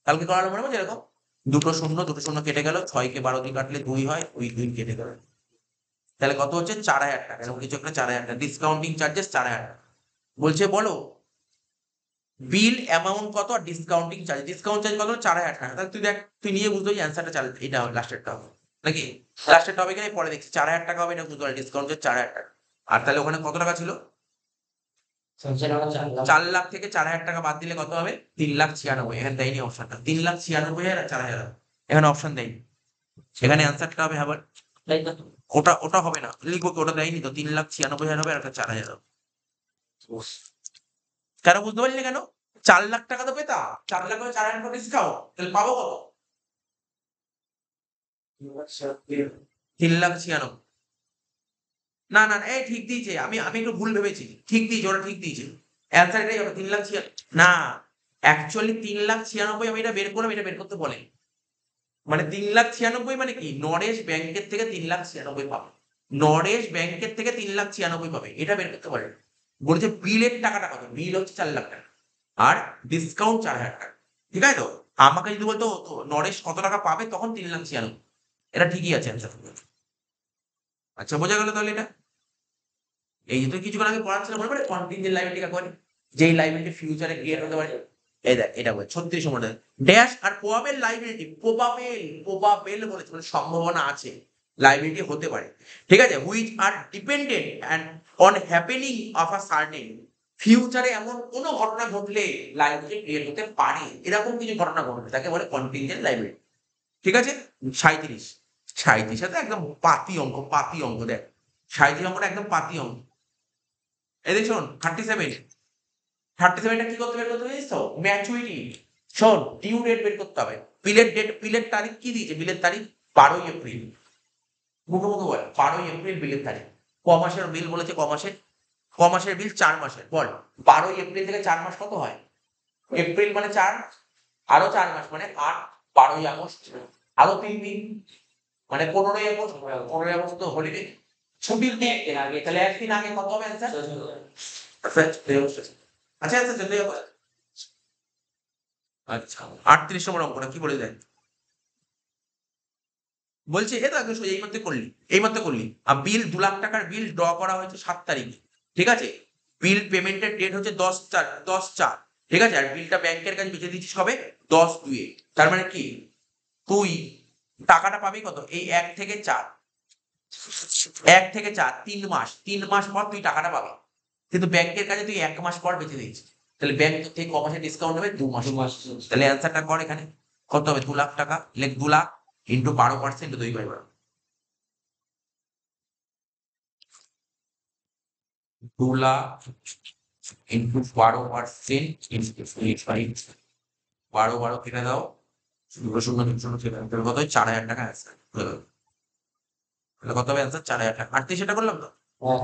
কালকে করালাম মনে পড়ছে এরকম? দুটো শূন্য, দুটো শূন্য কেটে গেল। ৬ কে ১২ দিয়ে কাটলে ২ হয়। ২ কেটে গেল। তাহলে কত হচ্ছে? ৪,০০০ টাকা। এরকম কিছু একটা ৪,০০০ টাকা। ডিসকাউন্টিং চার্জেস ৪,০০০ টাকা। বলছে বলো বিল অ্যামাউন্ট কত আর ডিসকাউন্টিং চার্জ? ডিসকাউন্ট চার্জ কত? ৪,০০০ টাকা। তাহলে তুই দেখ, তুই নিজে বুঝতে পারছিস অ্যান্সারটা এটা হবে, লাস্টেরটা হবে। নাকি? লাস্টেরটা হবে কিনা পরে দেখছি। ৪,০০০ টাকা হবে এটা বুঝতে পারলি। ডিসকাউন্ট চার্জ ৪,০০০ টাকা। আর তাহলে ওখানে কত টাকা ছিল? সঞ্চয় টাকা ৪,০০,০০০। ৪,০০,০০০ থেকে ৪,০০০ টাকা বাদ দিলে কত হবে? ৩,৯৬,০০০। এখানে দেয়নি অপশনটা। ৩,৯৬,০০০ আর ৪,০০০। এখানে অপশন দেয়নি। এখানে অ্যান্সারটা হবে আবার তাই তো? ওটা হবে না। লিখবো কি? ওটা দেয়নি তো। ৩,৯৬,০০০ হবে আর একটা ৪,০০০ হবে। কেন বুঝতে পারলি না কেন? ৪,০০,০০০ টাকা তো পেতাম। ৪,০০,০০০ করে ৪,০০০ টাকা ডিসকাউন্ট। তাহলে পাবো কত? ৩,৯৬,০০০। না, না, এই ঠিক দিয়েছে। আমি একটু ভুল ভেবেছি। ঠিক দিয়েছে, ওরা ঠিক দিয়েছে। অ্যান্সার এটাই হবে ৩,৯৬,০০০। না, অ্যাকচুয়ালি ৩,৯৬,০০০ আমি এটা বের করলাম, এটা বের করতে বলে। মানে ৩,৯৬,০০০ মানে কি? নরেশ ব্যাংকের থেকে ৩,৯৬,০০০ পাবে। নরেশ ব্যাংকের থেকে ৩,৯৬,০০০ পাবে। এটা বের করতে পারে। বলেছে বিলের টাকাটা কত? বিল হচ্ছে ৪,০০,০০০ টাকা। আর ডিসকাউন্ট ৪,০০০ টাকা। ঠিক আছে তো? আমাকে যদি বলতো তো নরেশ কত টাকা পাবে তখন ৩,৯৬,০০০। এটা ঠিকই আছে অ্যান্সার। আচ্ছা বোঝা গেল তাহলে এটা? এই যে তুই কিছুক্ষণ আগে পড়াচ্ছিলাম মনে পড়ে কন্টিনজেন্ট লায়াবিলিটি কাকে বলে? যেই লায়াবিলিটি ফিউচারে ক্রিয়েট হতে পারে। এই দেখ এটা বলে ৩৬ নম্বরে ড্যাশ আর প্রবাবেল লায়াবিলিটি, প্রবাবেল বলেছে মানে সম্ভাবনা আছে লায়াবিলিটি হতে পারে। ঠিক আছে? Which are dependent and on happening of a certain, ফিউচারে এমন কোন ঘটনা ঘটলে লায়াবিলিটি ক্রিয়েট হতে পারে। এরকম কিছু ঘটনা ঘটবে তাকে বলে কন্টিনজেন্ট লায়াবিলিটি। ঠিক আছে? ৩৭। ৩৭ তো একদম পাতি অঙ্ক, পাতি অঙ্ক দেখ। ৩৭ অঙ্কটা একদম পাতি অঙ্ক। এদিকে শোন 37। 37 টা কি করতে বের করতে হবে জানিস তো? ম্যাচুরিটি। শোন ডিউ ডেট বের করতে হবে। বিলের তারিখ কি দিয়েছে? বিলের তারিখ ১২ই এপ্রিল। মুখে মুখে বল ১২ই এপ্রিল বিলের তারিখ। ক মাসের বিল বলেছে? ক মাসের? ক মাসের বিল? ৪ মাসের। বল ১২ই এপ্রিল থেকে ৪ মাস কত হয়? এপ্রিল মানে ৪, আরো ৪ মাস মানে ৮, ১২ই আগস্ট, আরো ৩ দিন মানে ১৫ই আগস্ট। ১৫ই আগস্ট তো হলিডে, ছুটির দিন। এর আগে তাহলে একদিন আগে কত হবে অ্যান্সার? ১৪। আচ্ছা আচ্ছা ১৪ই আগস্ট। আচ্ছা ৩৮ নম্বর অঙ্কটা কি বলে দেয়? বলছে এ তো একদম সোজা, এইমাত্র করলি। আর বিল ২,০০,০০০ টাকার বিল ড্র করা হয়েছে ৭ তারিখে। ঠিক আছে? বিল পেমেন্টের ডেট হচ্ছে ১০/৪। ঠিক আছে? আর বিলটা ব্যাংকের কাছে বেঁচে দিচ্ছিস কবে? ১০/২ এ। তার মানে কি? তুই টাকাটা পাবি কত? এই ১ থেকে ৪। ১ থেকে ৪ ৩ মাস। ৩ মাস পর তুই টাকাটা পাবি। কিন্তু ব্যাংকের কাছে তুই ১ মাস পর বেঁচে দিয়েছিস। তাহলে ব্যাংক তোর থেকে ক মাসের ডিসকাউন্ট নেবে? ২ মাস। ২ মাস। তাহলে অ্যান্সারটা কর এখানে। কত হবে? ২,০০,০০০ টাকা। লেখ ২,০০,০০০ ইন্টু ১২% ২/১২। ২,০০,০০০ into ১২% into 25। ১২ কেটে দাও। ২ শূন্য ২ শূন্য কেটে দাও। তাহলে কত হয়? ৪,০০০ টাকা অ্যান্সার। তাহলে কত হবে অ্যান্সার? ৪,০০০ টাকা। ৩৮ এটা করলাম তো? হ্যাঁ।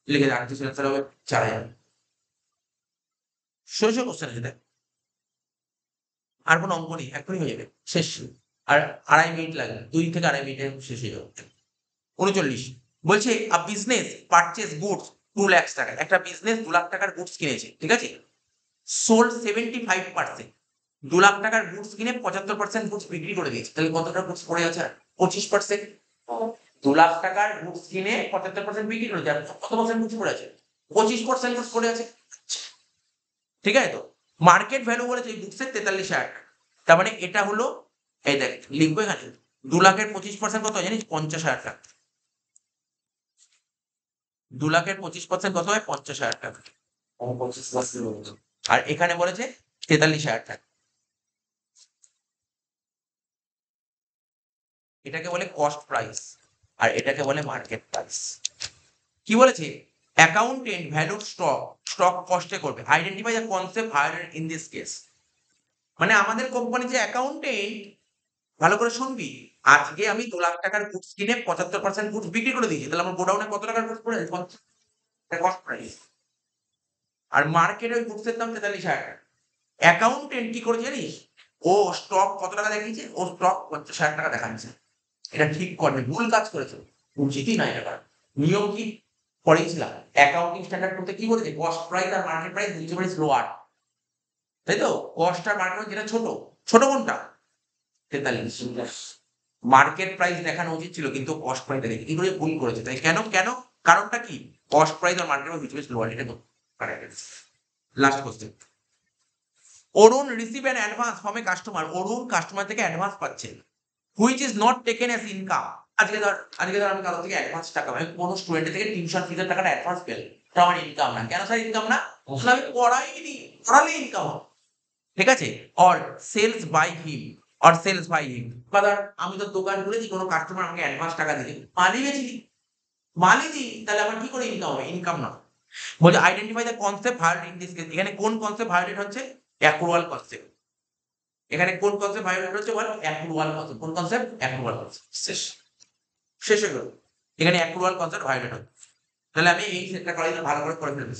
লিখে দে ৩৮ অ্যান্সার হবে ৪,০০০। সোজা কোশ্চেন আছে দেখ। আর কোনো অঙ্ক নেই। এখনই হয়ে যাবে। শেষ। আর ২.৫ মিনিট লাগবে। ২ থেকে ২.৫ মিনিটে শেষ হয়ে যাবে। ৩৯ বলছে আ বিজনেস পারচেজ গুডস 2,০০,০০০ টাকা। একটা বিজনেস ২,০০,০০০ টাকার গুডস কিনেছে। ঠিক আছে? সোল্ড 75%। ২,০০,০০০ টাকার গুডস কিনে ৭৫% গুডস বিক্রি করে দিয়েছে। তাহলে কত টাকা গুডস পড়ে আছে আর? 25%। ২,০০,০০০ টাকার গুডস কিনে ৭৫% বিক্রি করেছে। আর কত পার্সেন্ট গুডস পড়ে আছে? 25% গুডস পড়ে আছে। ঠিক আছে তো? মার্কেট ভ্যালু বলেছে এই বুকসের ৪৩,০০০ টাকা। তার মানে এটা হলো এই দেখ লিখবো এখানে ২,০০,০০০ এর 25% কত হয় জানিস? ৫০,০০০ টাকা। ২,০০,০০০ এর 25% কত হয়? ৫০,০০০ টাকা। ২৫%। আর এখানে বলেছে ৪৩,০০০ টাকা। এটাকে বলে কস্ট প্রাইস আর এটাকে বলে মার্কেট প্রাইস। কি বলেছে? অ্যাকাউন্টেন্ট ভ্যালুড স্টক কস্টে করবে। Identify the concept higher in this case. মানে আমাদের কোম্পানি যে অ্যাকাউন্টেন্ট, ভালো করে শুনবি, আজকে আমি 2 লাখ টাকার গুডস কিনে 75% গুডস বিক্রি করে দিয়েছি। তাহলে আমার গোডাউনে কত টাকার গুডস পড়ে আছে? Cost price. আর মার্কেটে ওই গুডসের দাম 43,000 টাকা। অ্যাকাউন্টেন্ট কি করেছে জানিস? ও স্টক কত টাকা দেখিয়েছে? ও স্টক 50,000 টাকা দেখাচ্ছে। এটা ঠিক করবে, ভুল কাজ করেছে, উচিতই নয় এটা করা। নিয়ম কি পড়েছিলাম? অ্যাকাউন্টিং স্ট্যান্ডার্ড করতে কি বলেছে? কস্ট প্রাইস আর market price whichever is lower, তাই তো? কস্ট আর মার্কেট যেটা ছোট, ছোট কোনটা? 43। মার্কেট প্রাইস দেখানো উচিত ছিল, কিন্তু কস্ট প্রাইস দেখেছে। কি করে ভুল করেছে? তাই কেন? কারণটা কি? কস্ট প্রাইস আর market price whichever is lower, এটা তো correct. Last question. Arun receive an advance from a customer. Arun customer থেকে অ্যাডভান্স পাচ্ছে, which is not taken as income. আজকে ধর আমি কারো থেকে অ্যাডভান্স টাকা, আমি কোনো স্টুডেন্টের থেকে টিউশন ফিজের টাকাটা অ্যাডভান্স পেলাম, এটা আমার ইনকাম না। কেন স্যার ইনকাম না? আসলে আমি পড়াইনি, পড়ালে ইনকাম হবে। ঠিক আছে? অর সেলস বাই হিম, বা ধর আমি তো দোকান খুলেছি, কোনো কাস্টমার আমাকে অ্যাডভান্স টাকা দিলে, মালই বেচি, মালই দিই, তাহলে আমার কি করে ইনকাম হবে? ইনকাম না। বলছে identify the concept violate in this case. এখানে কোন কনসেপ্ট ভায়োলেট হচ্ছে? Accrual concept. এখানে কোন কনসেপ্ট ভায়োলেট হচ্ছে বল? Accrual concept. কোন কনসেপ্ট? Accrual concept. শেষ হয়ে গেল। এখানে অ্যাক্রুয়াল কনসেপ্ট ভায়োলেট হচ্ছে। তাহলে আমি এই সেটটা করাই ভালো করে ফেলতে